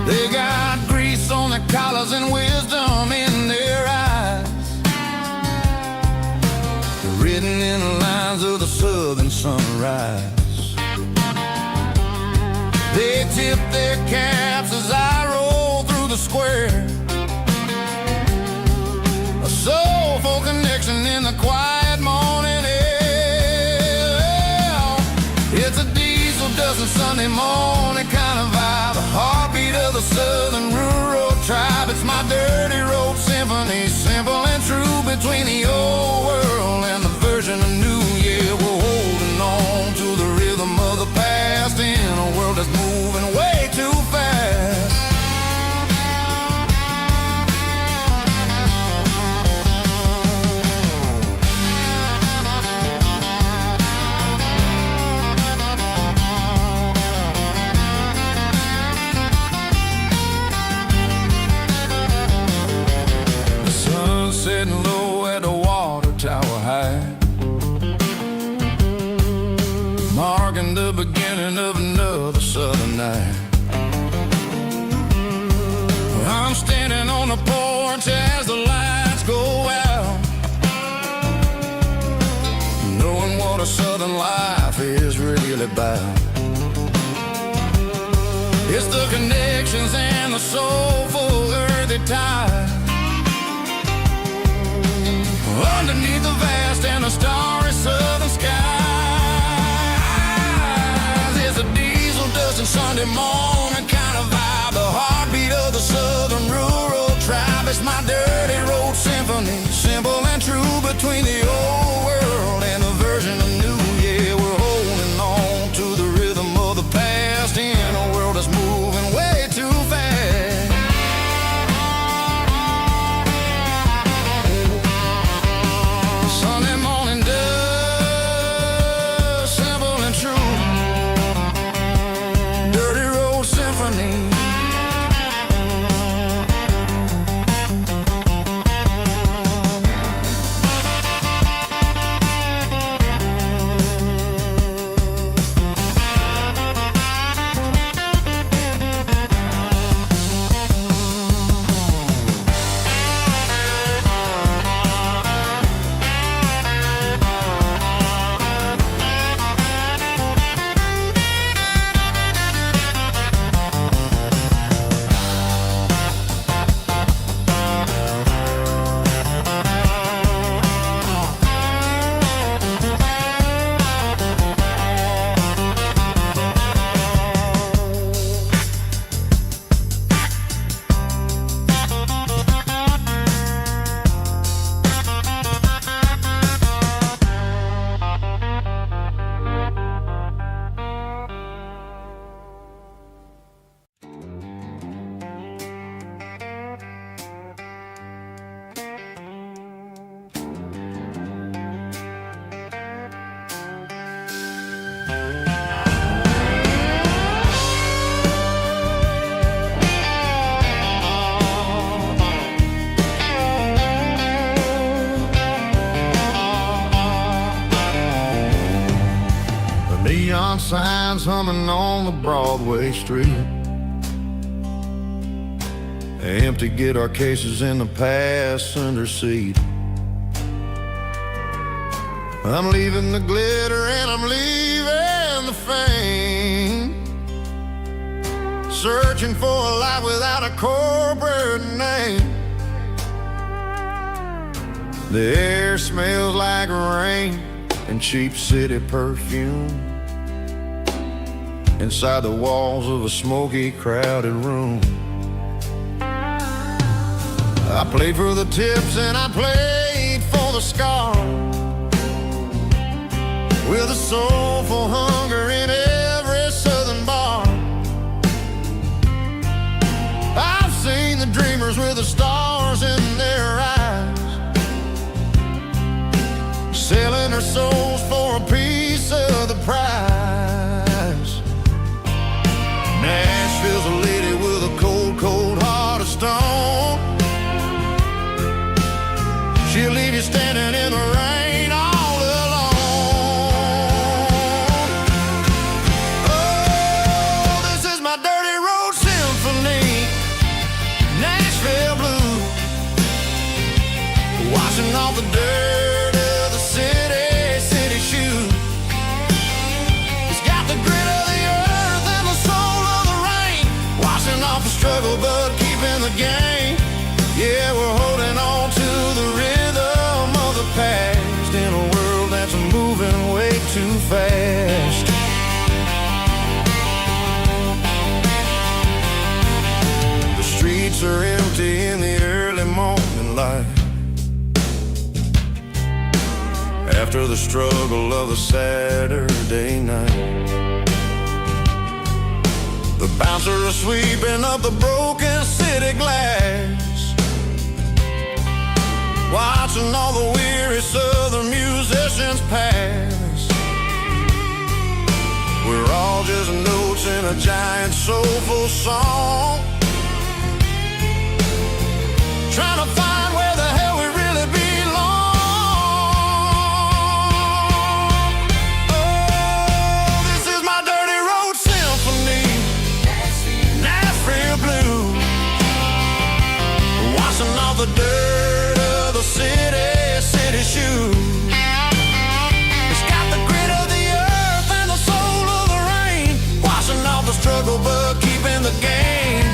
They got grease on their collars and wisdom in their eyes, written in the lines of the southern sunrise. They tip their caps as I roll through the square, a soulful connection in the quiet morning air. It's a diesel dozen Sunday morning kind of vibe, a heartbeat of the southern rural tribe. It's my dirty road symphony, simple and true, between the old world and the version of new. Yeah, we're holding on to the rhythm of the past in a world that's moving way too fast. Sitting low at the water tower high, marking the beginning of another southern night. I'm standing on the porch as the lights go out, knowing what a southern life is really about. It's the connections and the soulful earthy ties, underneath the vast and the starry southern skies. It's a diesel dusting Sunday morning kind of vibe, the heartbeat of the southern rural tribe. It's my dirty road symphony, simple and true, between the old world and the version of new. Yeah, we're holding on to the rhythm of the past in a world that's moving way too fast. Sunday morning dust, simple and true, dirty road symphony. Neon signs humming on the Broadway street, empty guitar cases in the passenger seat. I'm leaving the glitter and I'm leaving the fame, searching for a life without a corporate name. The air smells like rain and cheap city perfume inside the walls of a smoky, crowded room. I played for the tips and I played for the scar, with a soulful hunger in every southern bar. I've seen the dreamers with the stars in their eyes, selling their souls for a piece of the prize. Nashville's a lady with a cold, cold heart of stone. She'll leave you standing in the rain all alone. washing off the struggle but keeping the game. Yeah, we're holding on to the rhythm of the past in a world that's moving way too fast. The streets are empty in the early morning light, after the struggle of the Saturday night. The bouncers are sweeping up the broken city glass, watching all the weary southern musicians pass. We're all just notes in a giant soulful song, trying to find where the hell we really belong. Oh, this is my dirty road symphony, Nashville blues, washing off the dirt of the city shoes. It's got the grit of the earth and the soul of the rain, washing off the struggle but keeping the game.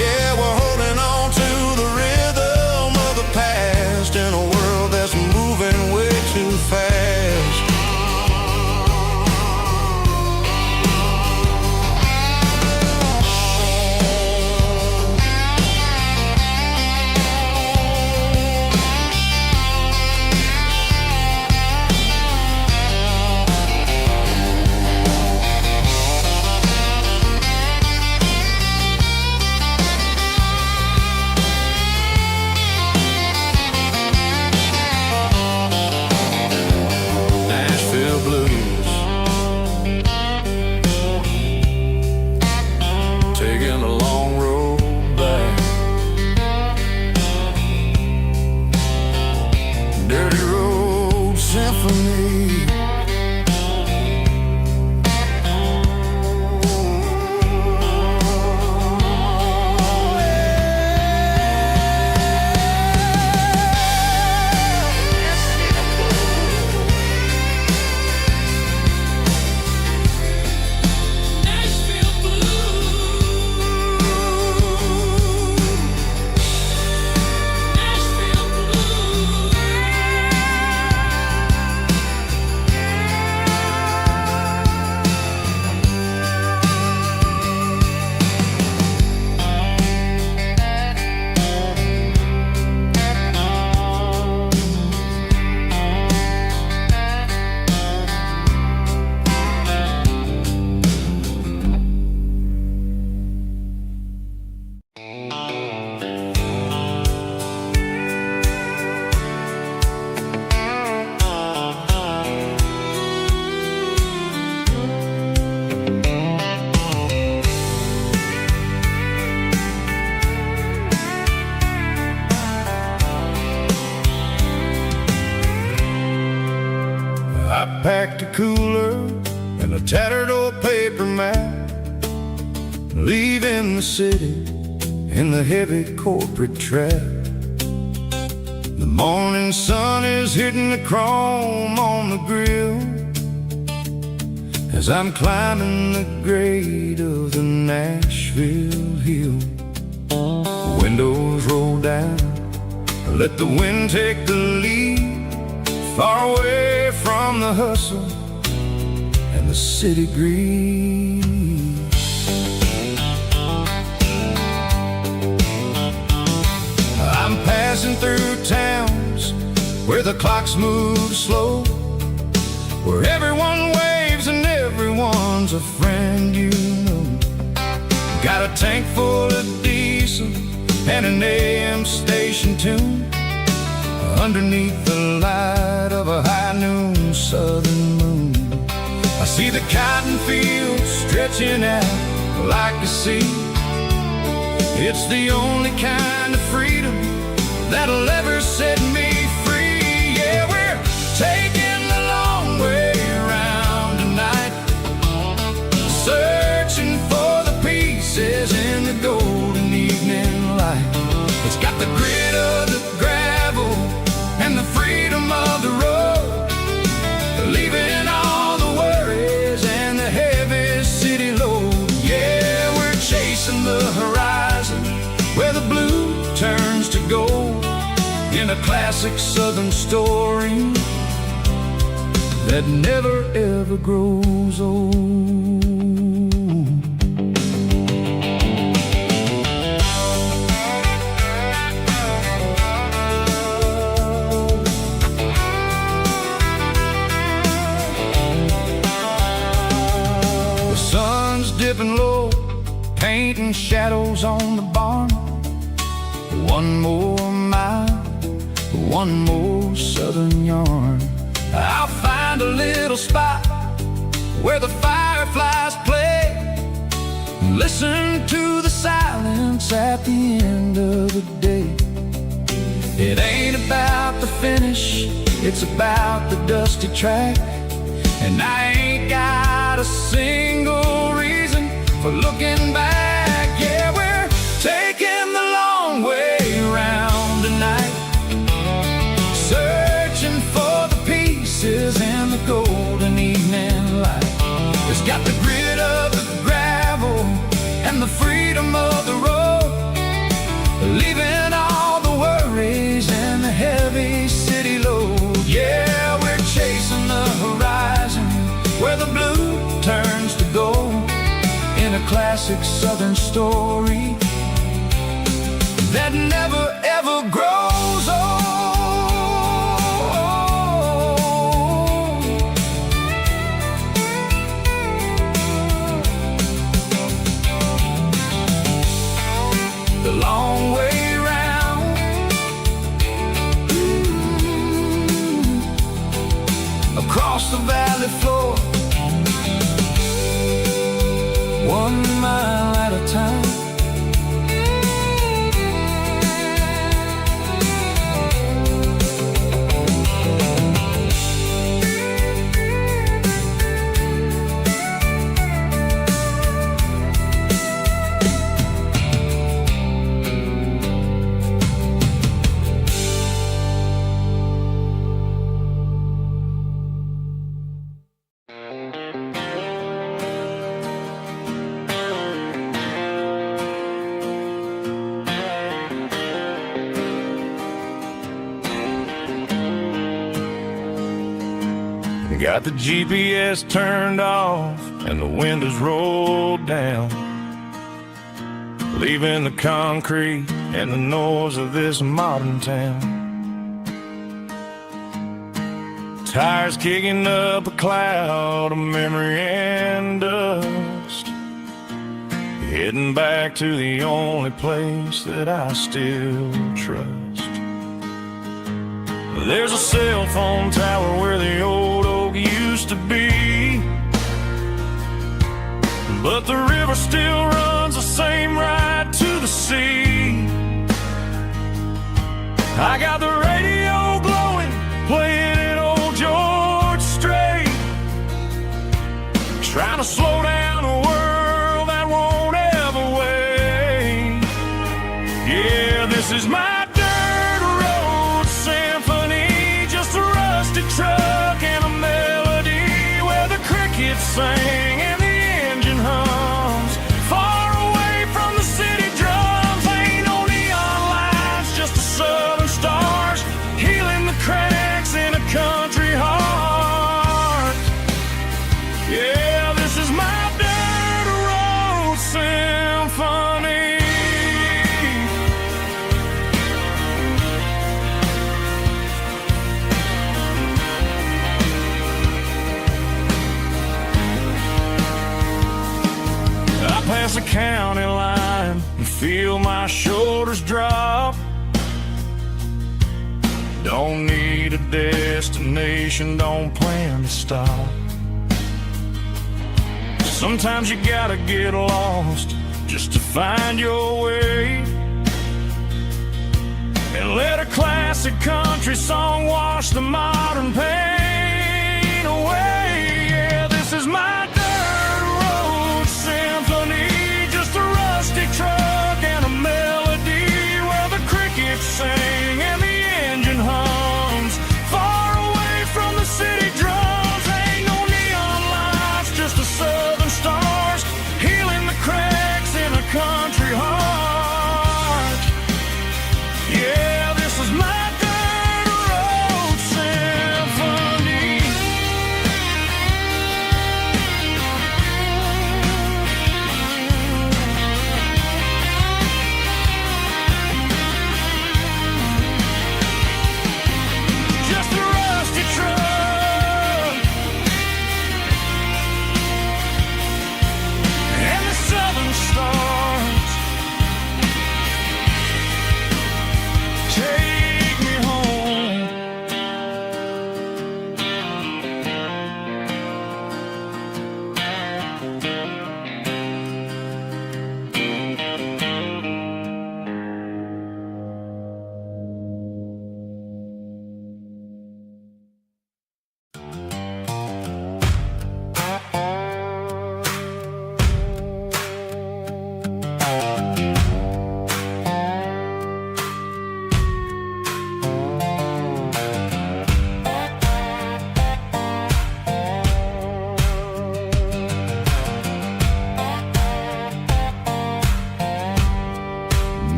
Yeah, we're holding on to the rhythm of the past in a world that's moving way too fast. Packed a cooler and a tattered old paper map, leaving the city in the heavy corporate trap. The morning sun is hitting the chrome on the grill as I'm climbing the grade of the Nashville hill. The windows roll down, let the wind take the lead, far away from the hustle and the city greed. I'm passing through towns where the clocks move slow, where everyone waves and everyone's a friend you know. Got a tank full of diesel and an AM station tune underneath the light of a high noon southern moon. I see the cotton fields stretching out like a sea. It's the only kind of freedom that'll ever set me free. Yeah, we're taking the long way around tonight, searching for the pieces in the golden evening light. It's got the grit of the gravel and the freedom of the road, leaving all the worries and the heavy city load. Yeah, we're chasing the horizon, in a classic southern story that never ever grows old. The sun's dipping low, painting shadows on the barn. One more mile, one more southern yarn. I'll find a little spot where the fireflies play. Listen to the silence at the end of the day. It ain't about the finish, it's about the dusty track. And I ain't got a single reason for looking back. Yeah, we're taking the long way round tonight, searching for the pieces in the golden evening light. It's got the grit of the gravel and the freedom of the road, leaving all the worries and the heavy city load. Yeah, we're chasing the horizon where the blue turns to gold, in a classic southern story that never ever grows old. The long way round, across the valley floor, 1 mile at a time. Got the GPS turned off and the windows rolled down, leaving the concrete and the noise of this modern town. Tires kicking up a cloud of memory and dust, heading back to the only place that I still trust. There's a cell phone tower where the old oak used to be, but the river still runs the same right to the sea. I got the radio glowing, playing an old George Strait, trying to slow down a world that won't ever wait. Yeah, this is my truck and a melody where the crickets sing and the engine hums, far away from the city drums. Ain't no neon lights, just the southern stars healing the cracks in a country heart. Yeah, this is my dirt road symphony. Past the county line and feel my shoulders drop. Don't need a destination, don't plan to stop. Sometimes you gotta get lost just to find your way, and let a classic country song wash the modern pain away. Yeah, this is my truck and a melody where the crickets sing and the engine hums, far away from the city drums. Ain't no neon lights, just the southern stars healing the cracks in a country heart. Yeah, this is my dirt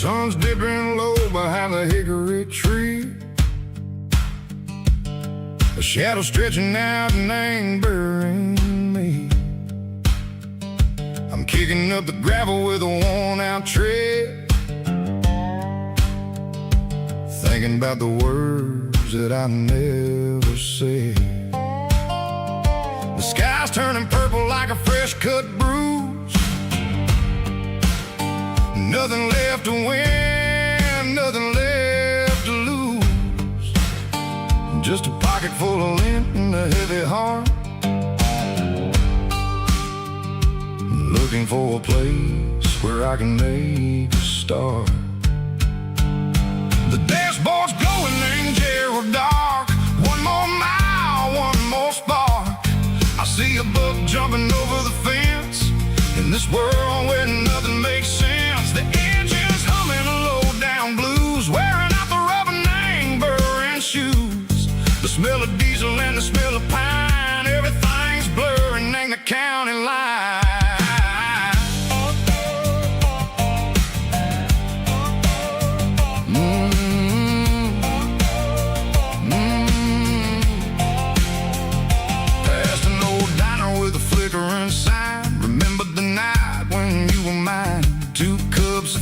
Sun's dipping low behind the hickory tree. A shadow stretching out and angering me. I'm kicking up the gravel with a worn-out tread, thinking about the words that I never said. The sky's turning purple like a fresh-cut bruise. Nothing left to win, nothing left to lose. Just a pocket full of lint and a heavy heart, looking for a place where I can make a start. The dashboard's glowing in Yearwood dark. One more mile, one more spark. I see a buck jumping over the fence in this world where nothing makes sense. The engine's humming a low-down blues, wearing out the rubber name burring shoes. The smell of diesel and the smell of pine, everything's blurring in the county line.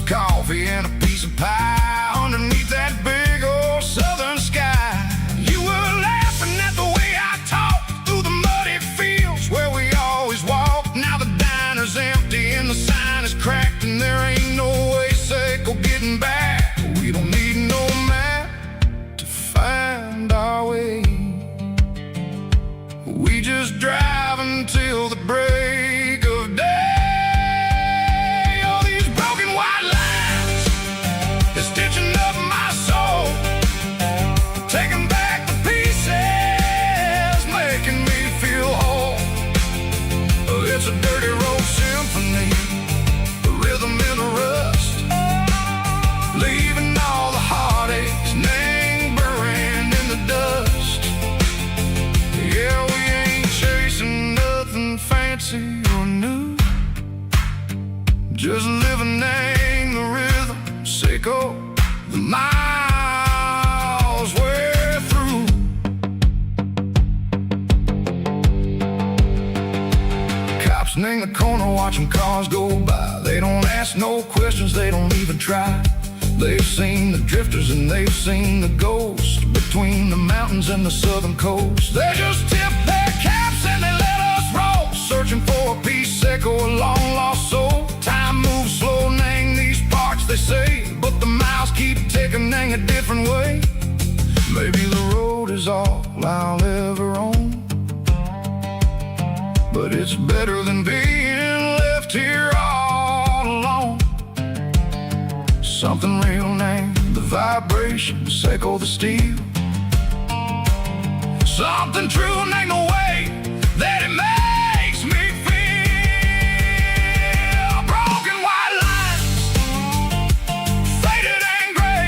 Coffee and a piece of pie underneath that big old southern sky. You were laughing at the way I talked through the muddy fields where we always walked. Now the diner's empty and the sign is cracked, and there ain't no way safe or getting back. We don't need no map to find our way. We just drive until the break of day. It's a dirty road symphony, the rhythm in the rust, leaving all the heartaches lingering in the dust. Yeah, we ain't chasing nothing fancy or new, just living in the rhythm, sicko, the miles we're through. In the corner watching cars go by. They don't ask no questions, they don't even try. They've seen the drifters and they've seen the ghosts between the mountains and the southern coast. They just tip their caps and they let us roll, searching for a piece sick or a long lost soul. Time moves slow in these parts, they say, but the miles keep ticking in a different way. Maybe the road is all I'll ever own, but it's better than being left here all alone. Something real named the vibration, echo the steel. Something true named the way that it makes me feel. Broken white lines, faded and gray,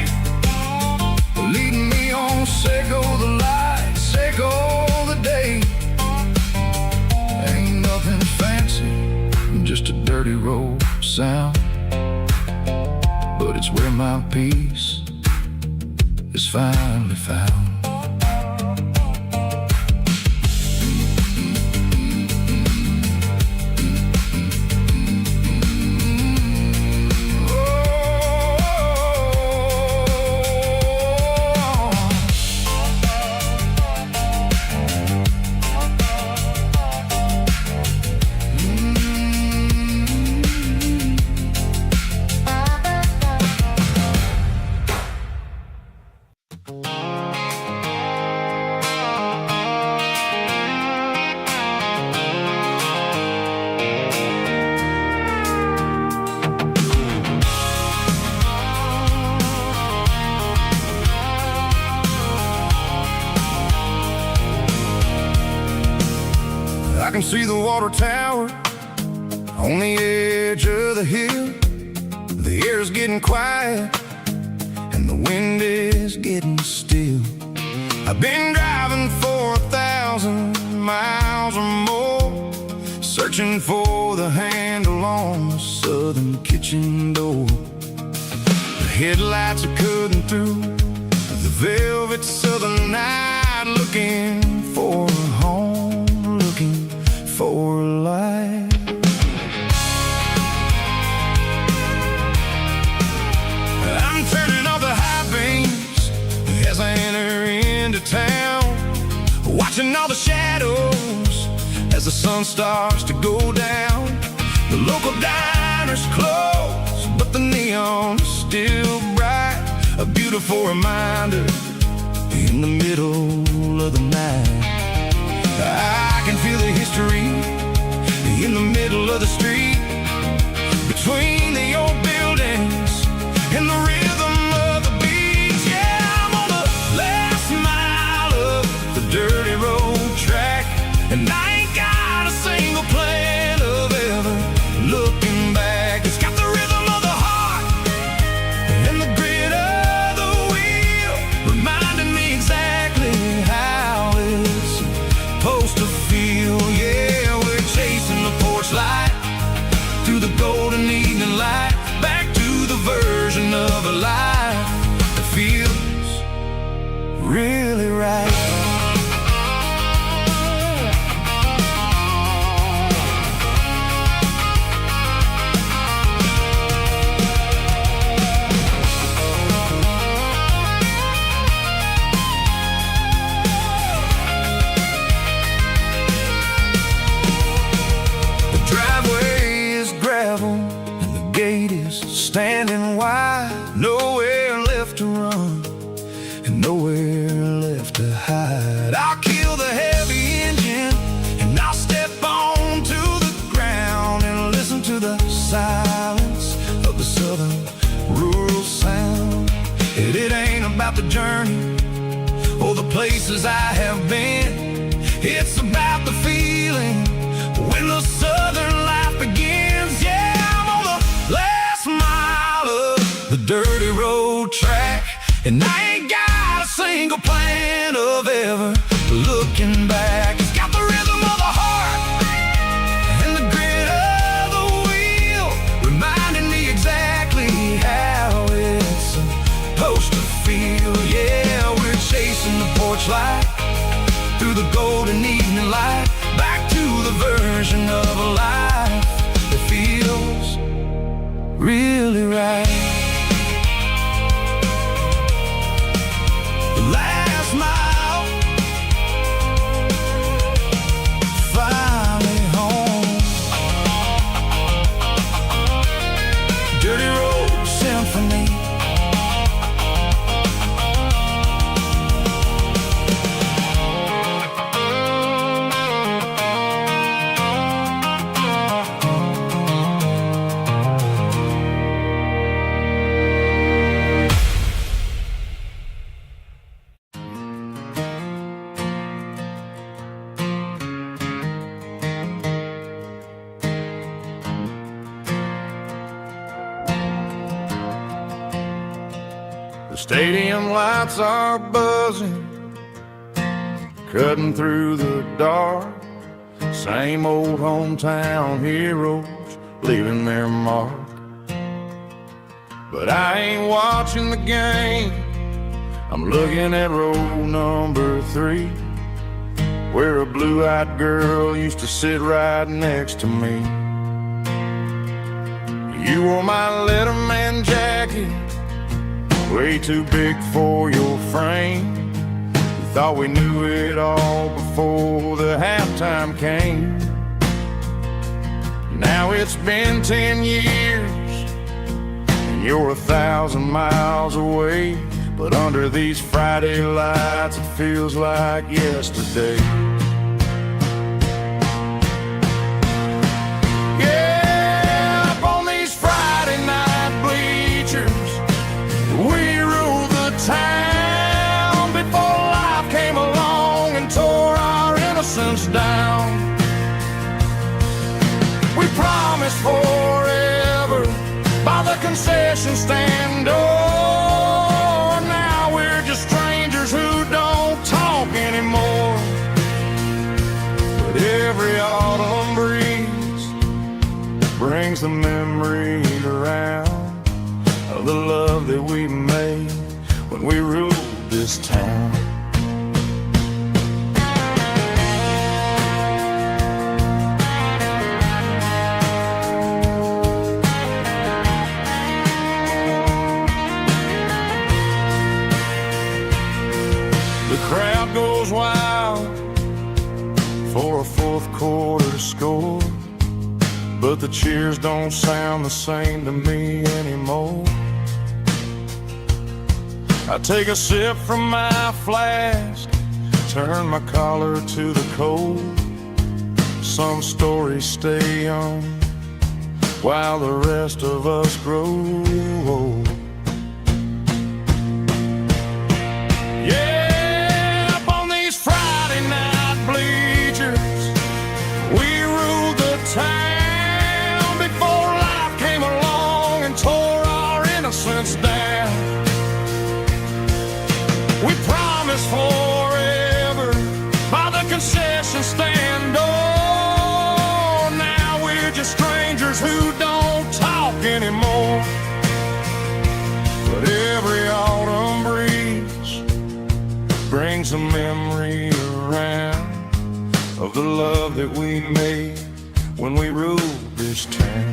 leading me on, echo the light, echo the day. Just a dirty road sound, but it's where my peace is finally found. I can see the water tower on the edge of the hill. The air's getting quiet and the wind is getting still. I've been driving for 1,000 miles or more, searching for the handle on the southern kitchen door. The headlights are cutting through the velvet southern night, looking for a home, looking for a life. I'm turning off the high beams as I enter into town, watching all the shadows as the sun starts to go down. The local diner's closed, but the neon is still bright, a beautiful reminder in the middle of the night. I can feel the history in the middle of the street, between the old buildings and the rhythm of the beat. Yeah, I'm on the last mile of the dirty road track, and I ain't got a single plan of ever looking back. It's got the rhythm of the heart and the grit of the wheel, reminding me exactly how it's supposed to feel. Yeah, we're chasing the porch light through the golden evening light, back to the version of a life that feels really right. Standing wide, nowhere left to run and nowhere left to hide. I'll kill the heavy engine and I'll step onto the ground and listen to the silence of the southern rural sound. It ain't about the journey or the places I have been, it's about the feeling when the southern life begins. Yeah, I'm on the last mile of the dirty road track, and I ain't got a single plan of ever looking back. It's got the rhythm of the heart and the grit of the wheel, reminding me exactly how it's supposed to feel. Yeah, we're chasing the porch light through the golden evening light, back to the version of a life that feels really right. The last mile, finally home. Dirty Road Symphony. The stadium lights are buzzing, cutting through the dark. Same old hometown heroes leaving their mark. But I ain't watching the game, I'm looking at row number 3, where a blue-eyed girl used to sit right next to me. You wore my Letterman jacket, way too big for your frame. We thought we knew it all before the halftime came. Now it's been 10 years and you're 1,000 miles away, but under these Friday lights it feels like yesterday. Yeah, up on these Friday night bleachers, we ruled the town before life came along and tore our innocence down. We promised forever by the concession stand door. Now we're just strangers who don't talk anymore. But every autumn breeze brings the memory around of the love that we but the cheers don't sound the same to me anymore. I take a sip from my flask, turn my collar to the cold. Some stories stay young while the rest of us grow old. Yeah, up on these Friday night bleachers, we ruled the town before life came along and tore our innocence down. We promised forever by the concession stand door. Now we're just strangers who don't talk anymore. But every autumn breeze brings a memory around of the love that we made when we ruled this town.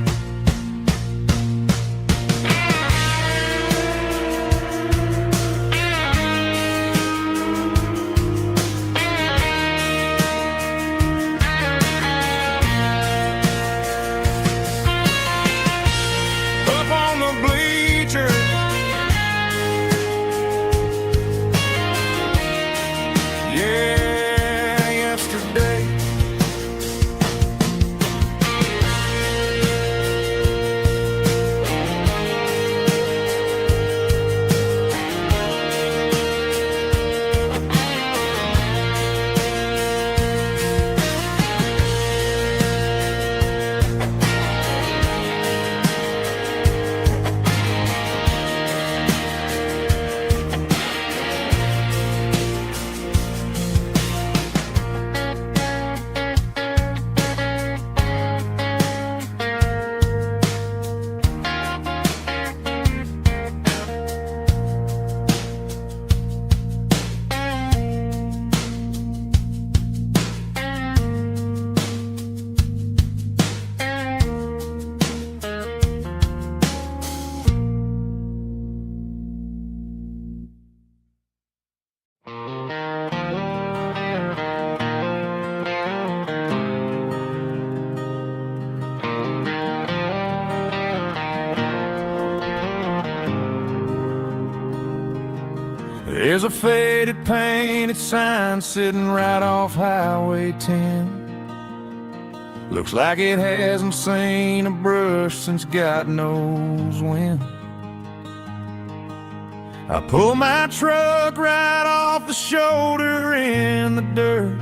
There's a faded painted sign sitting right off Highway 10. Looks like it hasn't seen a brush since God knows when. I pull my truck right off the shoulder in the dirt,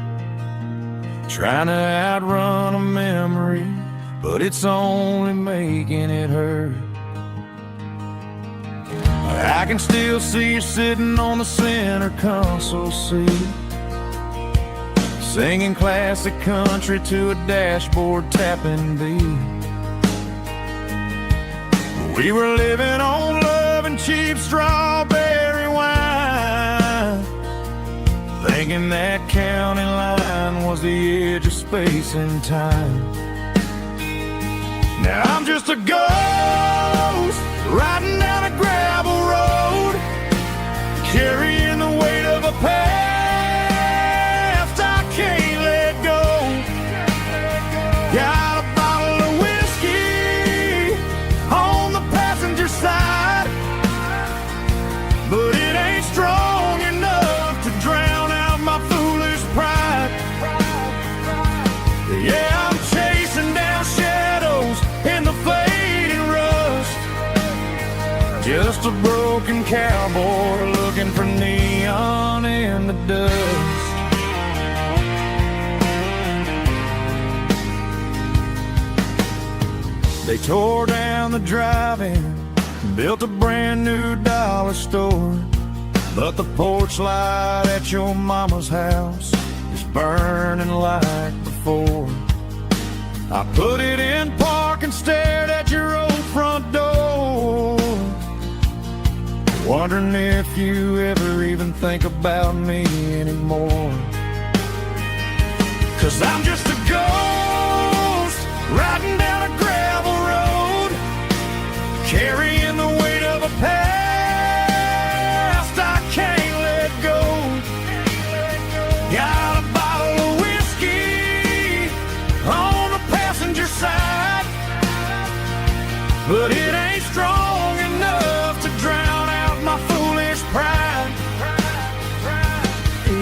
trying to outrun a memory, but it's only making it hurt. I can still see you sitting on the center console seat, singing classic country to a dashboard tapping beat. We were living on love and cheap strawberry wine, thinking that county line was the edge of space and time. Now I'm just a ghost riding down a gravel road, carrying the weight of a past I can't let go. Got a bottle of whiskey on the passenger side, but it ain't strong enough to drown out my foolish pride. Yeah, I'm chasing down shadows in the fading rust, just a broken cowboy looking for neon in the dust. They tore down the drive-in, built a brand new dollar store, but the porch light at your mama's house is burning like before. I put it in park and stared at your old front door, wondering if you ever even think about me anymore. 'Cause I'm just a ghost riding down a gravel road, carrying the weight of a past I can't let go. Got a bottle of whiskey on the passenger side, but it ain't strong enough to drown out my foolish pride.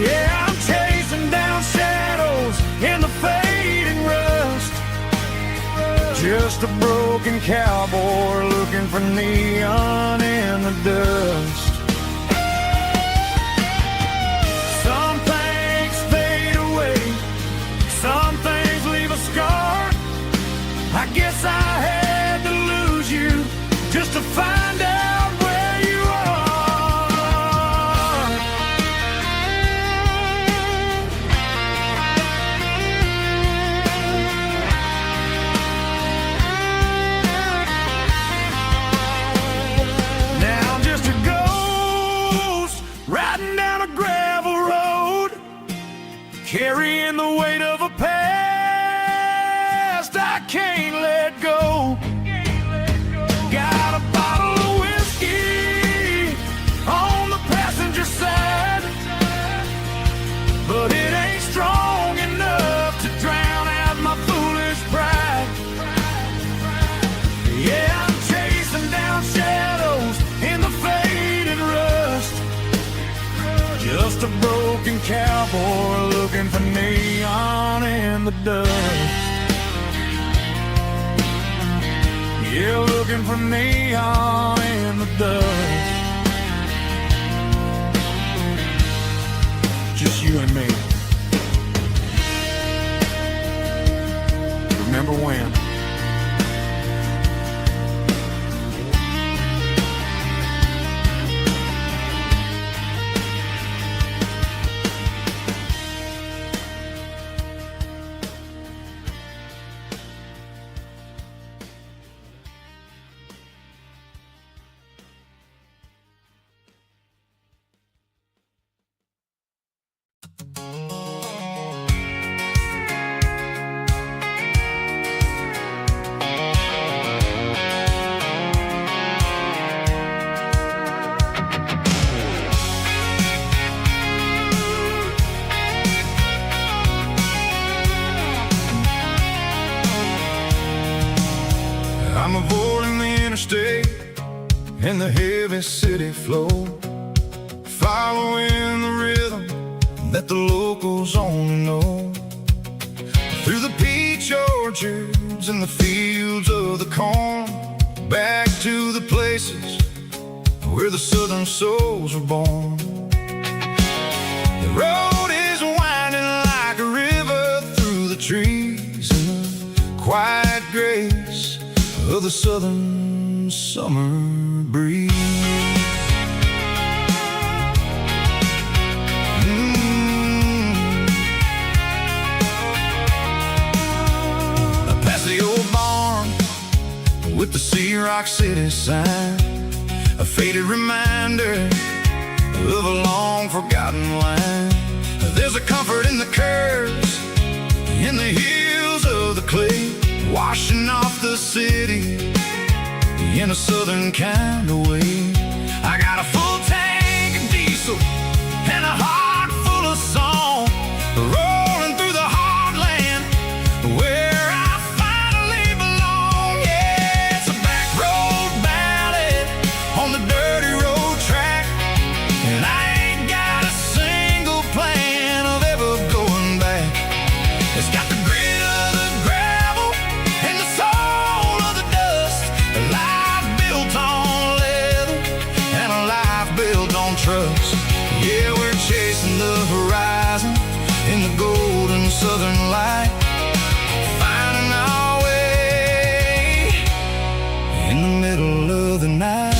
Yeah, I'm chasing down shadows in the fading rust, just a broken cowboy looking for neon in the dust. Some things fade away, some things leave a scar. I guess I had to lose you just to find out where you are. Now I'm just a ghost riding down a gravel road, carrying the weight of a past I can't let go. Got a bottle of whiskey on the passenger side, but it ain't strong enough to drown out my foolish pride. Yeah, I'm chasing down shadows in the fading rust, just a broken cowboy looking for neon in the dust. Yeah, looking for neon in the dust. Just you and me. Remember when? I'm avoiding the interstate and the heavy city flow, following the rhythm that the locals only know. Through the peach orchards and the fields of the corn, back to the places where the southern souls were born. The road is winding like a river through the trees in the quiet grace of the southern summer breeze. Past the old barn with the Sea Rock City sign, a faded reminder of a long forgotten line. There's a comfort in the curves, in the hills of the clay, washing off the city in a southern kind of way. I got a full tank of diesel and a heart full of song, rolling through the heartland where I finally belong. Yeah, it's a back road ballad on the dirty road track, and I ain't got a single plan of ever going back. It's got the grit of the gravel and the soul of the dust, a life built on leather and a life built on trust. Yeah, we're chasing the horizon in the golden southern light, finding our way in the middle of the night.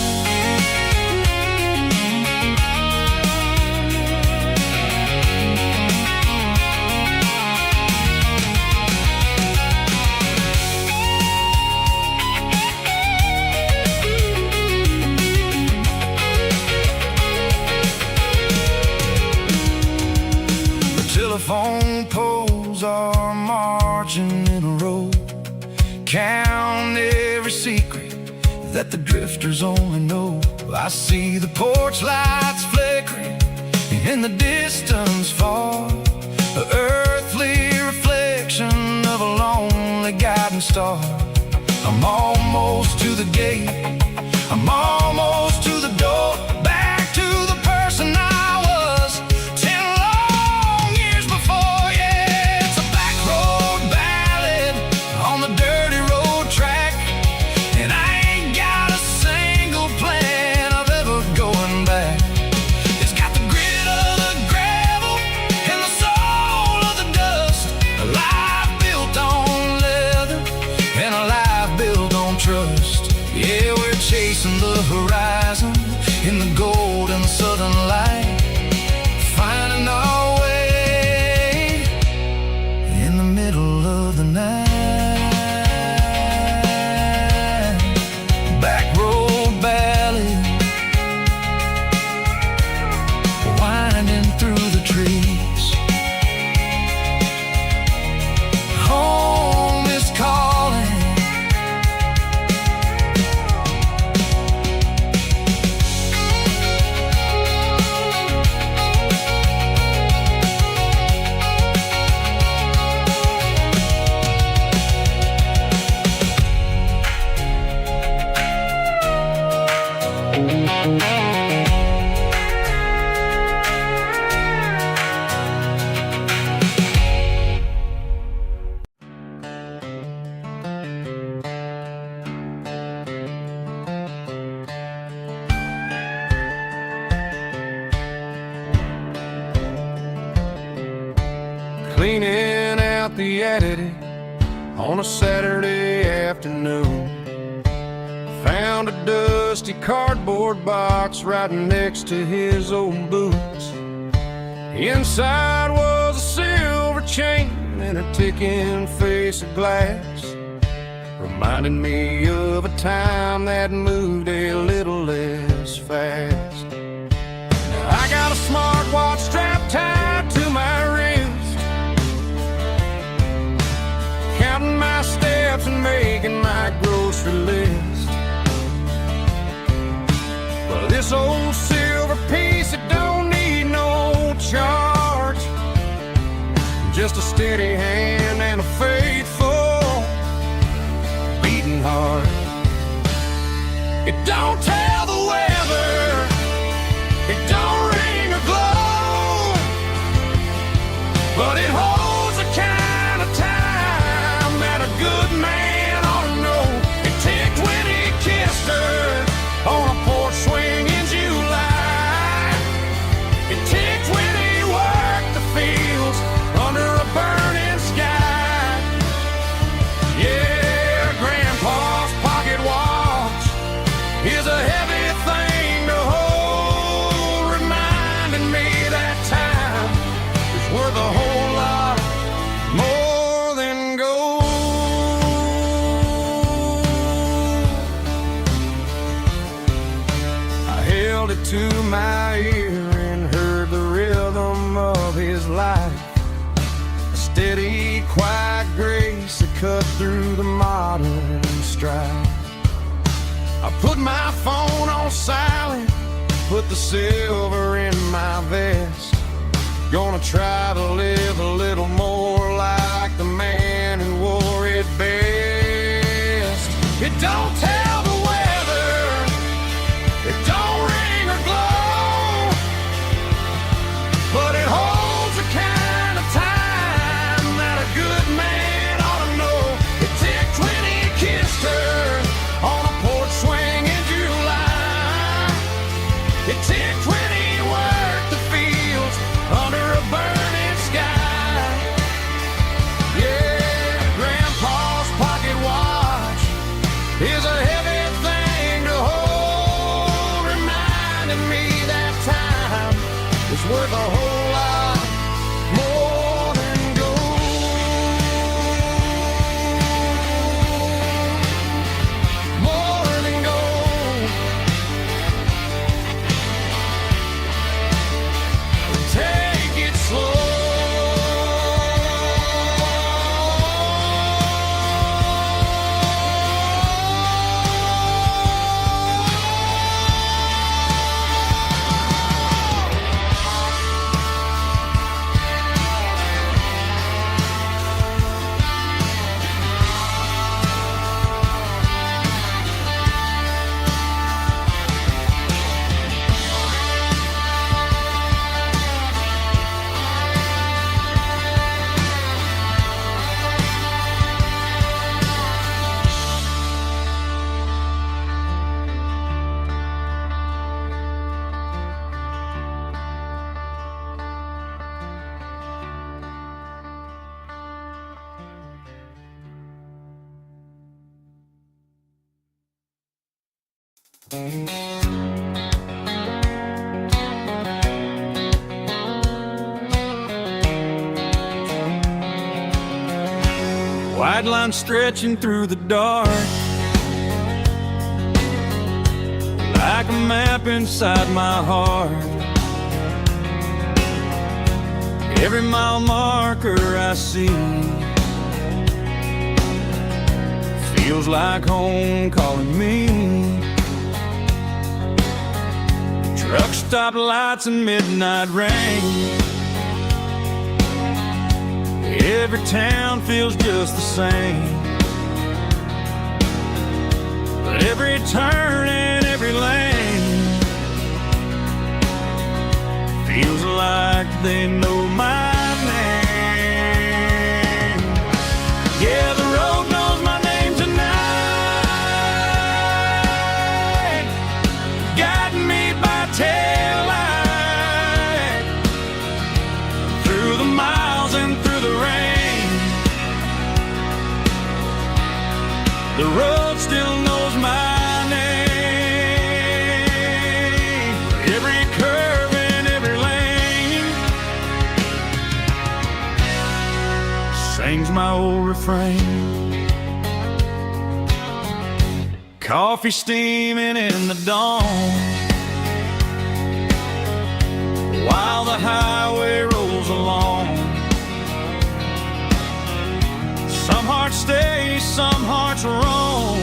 Telephone poles are marching in a row, count every secret that the drifters only know. I see the porch lights flickering in the distance far, an earthly reflection of a lonely guiding star. I'm almost to the gate, I'm almost to the door, back to the person I was 10 long years before. Yeah, it's a back road ballad on the dirty road track, and I ain't got a single plan of ever going back. It's got the grit of the gravel and the soul of the dust, a life built on leather and a life built on trust. Yeah, we're chasing the horizon in the golden southern light, finding our way in the middle of the night. Back road ballad, winding through the trees. Home is calling. Cleaning out the attic on a Saturday afternoon, found a dusty cardboard box right next to his old boots. Inside was a silver chain and a ticking face of glass, reminding me of a time that moved a little less fast. Now I got a smartwatch strapped tied to my wrist, counting my steps and making my grocery list. But this old silver piece, it don't need no charge, just a steady hand and a faithful beating heart. It don't tell the weather, it don't ring or glow, but it holds the kind of time that a good man ought to know. It ticked when he kissed her on a porch swing in July. It ticked when he worked the fields under a burning sky. Yeah, Grandpa's pocket watch is a heavy thing to hold, reminding me that time is worth a whole lot more than gold. I held it to my ear and heard the rhythm of his life, a steady, quiet grace that cut through the modern strife. I put my phone on silent, put the silver in my vest. Gonna try to live a little more like the man who wore it best. It don't tell the weather, it don't ring or glow, but it holds the kind of time that a good man ought to know. It ticked when he kissed her on a porch swing in July. It ticked when he worked the fields under a burning sky. Yeah, Grandpa's pocket watch is a heavy thing to hold, reminding me that time is worth a whole lot more than gold. More than gold. Take it slow. White line stretching through the dark, like a map inside my heart. Every mile marker I see feels like home calling me. Truck stop lights and midnight rain. Every town feels just the same, but every turn and every lane feels like they know my name. Yeah, the road knows my name tonight, guiding me by taillight through the miles and through the rain. The road still knows my name. Every curve and every lane sings my old refrain. Coffee steaming in the dawn, while the highway rolls along. Some hearts stay, some hearts roam,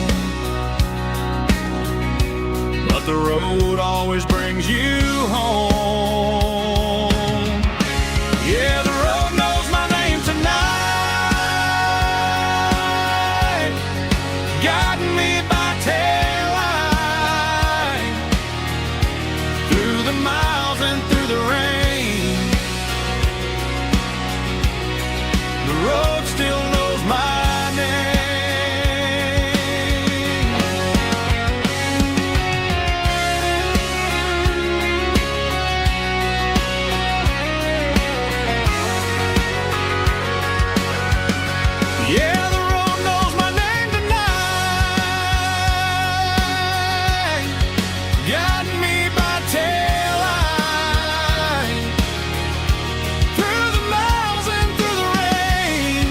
but the road always brings you home. Yeah, the road knows my name tonight, guiding me by taillight through the miles and through the rain. The road still knows my name. Yeah, the road knows my name tonight, guiding me by taillight through the miles and through the rain.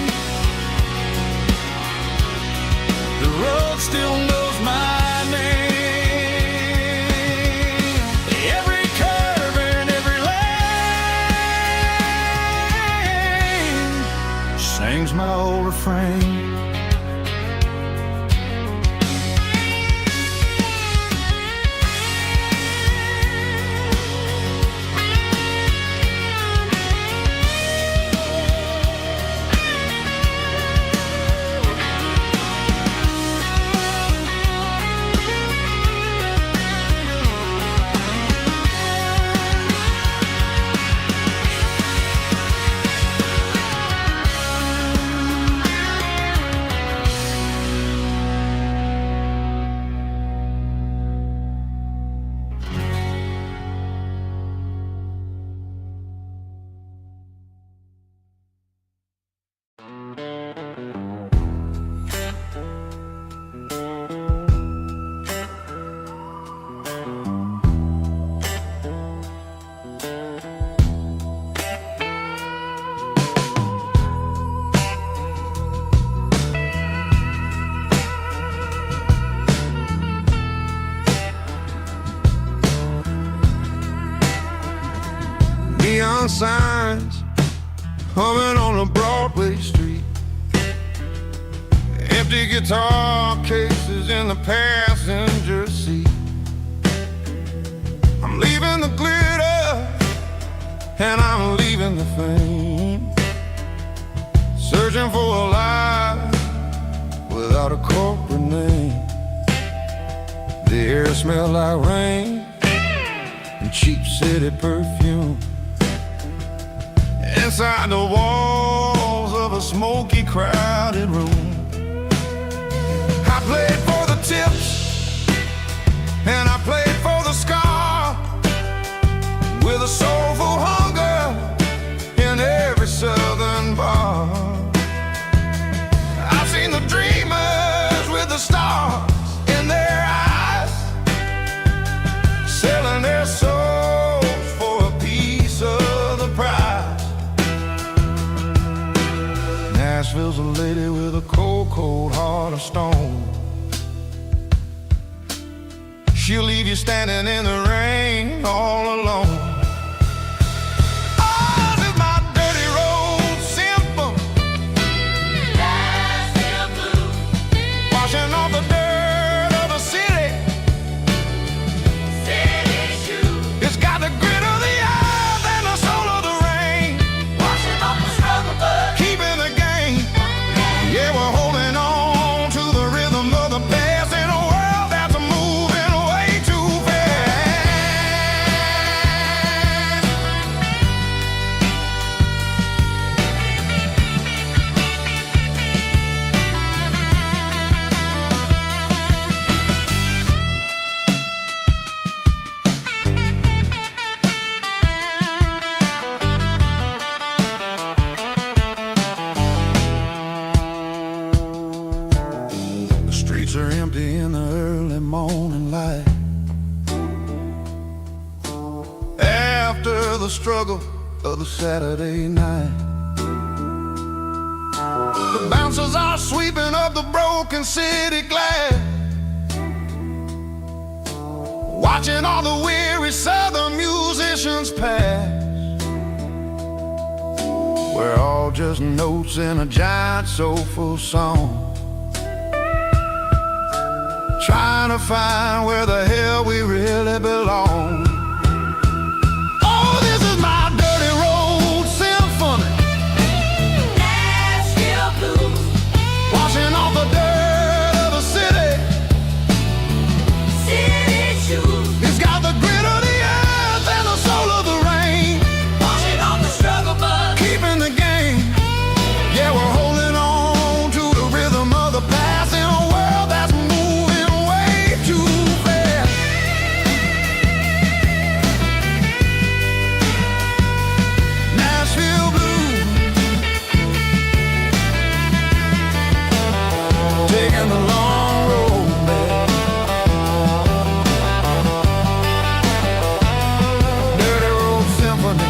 The road still knows my name. Every curve and every lane sings my old refrain. Neon signs humming on a Broadway street, empty guitar cases in the passenger seat. I'm leaving the glitter and I'm leaving the fame, searching for a life without a corporate name. The air smells like rain and cheap city perfume. Inside the walls of a smoky, crowded room, I played for the tips and I played for the scar, with a soulful hunger in every southern bar. I've seen the dreamers with the stars in their eyes, Nashville's a lady with a cold, cold heart of stone. She'll leave you standing in the rain all alone. Oh, this is my dirty road symphony. Nashville blues. Washing off the dirt of the city. City shoes. It's got the grit of the earth and the soul of the rain. Washing off the struggle, but keeping the game. Yeah, we're holding on to the rhythm of the past in a world that's moving way too fast. The streets are empty in the early morning light. After the struggle of the Saturday night, the bouncers are sweeping up the broken city glass, watching all the weary southern musicians pass. We're all just notes in a giant soulful song, trying to find where the hell we really belong. Oh, this is my dirty road symphony. Nashville blues. Washing off the dirt of the city. City shoes. It's got the grit of the earth and the soul of the rain. Washing off the struggle, but keeping the game. Yeah, we're holding on to the rhythm of the past in a world that's moving way too fast. Nashville blues, taking the long road back. Dirty road symphony.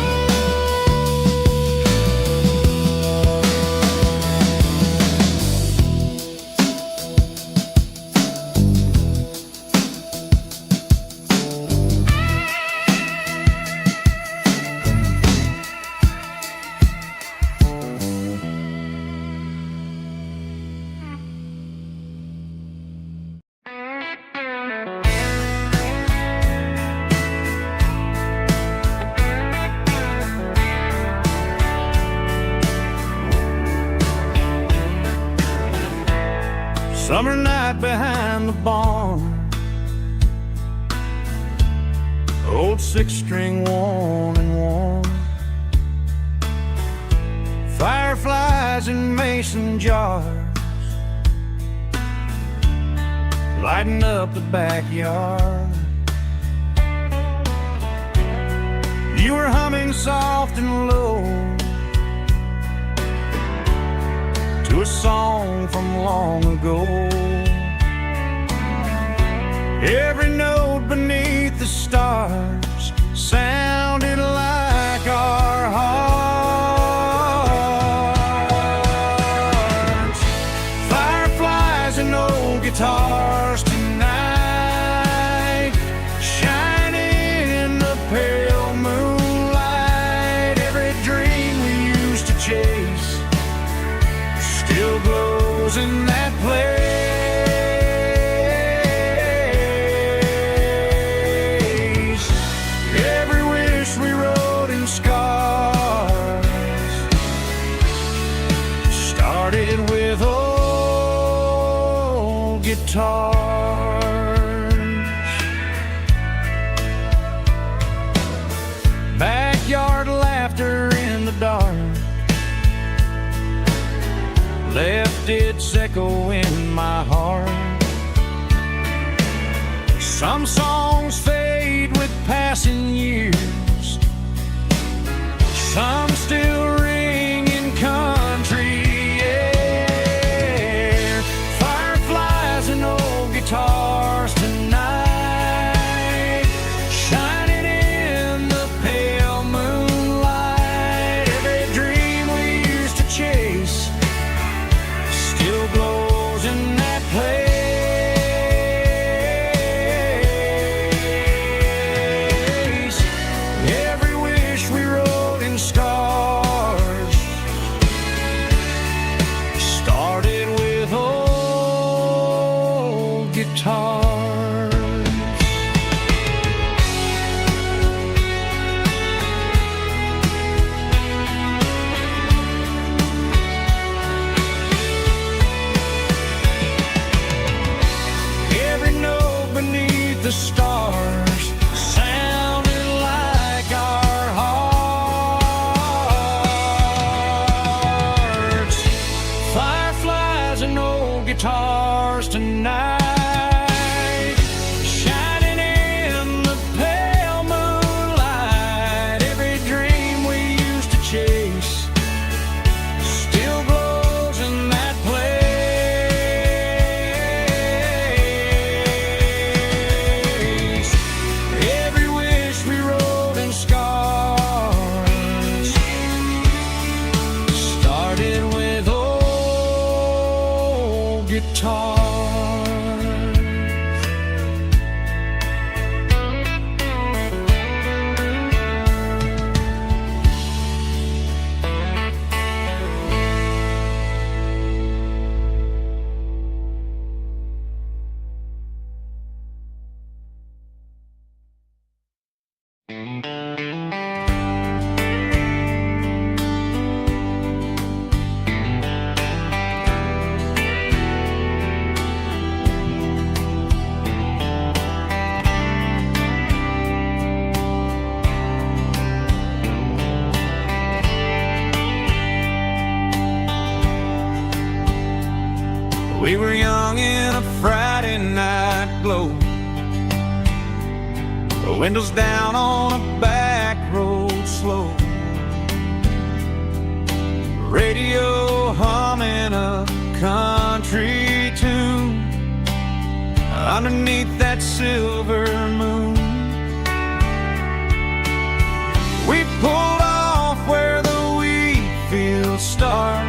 Summer night behind the barn, old six-string worn and worn, fireflies in mason jars, lighting up the backyard. You were humming soft and low to a song from long ago. Every note beneath the stars sounded like our hearts. Fireflies and old guitars tonight, shining in the pale moonlight. Every dream we used to chase still glows in that place. Every wish we wrote in scars started with old guitars. Backyard laughter in the dark left its echo in my heart. Some songs fade with passing years, some still ring in country air. Fireflies and old Friday night glow. The windows down on a back road slow. Radio humming a country tune underneath that silver moon. We pulled off where the wheat fields start,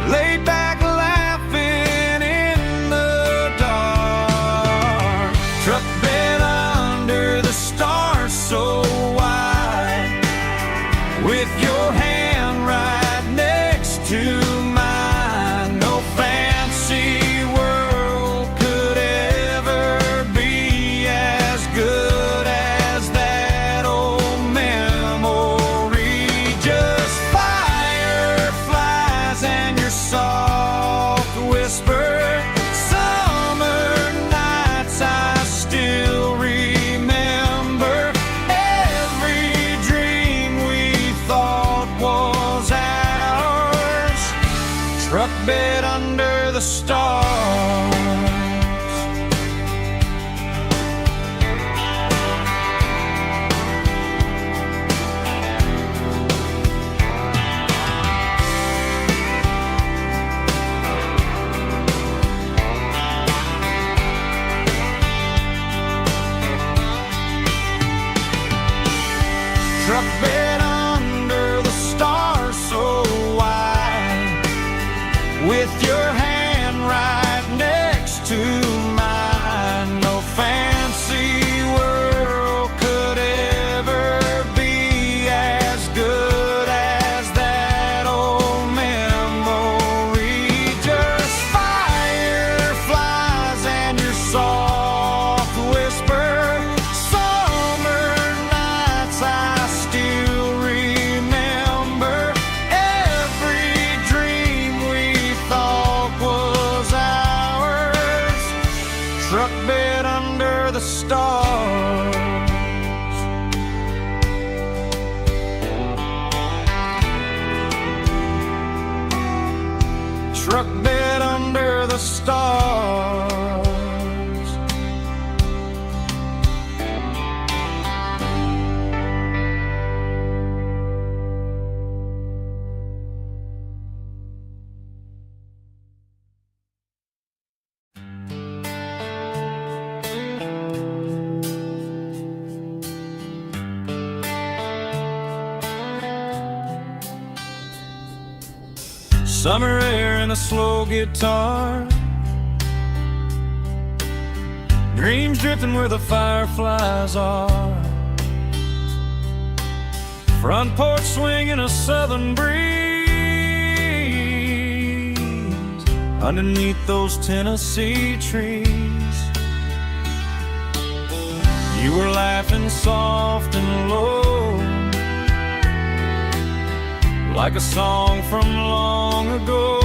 laid back laughing in the dark. Truck bed under the stars so wide, with your hand right next to mine. No fancy world could ever be as good as that old memory. Just fireflies and your soft whisper. Summer nights I still remember. Every dream we thought was ours. Truck bed under the stars. Truck bed under the stars so wide, with your hand right next to mine. No fancy world could ever be as good as that old memory. Just fireflies and your soft whisper. Summer nights I still remember. Every dream we thought was ours. Truck bed under the stars. Truck bed under the stars. Summer air and a slow guitar, dreams drifting where the fireflies are. Front porch swinging a southern breeze underneath those Tennessee trees. You were laughing soft and low, like a song from long ago.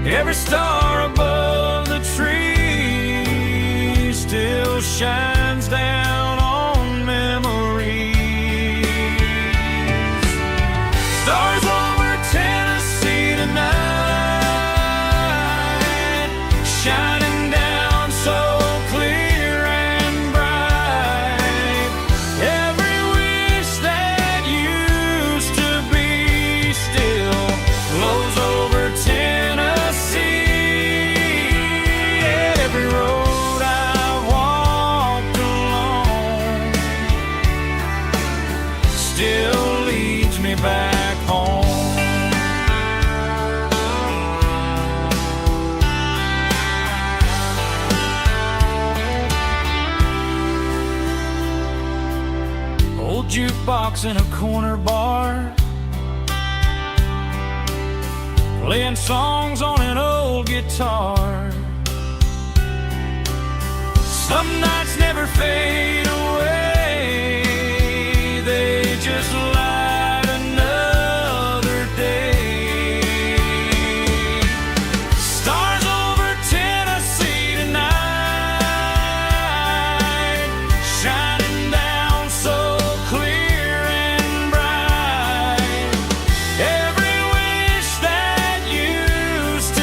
Every star above the tree still shines down on memories. Stars over Tennessee tonight, shining down so clear and bright. Every wish that used to be still flows over Tennessee. Every road I walked along still leads me back home. Old jukebox in a corner bar, playing songs on an old guitar. Some nights never fade away, they just light another day. Stars over Tennessee tonight, shining down so clear and bright. Every wish that used to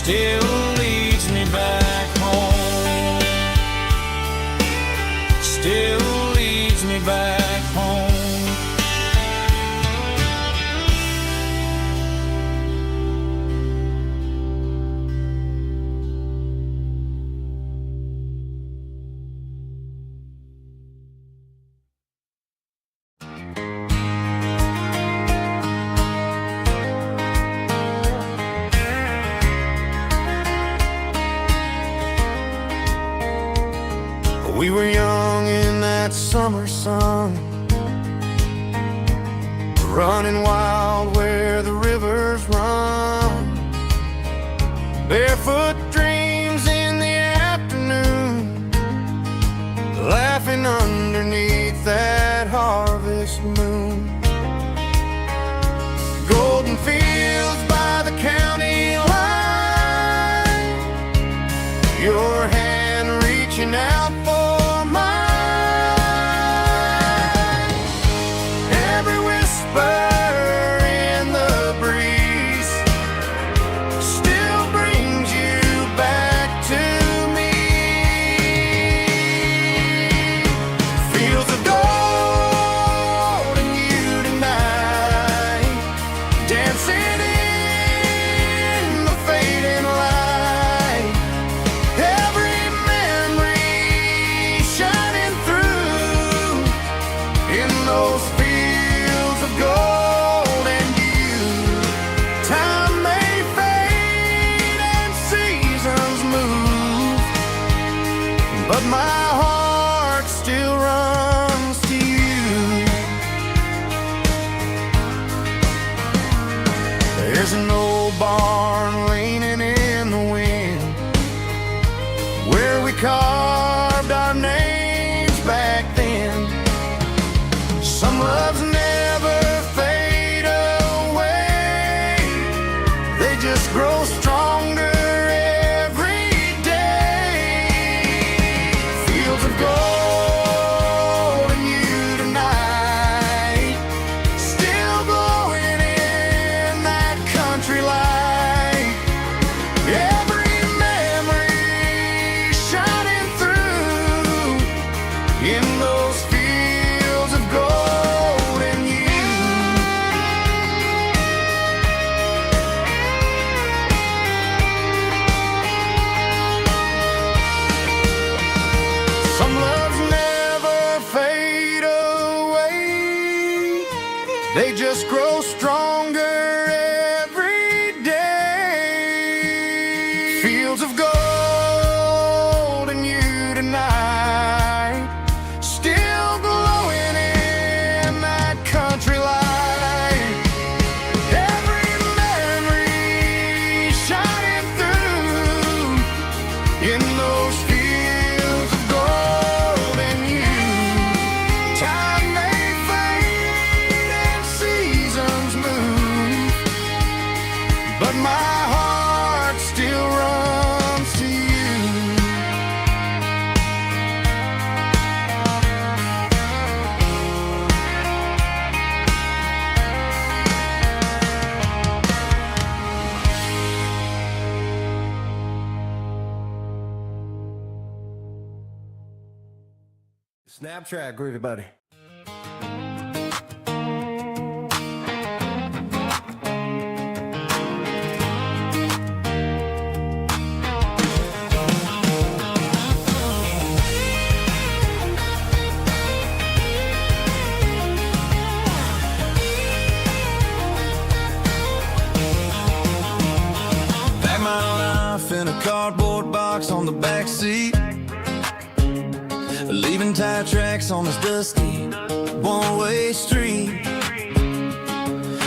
still leads me back home. Still leads me back home. We were young in that summer sun, running wild where the rivers run. Barefoot dreams in the afternoon, laughing underneath that harvest moon. Golden fields by the county line, your hand reaching out for mine. Every whisper in the breeze still brings you back to me. Fields of gold and you tonight, dancing in the fading light. Every memory shining through in those fields of gold and you. Time may fade and seasons move, but my heart still runs to you. There's an old barn leaning in the wind where we carved our names back then. Some loves never fade away, they just grow stronger every day. Fields of gold and you tonight, still glowing in that country light. Every memory shining through in those fields of gold and you. Some loves never fade away, they just grow stronger every day. Fields of gold and you tonight, still glowing in that country light. Every memory shining through in those fields of gold and you. Time may fade and seasons move, but my heart still runs to you. Snap track, groovy buddy. Pack my life in a cardboard box on the back seat, leaving tire tracks on this dusty one-way street.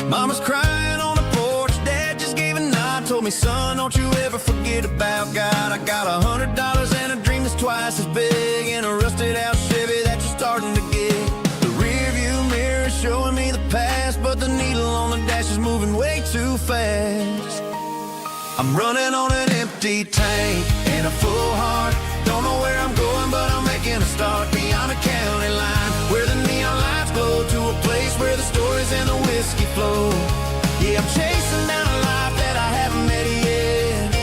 Mama's crying on the porch, Dad just gave a nod, told me, son, don't you ever forget about God. I got $100 and a dream that's twice as big, and a rusted out Chevy that you're starting to get. The rear view mirror is showing me the past, but the needle on the dash is moving way too fast. I'm running on an empty tank and a full heart. Don't know where I'm going, but I'm making a start beyond a county line, where the neon lights glow, to a place where the stories and the whiskey flow. Yeah, I'm chasing down a life that I haven't met yet.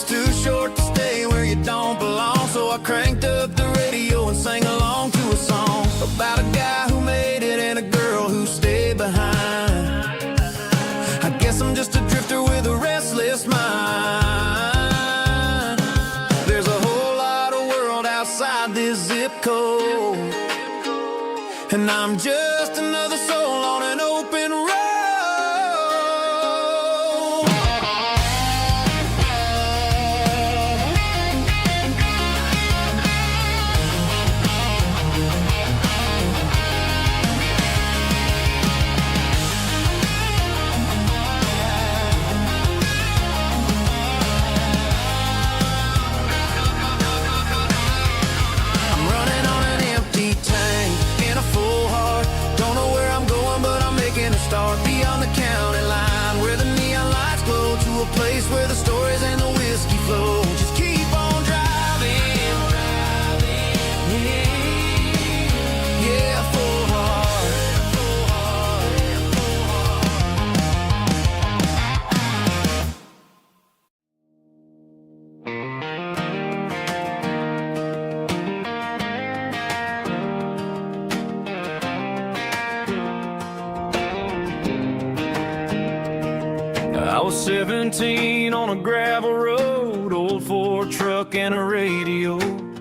Life's too short to stay where you don't belong, so I cranked up the radio and sang along to a song about a guy who made it and a girl who stayed behind. I guess I'm just a drifter with a restless mind. There's a whole lot of world outside this zip code, and I'm just another soul on an open road. I'm running on an empty tank in a full heart. Don't know where I'm going, but I'm making a start beyond the county line, where the neon lights glow, to a place where the stories and the whiskey flow. Just keep on driving, yeah, full heart. I was 17 on a gravel road, old Ford truck and a radio,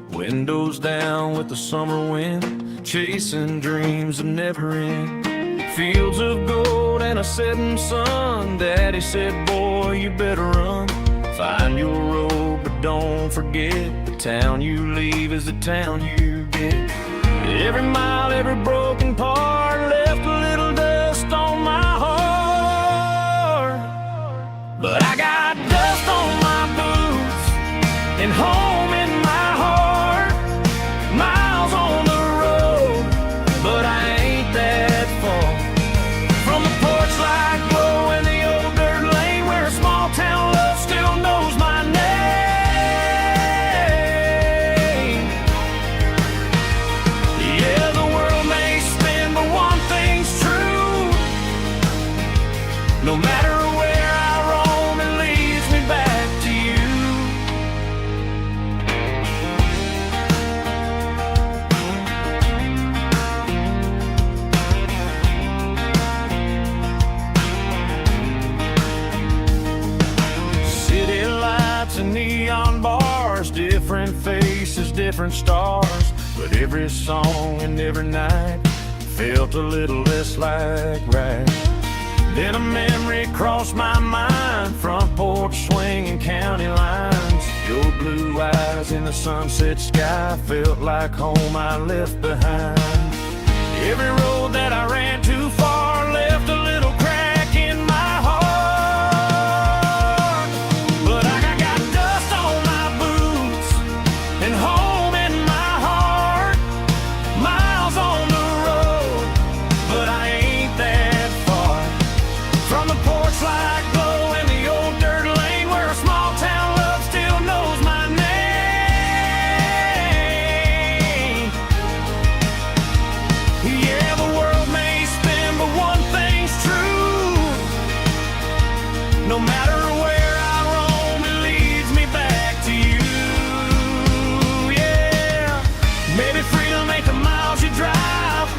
windows down with the summer wind, chasing dreams that never end. Fields of gold and a setting sun. Daddy said, boy, you better run. Find your road, but don't forget, the town you leave is the town you get. Every mile, every broken part left a little dust on my heart. But I got dust on my boots and home in my heart. Miles on the road, but I ain't that far from the porch light glow and the old dirt lane, where a small town love still knows my name. Yeah, the world may spin, but one thing's true. No matter where I roam, it leads me back to you. City lights and neon bars, different faces, different stars, but every song and every night felt a little less like right. Then a memory crossed my mind, front porch swinging county lines. Your blue eyes in the sunset sky felt like home I left behind. Every road that I ran too far left a little crack in my heart. But I got dust on my boots and home in my heart. Miles on the road, but I ain't that far from the porch light glow and the old dirt lane, where a small town love still knows my name. Yeah, the world may spin, but one thing's true. No matter where I roam, it leads me back to you. Yeah, maybe freedom ain't the miles you drive.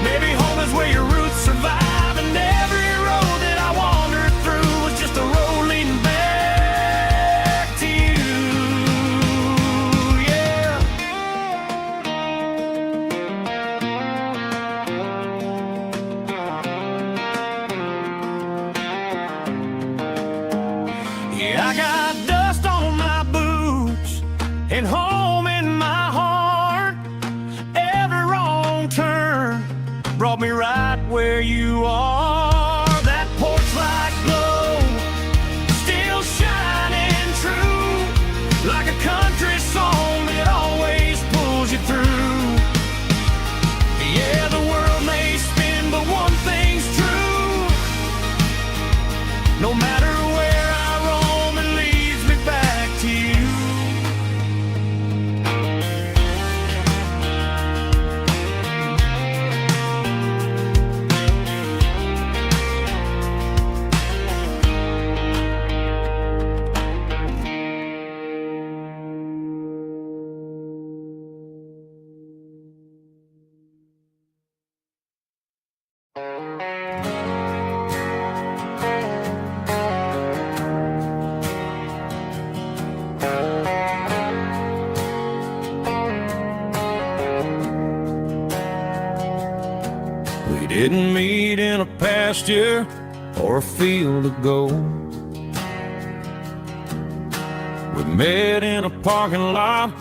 Maybe home is where your roots survive. And every road that I wandered through was just a road leading back to you. Yeah. Yeah, I got dust on my boots and home in my heart. Every wrong turn brought me right where you are. That porch light glow still shining true, like a country song that always pulls you through. Yeah, the world may spin, but one thing's true. No matter where I roam, it leads me back to you. We didn't meet in a pasture or a field of gold. We met in a parking lot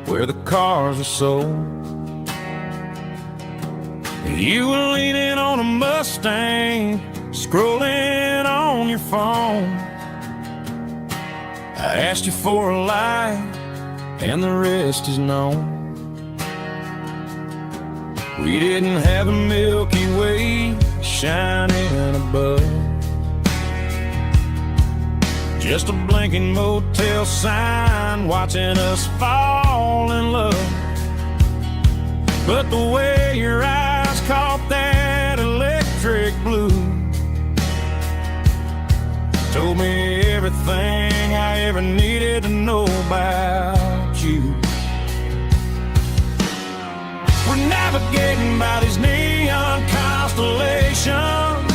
where the cars are sold. You were leaning on a Mustang, scrolling on your phone. I asked you for a light, and the rest is known. We didn't have a Milky Way shining above, just a blinking motel sign watching us fall in love. But the way your eyes caught that electric blue told me everything I ever needed to know about you. We're navigating by these neon constellations,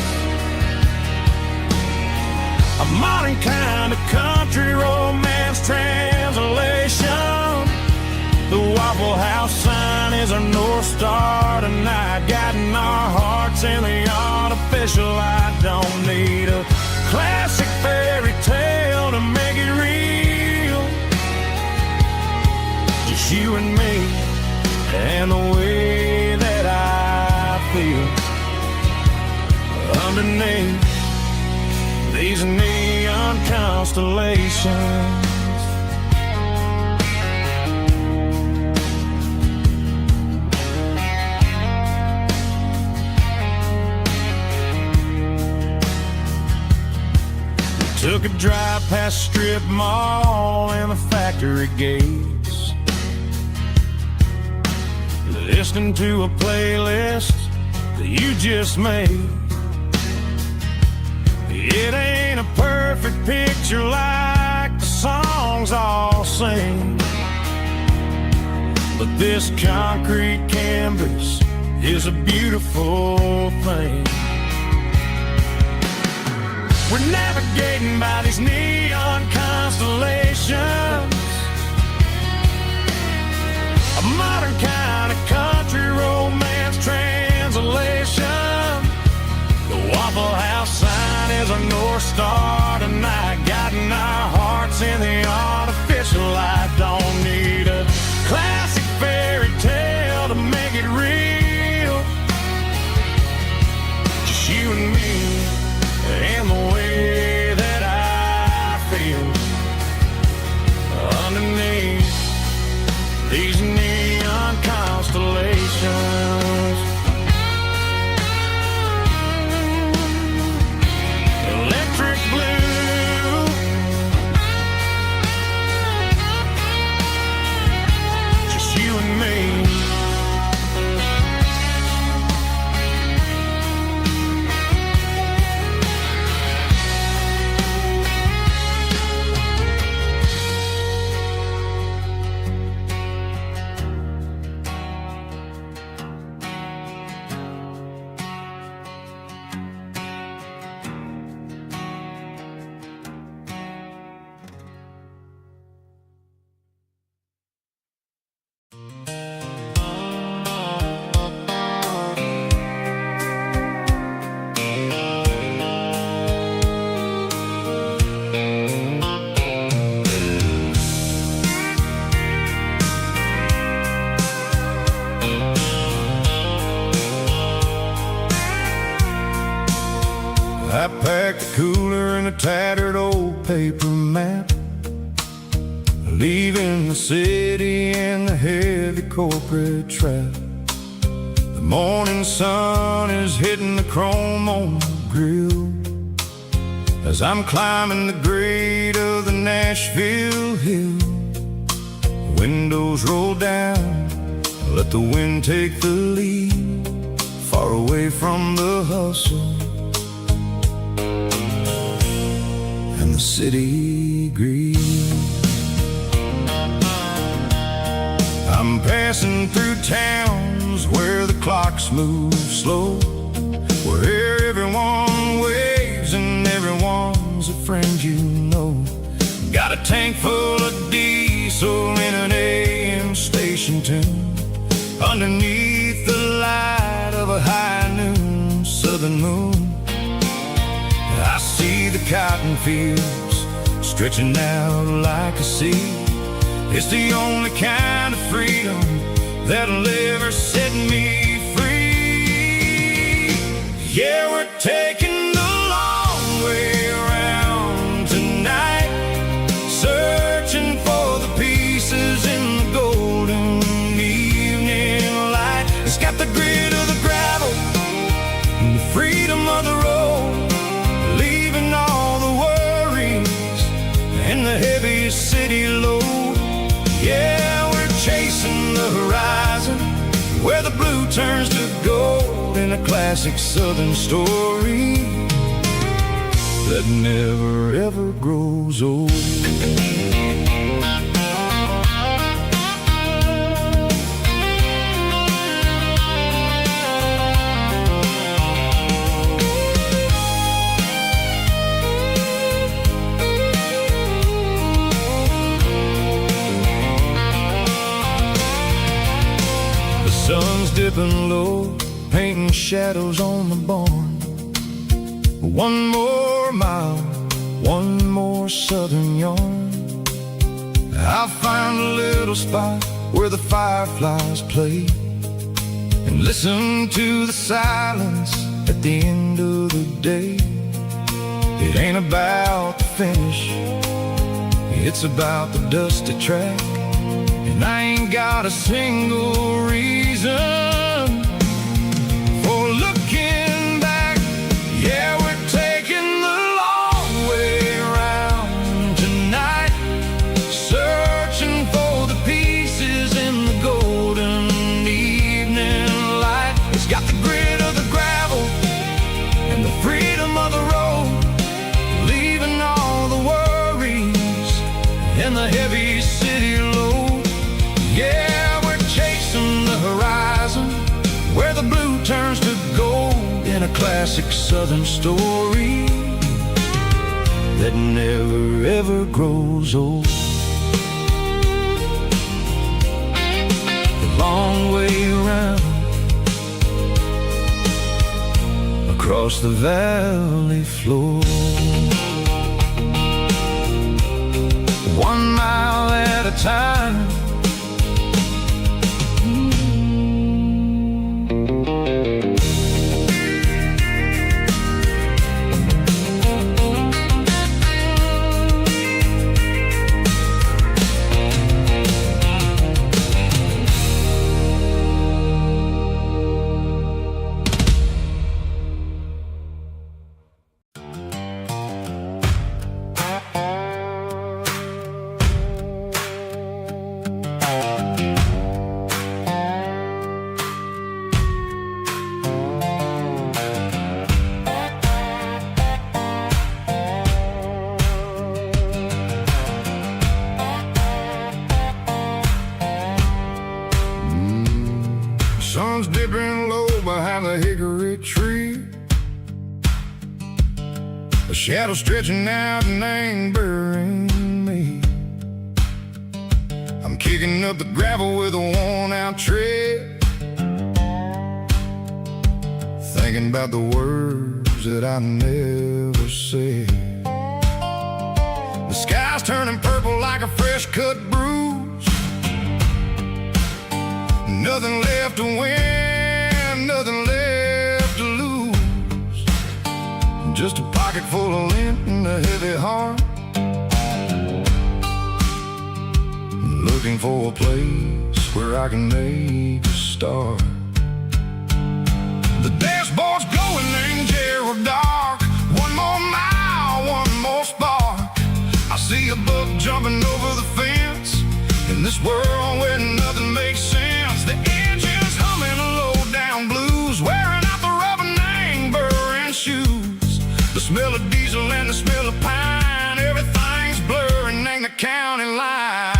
a modern kind of country romance translation. The Waffle House sign is our North Star tonight, guiding our hearts in the artificial light. Don't need a classic fairy tale to make it real, just you and me and the way that I feel underneath these neon constellations. We took a drive past strip mall and the factory gates, listening to a playlist that you just made. It ain't a perfect picture like the songs all sing, but this concrete canvas is a beautiful thing. We're navigating by these neon constellations, a modern kind of country romance translation. The Waffle House sign is our North Star tonight, guiding our hearts in the artificial light. Don't need a classic fairy tale to make it real, just you and me and the way that I feel underneath these neon constellations. Electric blue, just you and me. I packed a cooler and a tattered old paper map, leaving the city and the heavy corporate trap. The morning sun is hitting the chrome on the grill as I'm climbing the grade of the Nashville hill. The windows roll down, let the wind take the lead, far away from the hustle and the city greed. I'm passing through towns where the clocks move slow, where everyone waves and everyone's a friend you know. Got a tank full of diesel in an AM station tune, underneath the light of a high noon southern moon. I see the cotton fields stretching out like a sea. It's the only kind of freedom that'll ever set me free. Yeah, we're taking the long way around tonight, searching for the pieces in the golden evening light. It's got the grit of the gravel and the freedom of the road, leaving all the worries and the heavy city load. Yeah, we're chasing the horizon, where the blue turns to gold, in a classic southern story that never ever grows old. Sun's dipping low, painting shadows on the barn. One more mile, one more southern yarn. I'll find a little spot where the fireflies play, and listen to the silence at the end of the day. It ain't about the finish, it's about the dusty track. And I ain't got a single reason for looking back. Yeah, we're taking the long way around tonight, searching for the pieces in the golden evening light. It's got the grit of the gravel and the freedom of the road, leaving all the worries and the heavy city load. Yeah, we're chasing the horizon, where the blue turns to gold, in a classic southern story that never ever grows old. The long way around, across the valley floor, 1 mile at a time. Sun's dipping low behind the hickory tree, a shadow stretching out and ain't burying me. I'm kicking up the gravel with a worn-out tread, thinking about the words that I never said. The sky's turning purple like a fresh-cut bruise, nothing left to win, nothing left to lose, just a pocket full of lint and a heavy heart, looking for a place where I can make a start. The dashboard's glowing in Gerald dark, 1 more mile, 1 more spark. I see a buck jumping over the fence, in this world where nothing makes sense. The engine's humming a low-down blues, wearing out the rubber name burring shoes. The smell of diesel and the smell of pine, everything's blurring, ain't the county line.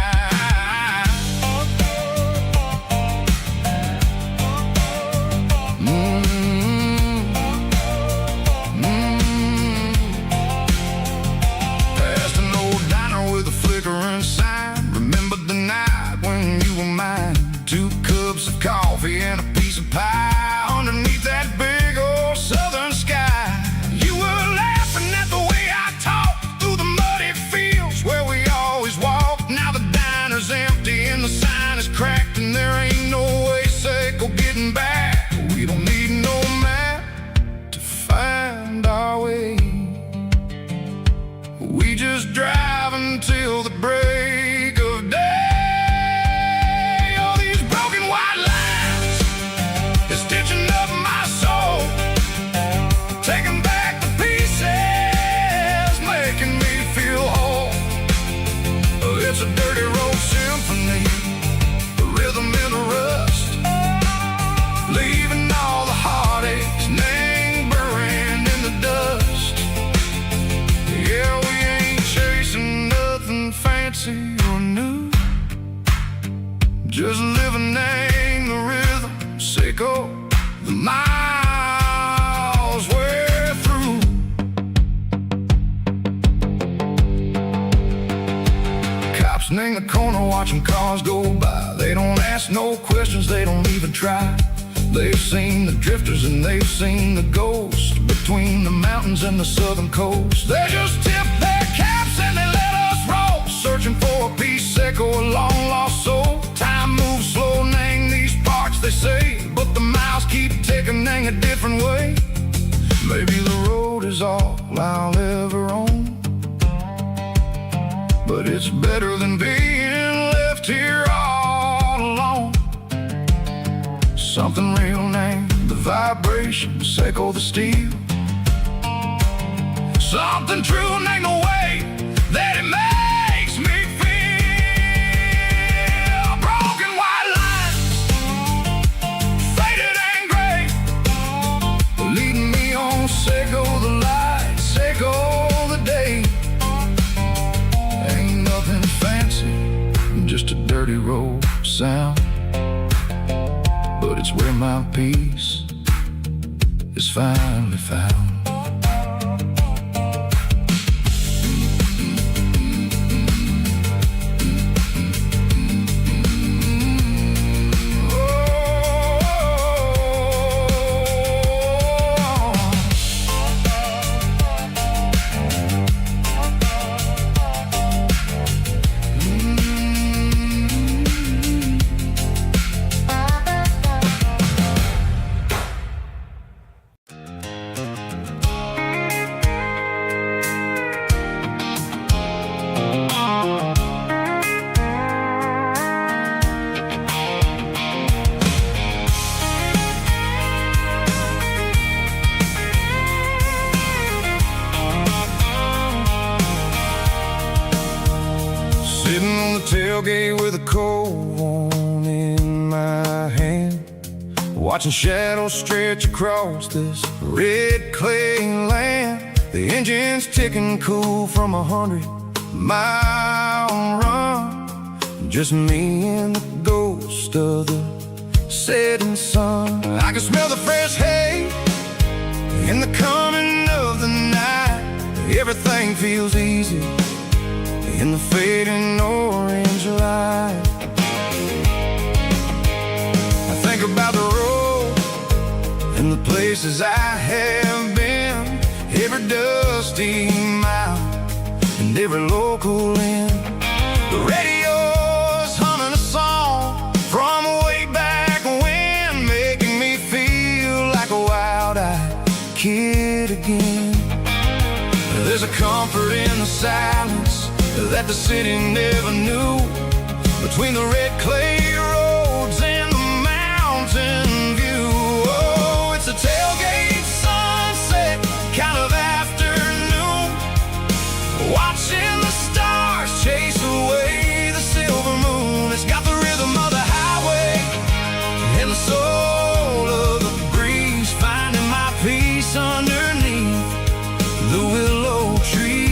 watching cars go by. They don't ask no questions, they don't even try. They've seen the drifters and they've seen the ghosts between the mountains and the southern coast. They just tip their caps and they let us roll, searching for a piece seco, a long lost soul. Time moves slow, nang these parts they say, but the miles keep ticking, nang a different way. Maybe the road is all I'll ever own, but it's better than being left here all alone. Something real named the vibrations echo the steel. Something true named the way that it makes me feel. Broken white lines, faded and gray, leading me on, seco the light, seco the day. Ain't nothing fancy, just a dirty road sound, but it's where my peace is finally found. Sitting on the tailgate with a cold one in my hand, watching shadows stretch across this red clay land. The engine's ticking cool from 100-mile run, just me and the ghost of the setting sun. I can smell the fresh hay in the coming of the night. Everything feels easy in the fading orange light. I think about the road and the places I have been, every dusty mile and every local inn. The radio's humming a song from way back when, making me feel like a wild-eyed kid again. There's a comfort in the silence that the city never knew, between the red clay roads and the mountain view. Oh, it's a tailgate sunset kind of afternoon, watching the stars chase away the silver moon. It's got the rhythm of the highway and the soul of the breeze, finding my peace underneath the willow trees.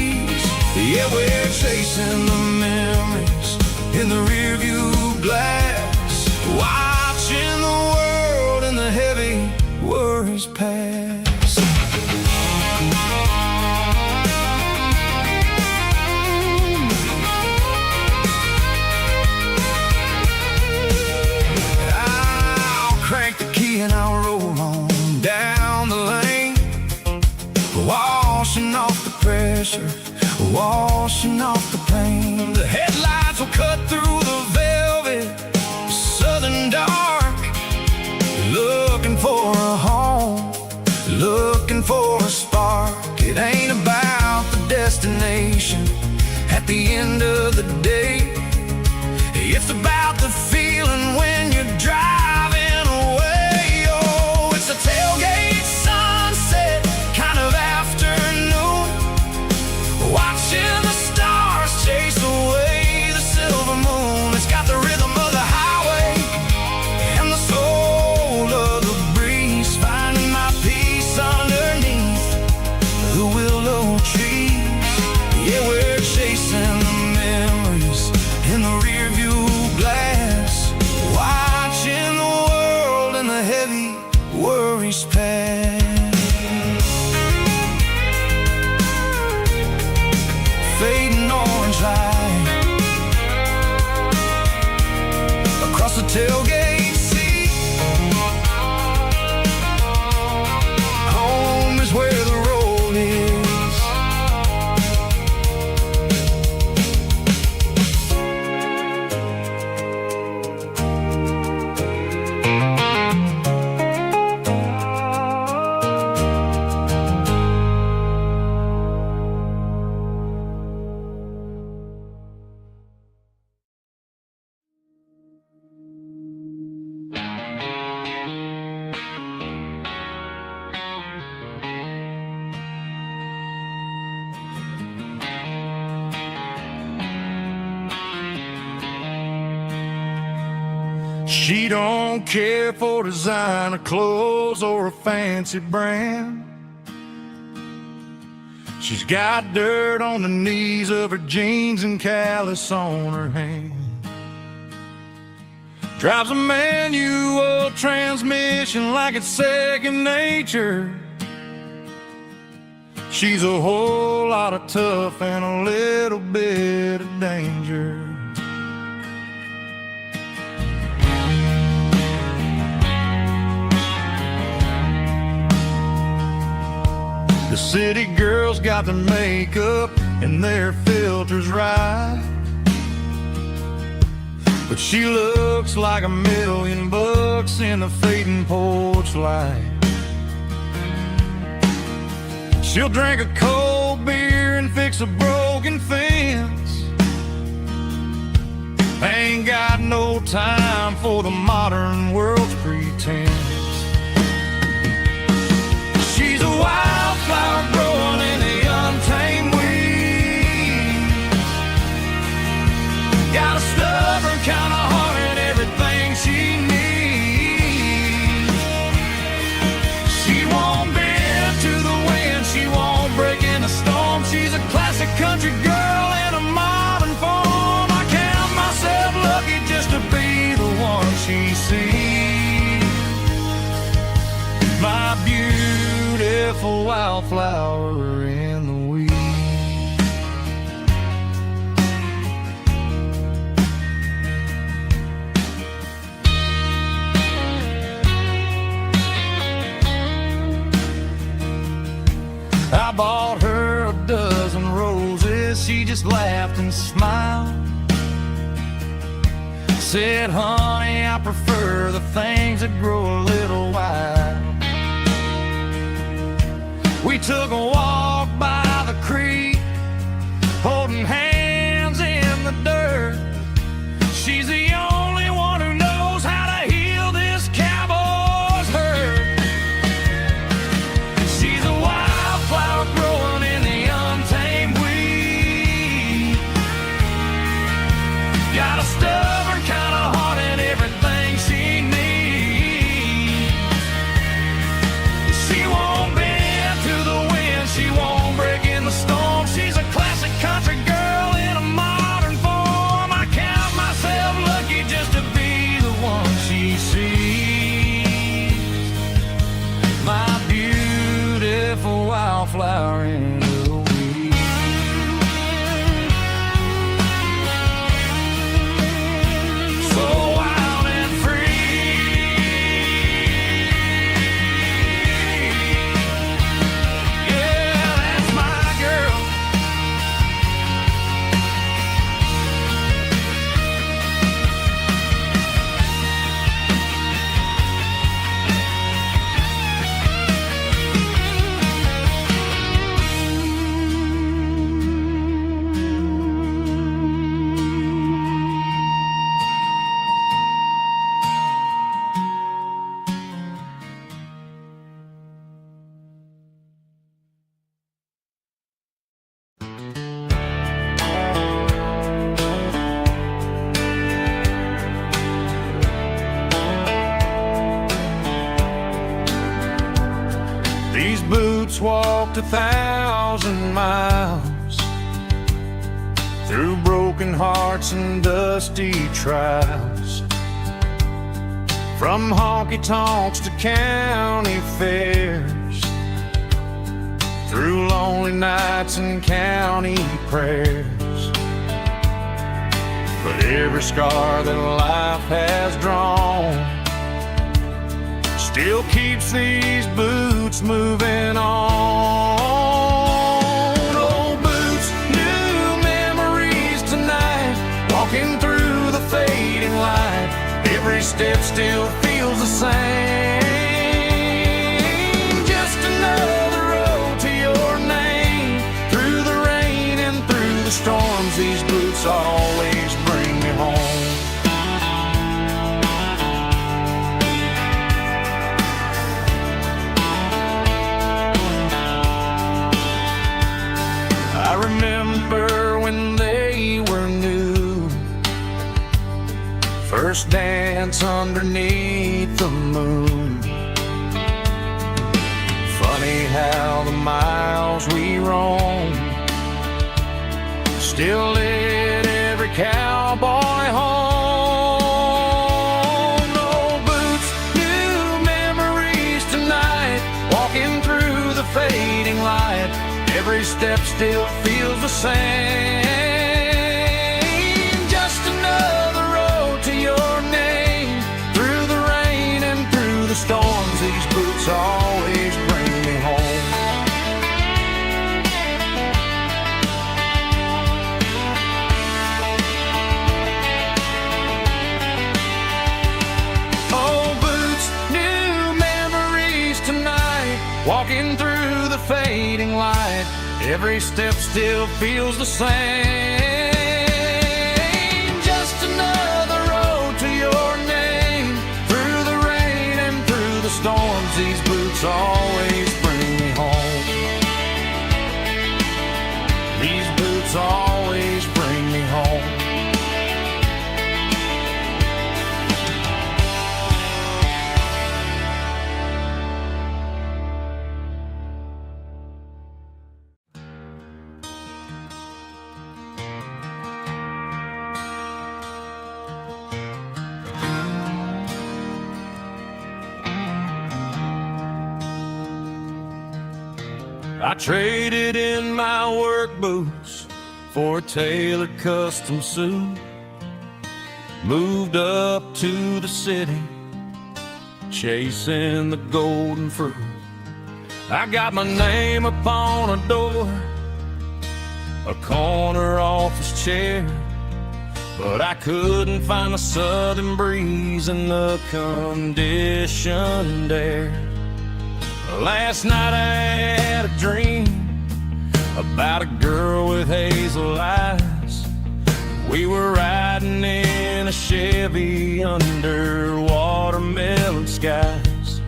Yeah, we're chasing the memories in the rearview glass, watching the world and the heavy worries pass. I'll crank the key and I'll roll on down the lane, washing off the pressure, washing off the pain. The headlights will cut through the velvet southern dark, looking for a home, looking for a spark. It ain't about the destination at the end of the day, it's about the feeling when you're driving away. Oh, it's a tailgate sunset kind of afternoon, watching the stars chase away the silver moon. It's got the rhythm of the highway and the soul of the breeze, finding my peace underneath the willow trees. Yeah, we're chasing the memories in the rearview glass. tailgate seat. Home is where the road is. She don't care for designer clothes or a fancy brand. She's got dirt on the knees of her jeans and callus on her hand. Drives a manual transmission like it's second nature. She's a whole lot of tough and a little bit of danger. The city girls got their makeup and their filters right, but she looks like $1,000,000 in the fading porch light. She'll drink a cold beer and fix a broken fence. Ain't got no time for the modern world's pretense. She's a wildflower growing in the untamed weeds. Got a stubborn kind of heart and everything she needs. She won't bend to the wind, she won't break in the storm. She's a classic country girl in a modern form. I count myself lucky just to be the one she sees. My beautiful wildflower in the weeds. I bought her a dozen roses, she just laughed and smiled. Said, honey, I prefer the things that grow a little wild. We took a walk by the creek, holding hands in the dirt. She's the only one who knows how to heal this cowboy's hurt. She's a wildflower growing in the untamed weed. Got a stubborn kind of heart and everything she needs. She won't bend to the wind, she won't break in the storm. She's a classic country girl in a modern form. I count myself lucky just to be the one she sees. My beautiful wildflower in the weeds. So wild and free. Yeah, that's my girl. These boots walked 1,000 miles through broken hearts and dusty trials, from honky-tonks to county fairs, through lonely nights and county prayers. But but every scar that life has drawn still keeps these boots moving on. Old boots, new memories tonight, walking through the fading light. Every step still feels the same. Just another road to your name. Through the rain and through the storms, these boots always bring me home. I remember when they were new, first dance underneath the moon. Funny how the miles we roam still lit every cowboy home. Old boots, new memories tonight, walking through the fading light. Every step still feels the same. Just another road to your name. Through the rain and through the storms, these boots always bring me home. Old boots, new memories tonight, walking through the fading light. Every step still feels the same. Just another road to your name. Through the rain and through the storms, these boots always bring me home. These boots always bring me home. I traded in my work boots for a tailored custom suit. Moved up to the city, chasing the golden fruit. I got my name upon a door, a corner office chair, but I couldn't find the southern breeze in the conditioned air. Last night I had a dream about a girl with hazel eyes. We were riding in a Chevy under watermelon skies.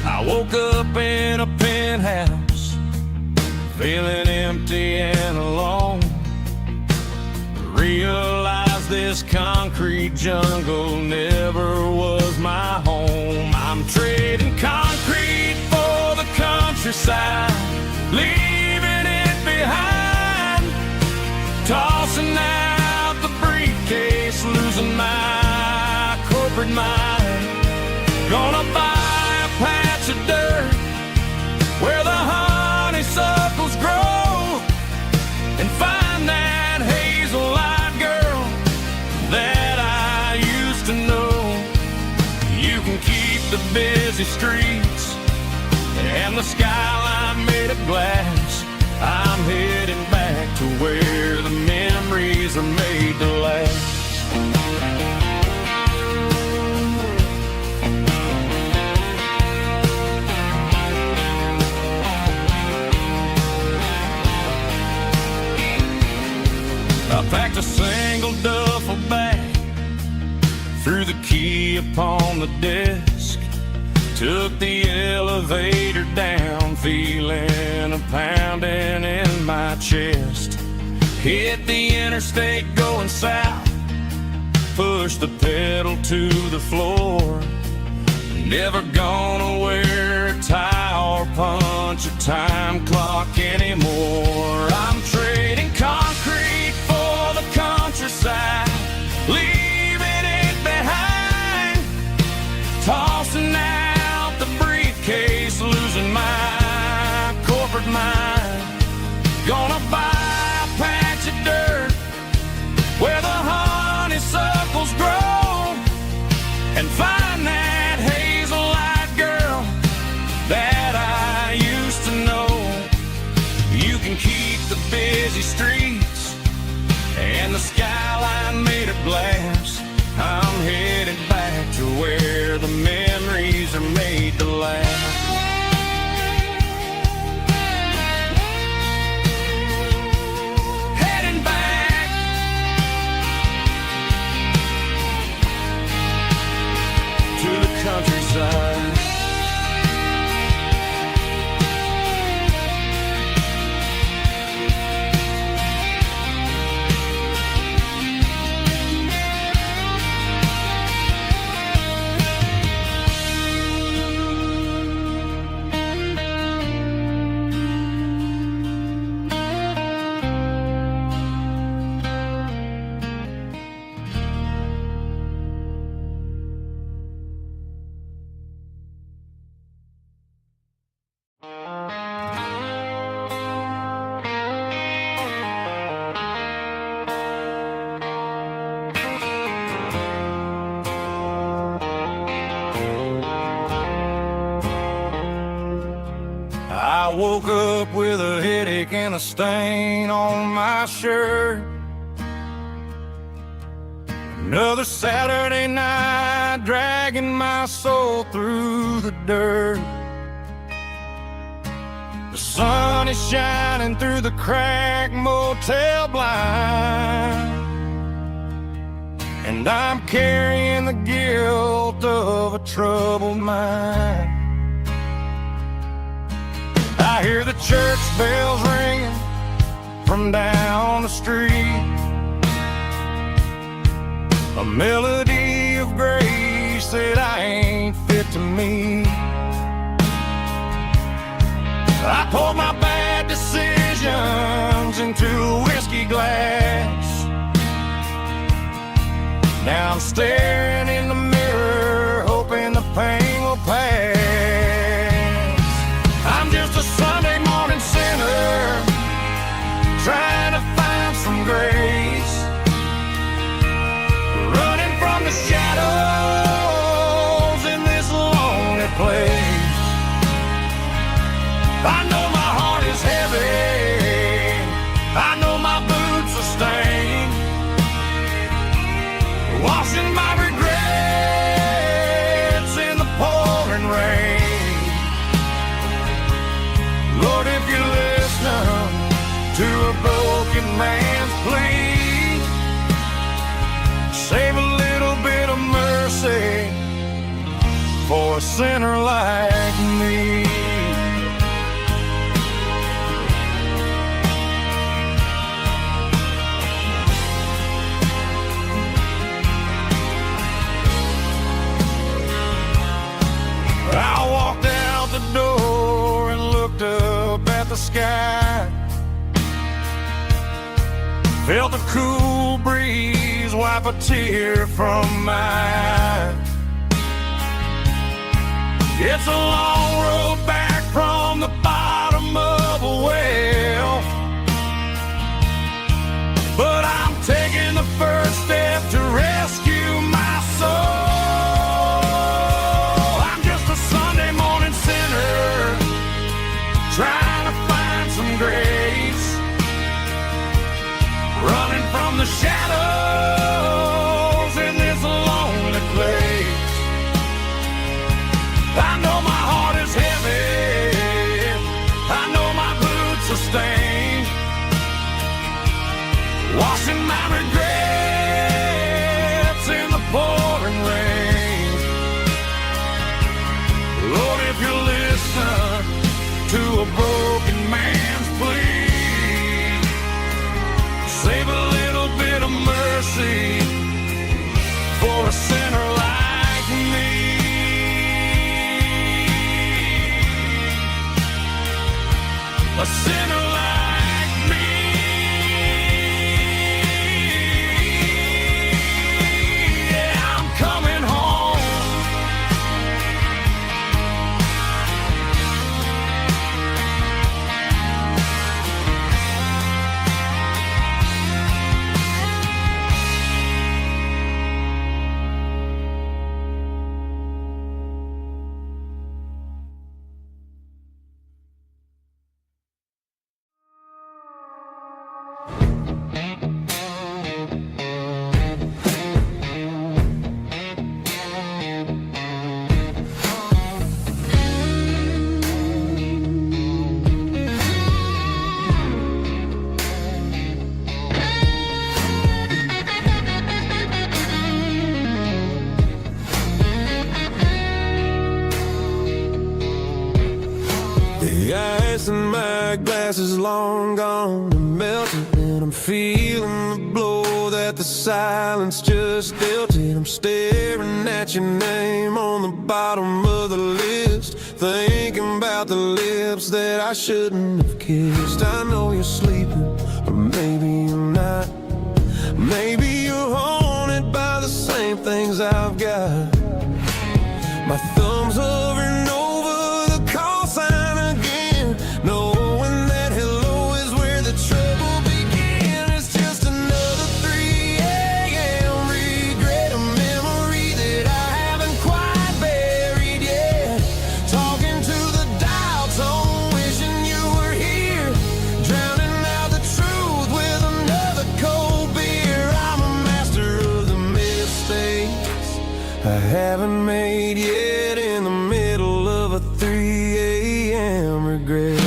I woke up in a penthouse, feeling empty and alone. Realized this concrete jungle never was my home. I'm trading concrete for the countryside, leaving it behind. Tossing out the briefcase, losing my corporate mind. Gonna buy a patch of dirt where the honeysuckles grow, and find that hazel-eyed girl that I used to know. You can keep the busy streets and the skyline made of glass. I'm heading back to where the memories are made to last. I packed a single duffel bag, threw the key upon the desk, took the elevator down, feeling a pounding in my chest. Hit the interstate going south, pushed the pedal to the floor. Never gonna wear a tie or punch a time clock anymore. I'm trading concrete for the countryside, leaving it behind. Tossing out the briefcase, losing my corporate mind. Gonna buy a patch of dirt where the honeysuckles busy streets and the skyline made of glass. I'm headed back to where the memories are made to last. Heading back to the countryside. I woke up with a headache and a stain on my shirt. Another Saturday night dragging my soul through the dirt. The sun is shining through the cracked motel blind, and I'm carrying the guilt of a troubled mind. I hear the church bells ringing from down the street, a melody of grace that I ain't fit to meet. I poured my bad decisions into a whiskey glass. Now I'm staring in the mirror, hoping the pain will pass. I'm just a Sunday morning sinner, trying to find some grace, running from the shadows in this lonely place. I know my heart is heavy, I know my boots are stained, washing my regrets in the pouring rain. Lord, if you're listening to a broken man's plea, save a little bit of mercy for a sinner like me. I walked out the door and looked up at the sky, felt the cool breeze wipe a tear from my eye. It's a long road back from the bottom of a well, but I'm taking the first step to rescue my soul. Trying to find some grace, running from the shadows in this lonely place. I know my heart is heavy, I know my boots are stained, washing my regrets in the pouring rain. Lord, if you listen to a broken man's plea, save a little bit of mercy for a sinner like me. A sinner like me. glass is long gone and melted, and I'm feeling the blow that the silence just dealt it. I'm staring at your name on the bottom of the list, thinking about the lips that I shouldn't have kissed. I know you're sleeping, or maybe you're not. Maybe you're haunted by the same things I've got. My thumb's hovering over the call sign again, knowing that hello is where the trouble began. It's just another 3 a.m. regret, a memory that I haven't quite buried yet. Talking to the dial tone, wishing you were here, drowning out the truth with another cold beer. I'm a master of the mistakes I haven't made yet, in the middle of a 3 a.m. regret.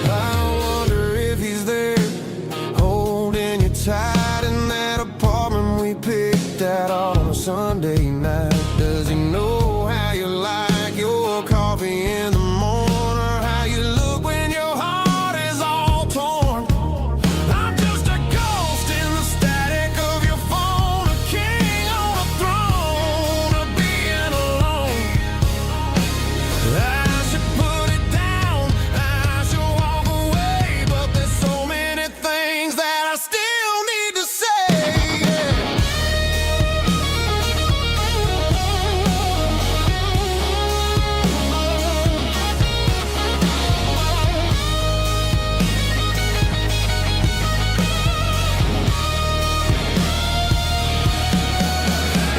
I wonder if he's there, holding you tight in that apartment we picked out on a Sunday night. Does he know how you like your coffee in the morning, or how you look when your heart is all torn? I'm just a ghost in the static of your phone, a king on a throne of being alone. I should put it down, I should walk away, but there's so many things that I still need to say.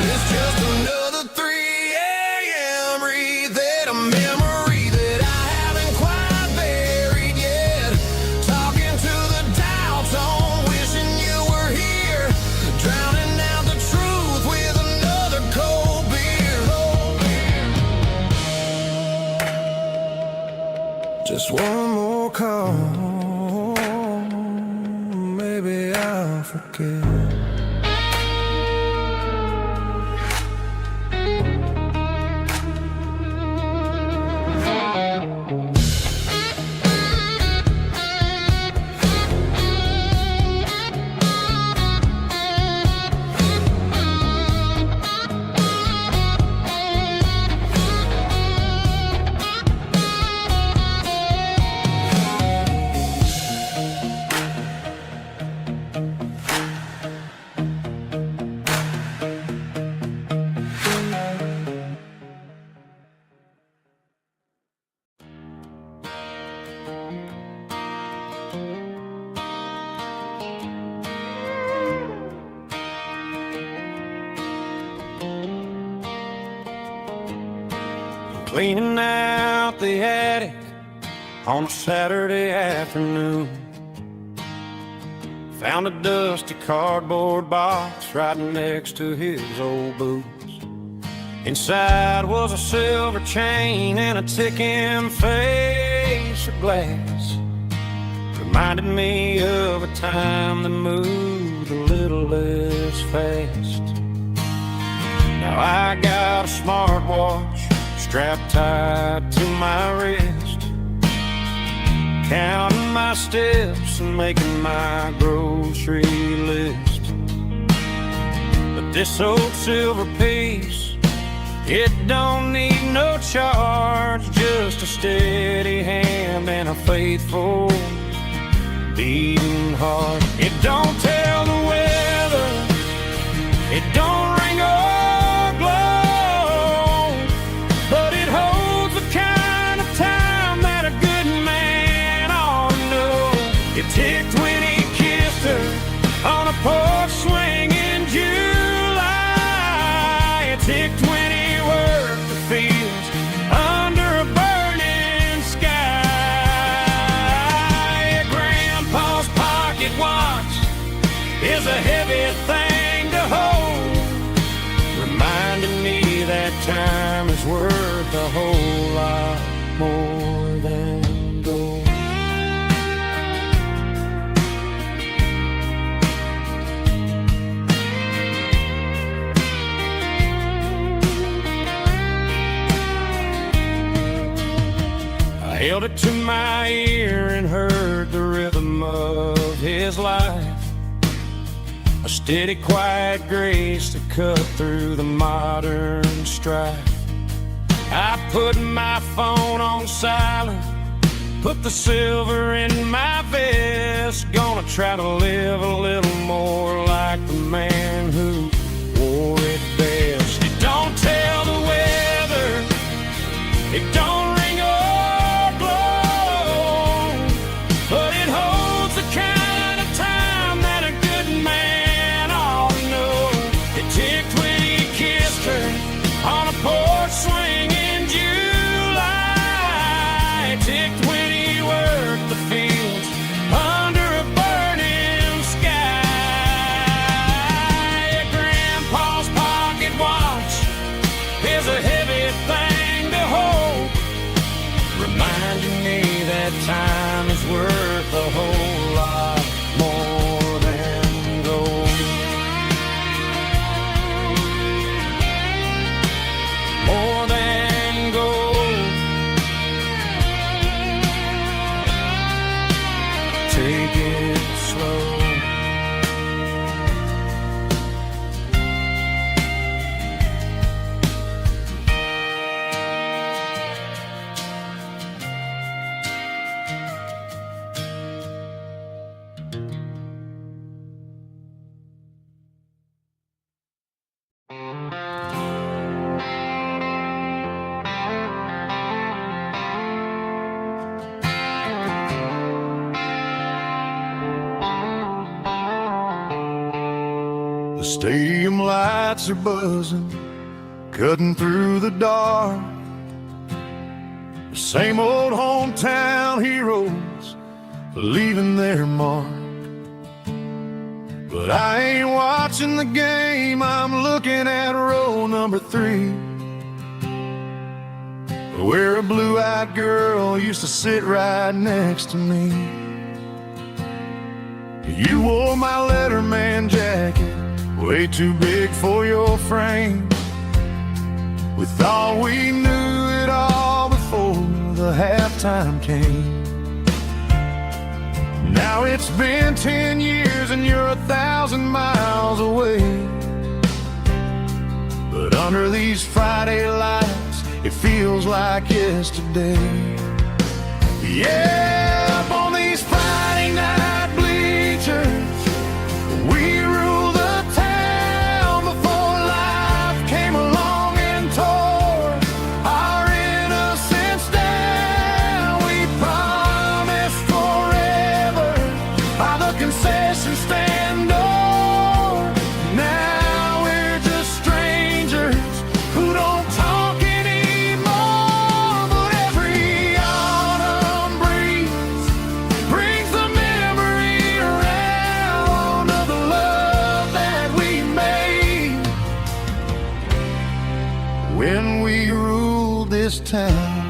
It's just another 3 a.m. read, a memory that I haven't quite buried yet. Talking to the dial tone, wishing you were here, drowning out the truth with another cold beer. Just one more call, maybe I'll forget. Cleaning out the attic on a Saturday afternoon, found a dusty cardboard box right next to his old boots. Inside was a silver chain and a ticking face of glass. Reminded me of a time that moved a little less fast. Now I got a smartwatch strapped tight to my wrist, counting my steps and making my grocery list. But this old silver piece, it don't need no charge, just a steady hand and a faithful beating heart. It don't tell the weather, it don't ring or glow, but it holds the kind of time that a good man ought to know. It ticked when he kissed her on a porch swing in July. It ticked when he worked the fields under a burning sky. Grandpa's pocket watch is a heavy thing to hold, reminding me that time is worth a whole lot more than gold. held it to my ear and heard the rhythm of his life. A steady, quiet grace to cut through the modern strife. I put my phone on silent, put the silver in my vest. Gonna try to live a little more like the man who wore it best. It don't tell the weather, it don't ring or blow, but it holds the kind of time that a good man ought to know. It ticked when he kissed her on a porch swing in July. It ticked when he worked the fields under a burning sky. Grandpa's pocket watch is a heavy thing to hold, reminding me that time is worth a whole lot more than gold. More than gold. Take it slow. The stadium lights are buzzing, cutting through the dark. The same old hometown heroes leaving their mark. But I ain't watching the game, I'm looking at row number 3, where a blue-eyed girl used to sit right next to me. You wore my Letterman jacket, way too big for your frame. We thought we knew it all before the halftime came. Now it's been 10 years and you're 1,000 miles away. But under these Friday lights, it feels like yesterday. Yeah, up on these Friday night bleachers, we rule the town before life came along and tore our innocence down. We promised forever by the concession stand door. Now we're just strangers who don't talk anymore. But every autumn breeze brings the memory around of the love that we made when we ruled this town.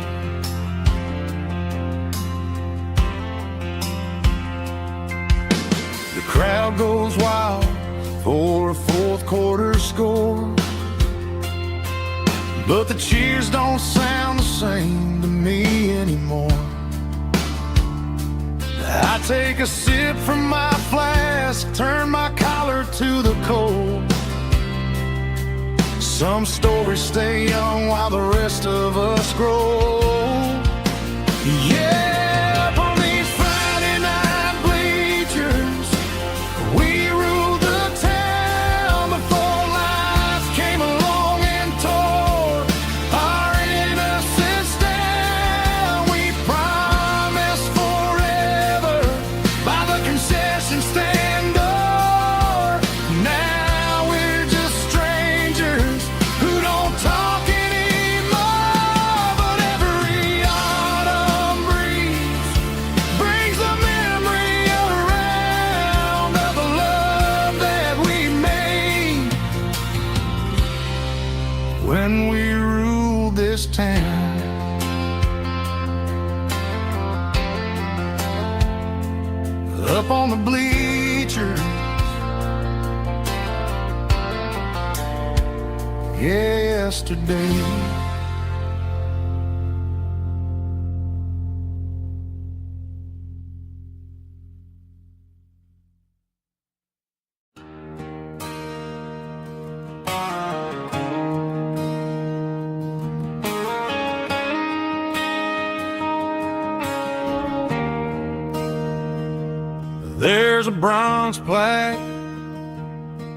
The crowd goes wild for a fourth quarter score, but the cheers don't sound the same to me anymore. I take a sip from my flask, turn my collar to the cold. Some stories stay young while the rest of us grow. Yeah, up on these Friday night bleachers, we ruled the town before life came along and tore our innocence down. We promised forever by the concession stand door. Now we're just strangers who don't talk anymore. But every autumn breeze brings the memory around of the love that we made when we ruled this town. Up on the bleachers, yesterday. there's a bronze plaque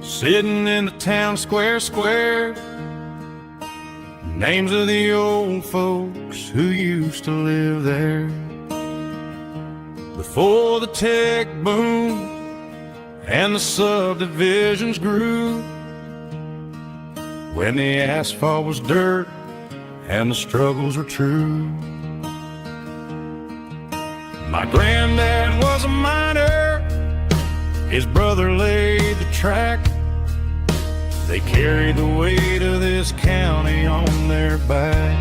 sitting in the town square. Names of the old folks who used to live there. Before the tech boom and the subdivisions grew, when the asphalt was dirt and the struggles were true. My granddad was a miner, his brother laid the track. They carried the weight of this county on their back.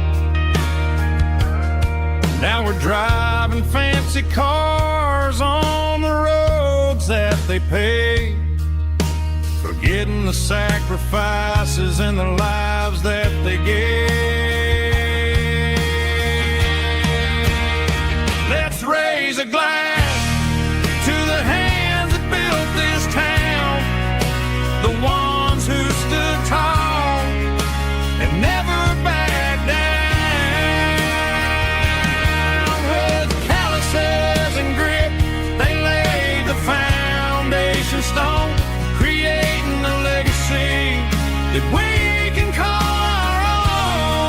Now we're driving fancy cars on the roads that they paved, forgetting the sacrifices and the lives that they gave. Let's raise a glass to the hands that built this town, the ones who stood tall and never backed down. With calluses and grit, they laid the foundation stone, creating a legacy that we can call our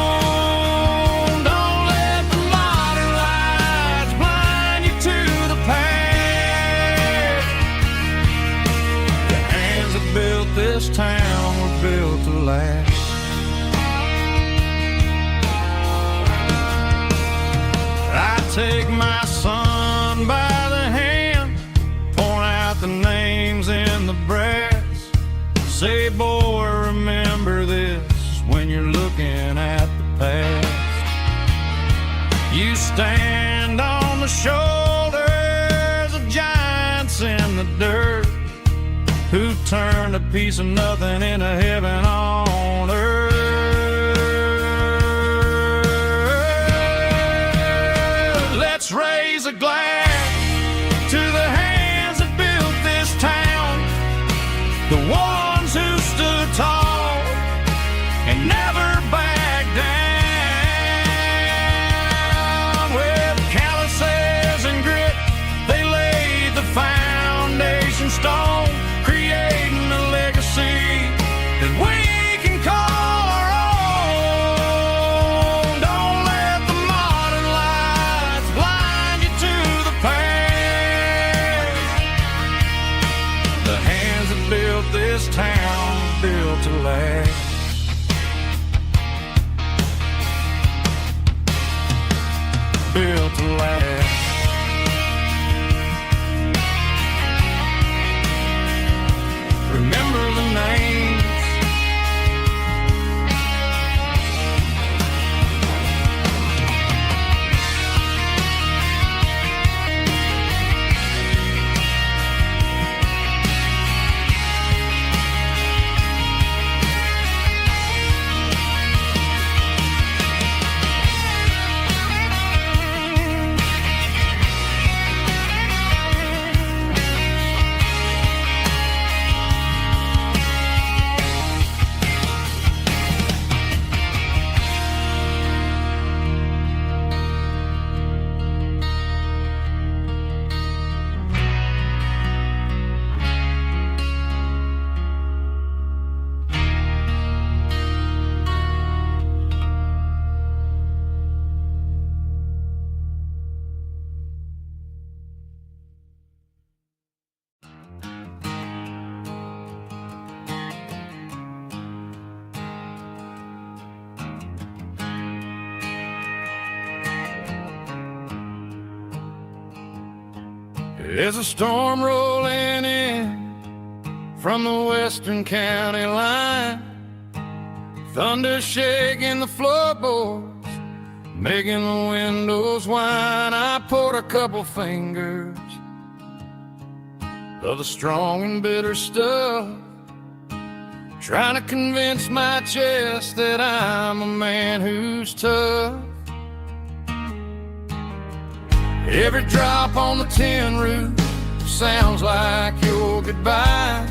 own. Don't let the modern lights blind you to the past. The hands that built this town were built to last. I take my son by the hand, point out the names in the brass. Say, boy, remember this when you're looking at the past. You stand on the shoulders of giants in the dirt, who turned a piece of nothing into heaven on earth. Let's raise a glass to the hands that built this town, the ones who stood tall and never backed down. With calluses and grit, they laid the foundation stone, creating a legacy that we can call our own. Don't let the modern lights blind you to the past. The hands that built this town built to last. Built to last. Remember the names. There's a storm rolling in from the western county line, thunder shaking the floorboards, making the windows whine. I poured a couple fingers of the strong and bitter stuff, trying to convince my chest that I'm a man who's tough. Every drop on the tin roof sounds like your goodbye,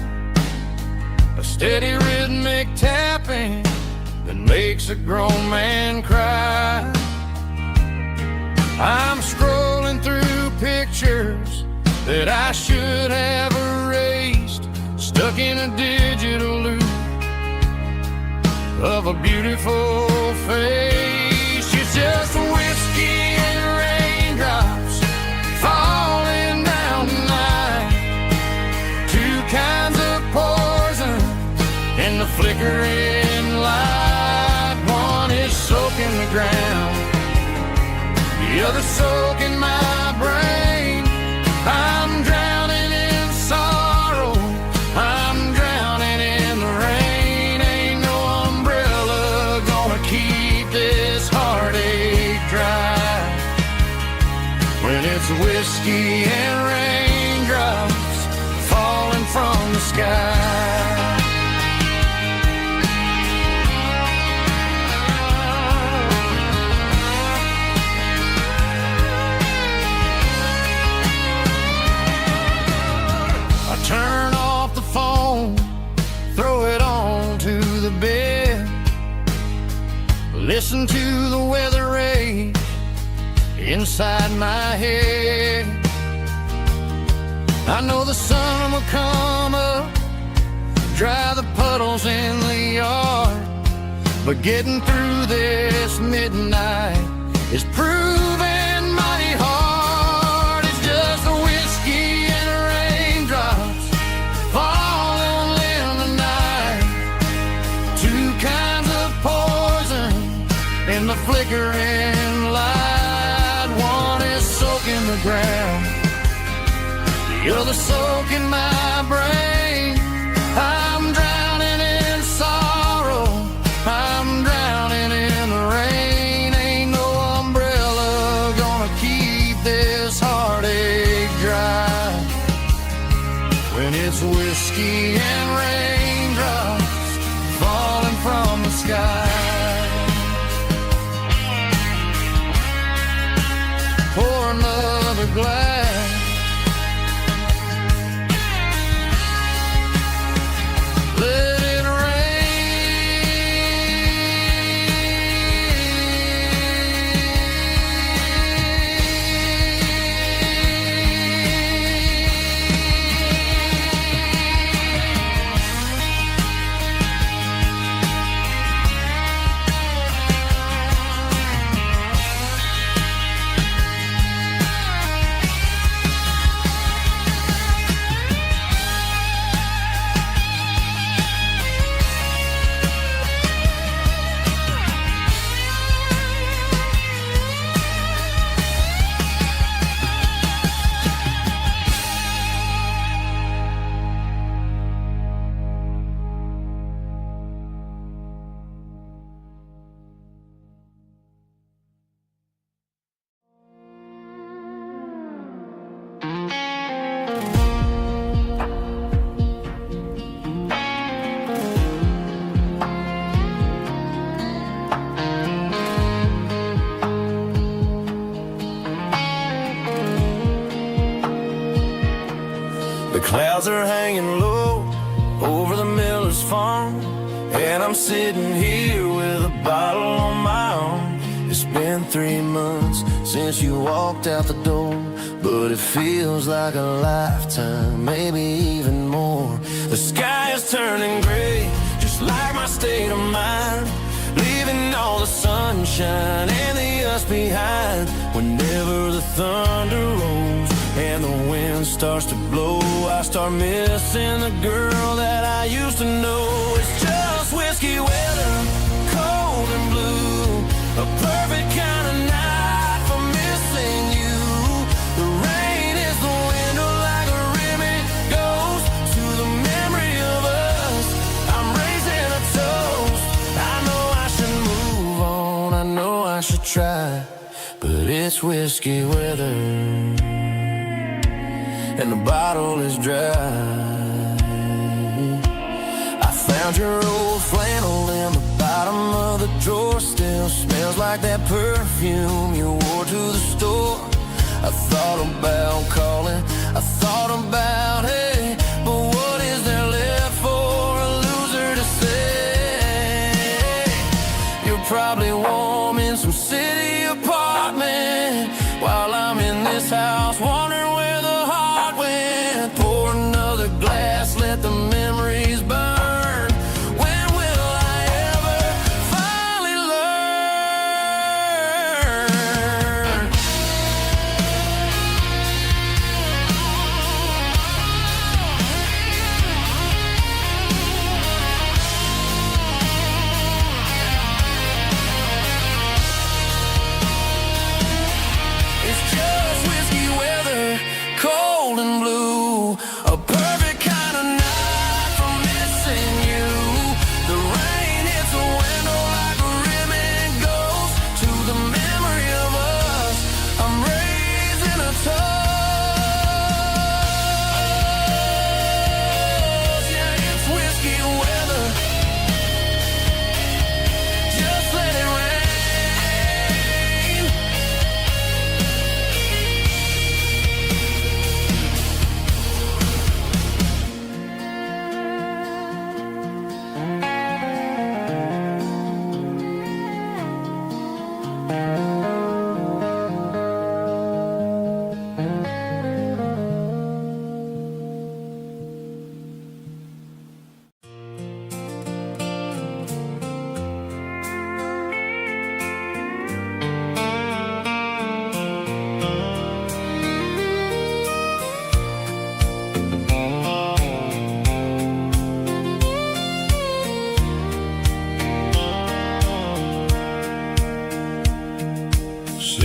a steady rhythmic tapping that makes a grown man cry. I'm scrolling through pictures that I should have stuck in a digital loop of a beautiful face. It's just whiskey and raindrops falling down tonight. Two kinds of poison in the flickering light. One is soaking the ground, the other soaking my brain. I'm drowning in sorrow, I'm drowning in the rain. Ain't no umbrella gonna keep this heartache dry when it's whiskey and raindrops falling from the sky. Turn off the phone, throw it on to the bed. Listen to the weather rage inside my head. I know the sun will come up, dry the puddles in the yard, but getting through this midnight is proving mighty hard. It's just a whiskey and raindrops falling in the night. Two kinds of poison in the flickering light. One is soaking the ground, the other soaking my brain. I'm drowning in sorrow, I'm drowning in the rain. Ain't no umbrella gonna keep this heartache dry when it's whiskey and raindrops falling from the sky. Pour another glass. Let it The clouds are hanging low over the miller's farm, and I'm sitting here with a bottle on my arm. It's been 3 months since you walked out the door, but it feels like a lifetime, maybe even more. The sky is turning gray, just like my state of mind, leaving all the sunshine and the us behind. Whenever the thunder rolls and the wind starts to blow, I start missing the girl that I used to know. It's just whiskey weather, cold and blue, a perfect kind of night for missing you. The rain is the window like a ribbon goes to the memory of us. I'm raising a toast. I know I should move on, I know I should try, but it's whiskey weather and the bottle is dry. I found your old flannel in the bottom of the drawer. Still smells like that perfume you wore to the store. I thought about calling, I thought about, hey, but what is there left for a loser to say? You're probably warm in some city apartment while I'm in this house wondering where the heart went. Pour another glass, let the memory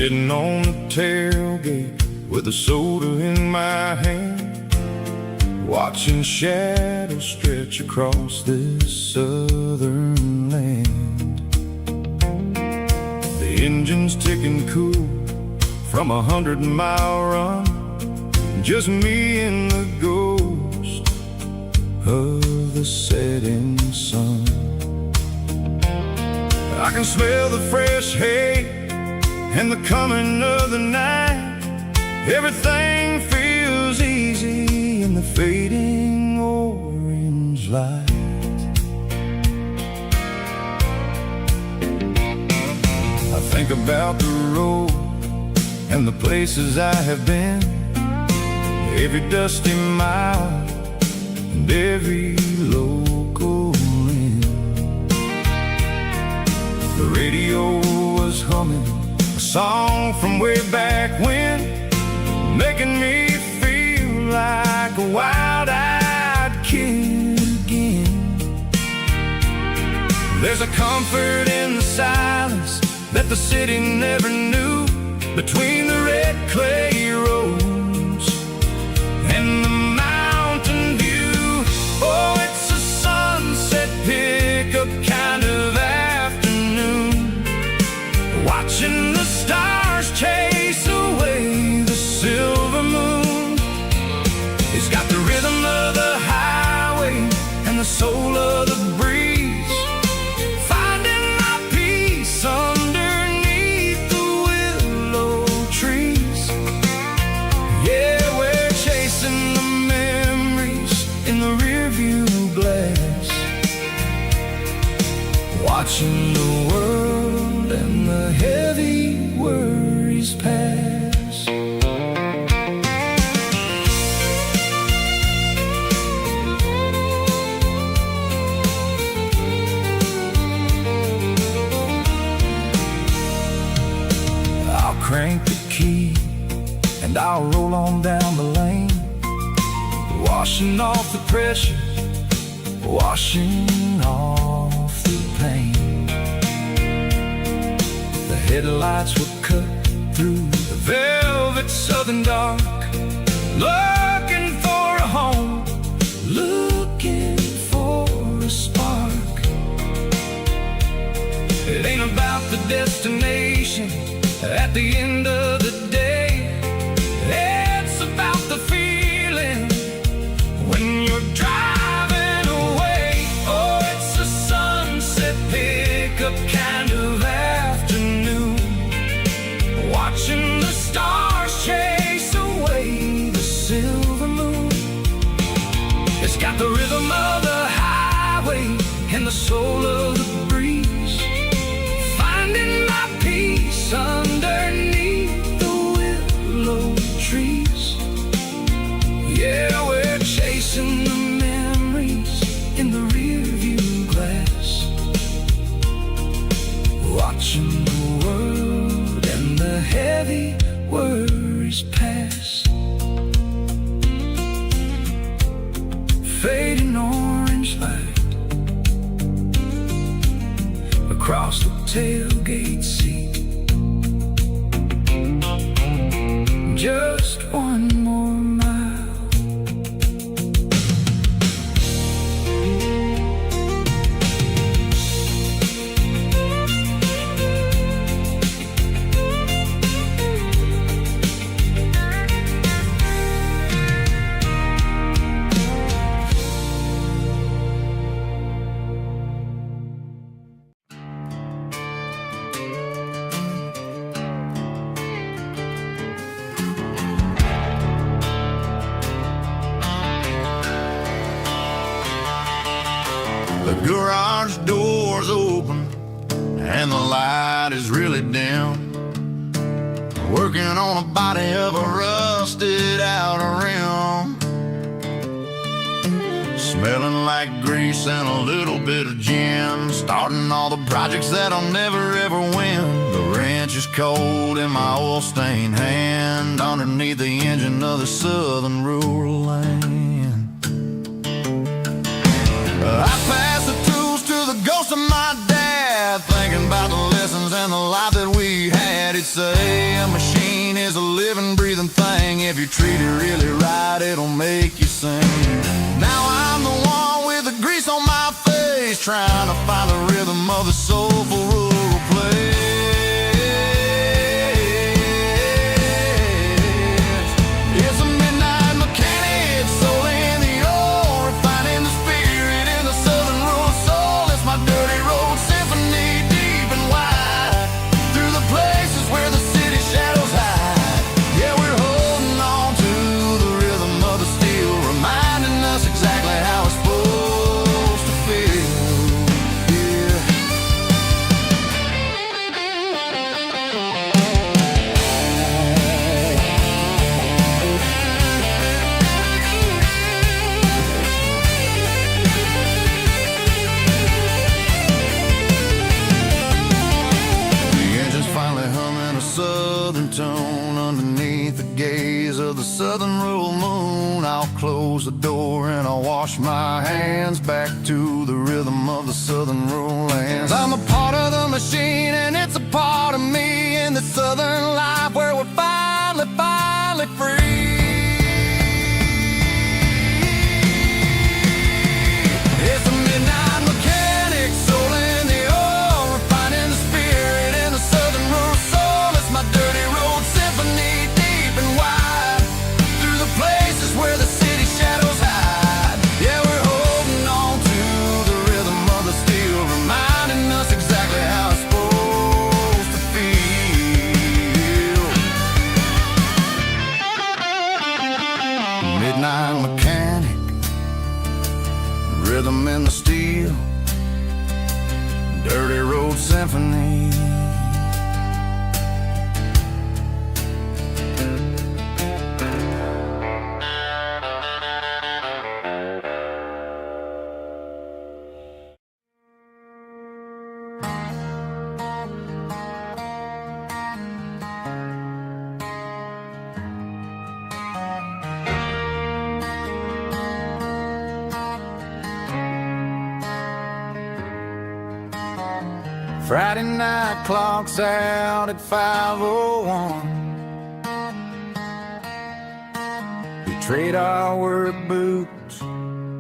Sitting on the tailgate with a soda in my hand, watching shadows stretch across this southern land. The engine's ticking cool from 100-mile run, just me and the ghost of the setting sun. I can smell the fresh hay and the coming of the night. Everything feels easy in the fading orange light. I think about the road and the places I have been, every dusty mile and every local inn. The radio was humming a song from way back when, making me feel like a wild-eyed kid again. There's a comfort in the silence that the city never knew, between the red clay roads and the mountain view. Oh, it's a sunset pickup kind of afternoon, watching the stars chase away the silver moon. It's got the rhythm of the highway and the soul of the breeze, finding my peace underneath the willow trees. Yeah, we're chasing the memories in the rearview glass, watching the world and the heavy worries pass. I'll crank the key and I'll roll on down the lane, washing off the pressure, washing off the pain. The headlights will cut through the velvet southern dark, looking for a home, looking for a spark. It ain't about the destination at the end of the day, it's about the feeling when you're driving away. Oh, it's a sunset pickup kind of afternoon, watching the stars chase away the silver moon. It's got the rhythm of the highway and the soul of the breeze, finding my peace underneath the willow trees. Yeah, we're chasing the memories in the rearview glass, watching the world and the heavy worries pass. Fading orange light across the tailgate seat, just one more mile. The garage door's open and the light is really dim, working on a body of a rusted out rim, smelling like grease and a little bit of gin, starting all the projects that I'll never ever win. The wrench is cold in my oil-stained hand, underneath the engine of the southern rural land. I pass the tools to the ghost of my dad, thinking about the lessons and the life that we had. He'd say, if you treat it really right, it'll make you sing. Now I'm the one with the grease on my face, trying to find the rhythm of the soulful rural place. It's a midnight mechanic, soul in the ore, refining the spirit in the southern rural soul. It's my dirty road symphony, deep and wide, through the places where the city shadows hide. Yeah, we're holding on to the rhythm of the steel, reminding us exactly how it's supposed to feel. Southern tone underneath the gaze of the southern rural moon. I'll close the door and I'll wash my hands, back to the rhythm of the southern rural lands. I'm a part of the machine and it's a part of me, in the southern life where we're finally free. It's a midnight mechanic, soul in the ore, refining the spirit in the southern rural soul. It's my dirty road symphony, deep and wide, through the places where the city shadows hide. Yeah, we're holding on to the rhythm of the steel, reminding us exactly how it's supposed to feel. Midnight mechanic, rhythm in the steel, dirty road symphony. Friday night clock's out at 5:01. We trade our work boots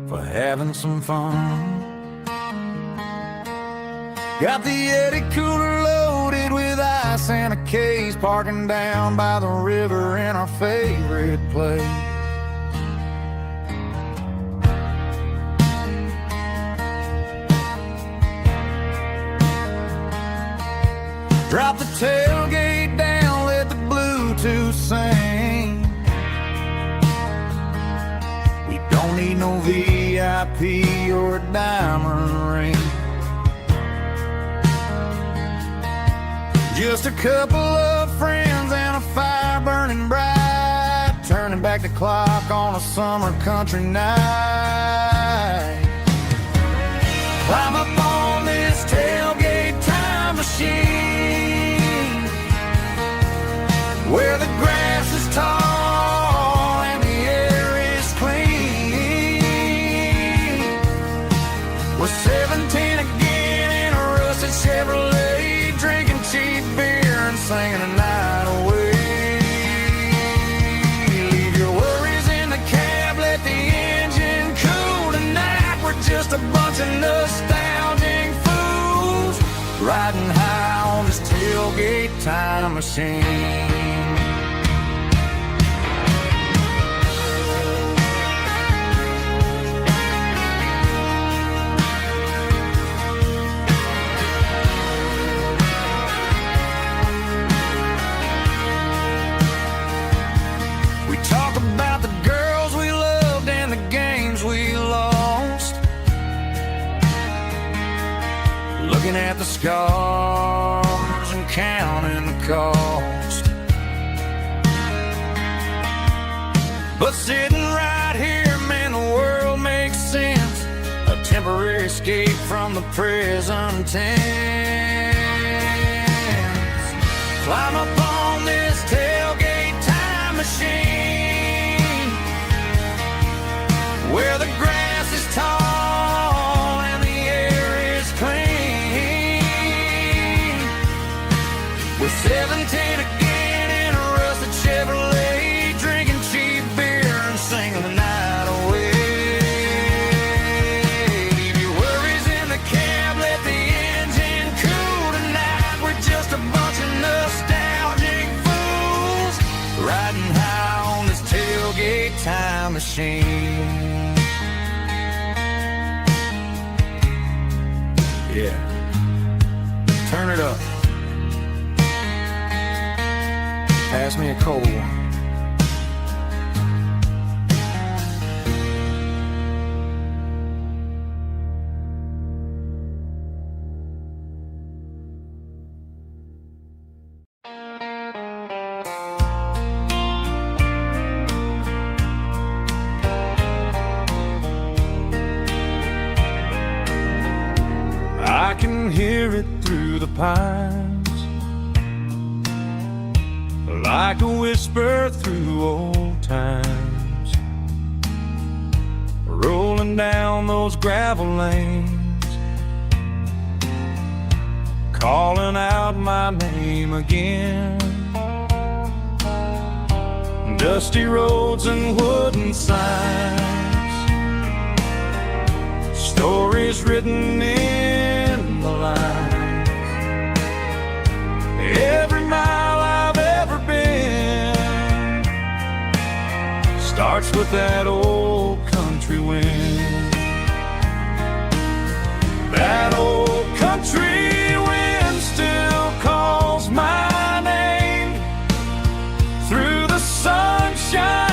for having some fun. Got the Yeti cooler loaded with ice and a case, parking down by the river in our favorite place. Drop the tailgate down, let the Bluetooth sing. We don't need no VIP or a diamond ring. Just a couple of friends and a fire burning bright, turning back the clock on a summer country night. Climb up on this tailgate time machine, where the grass is tall and the air is clean. We're 17 again in a rusted Chevrolet, drinking cheap beer and singing a night away. Leave your worries in the cab, let the engine cool tonight. We're just a bunch of nostalgic fools, riding high on this tailgate time machine. We talk about the girls we loved and the games we lost, looking at the scars and counting the cost. But sitting right here, man, the world makes sense, a temporary escape from the present tense. Climb up on this tailgate time machine, where the grass is tall and the air is clean. We're 17 again in a rusted Chevrolet, drinking machine. Yeah, turn it up. Pass me a cold one. I can hear it through the pines, like a whisper through old times, rolling down those gravel lanes, calling out my name again. Dusty roads and wooden signs, stories written in the lines. Every mile I've ever been starts with that old country wind. That old country wind still calls my name through the sunshine.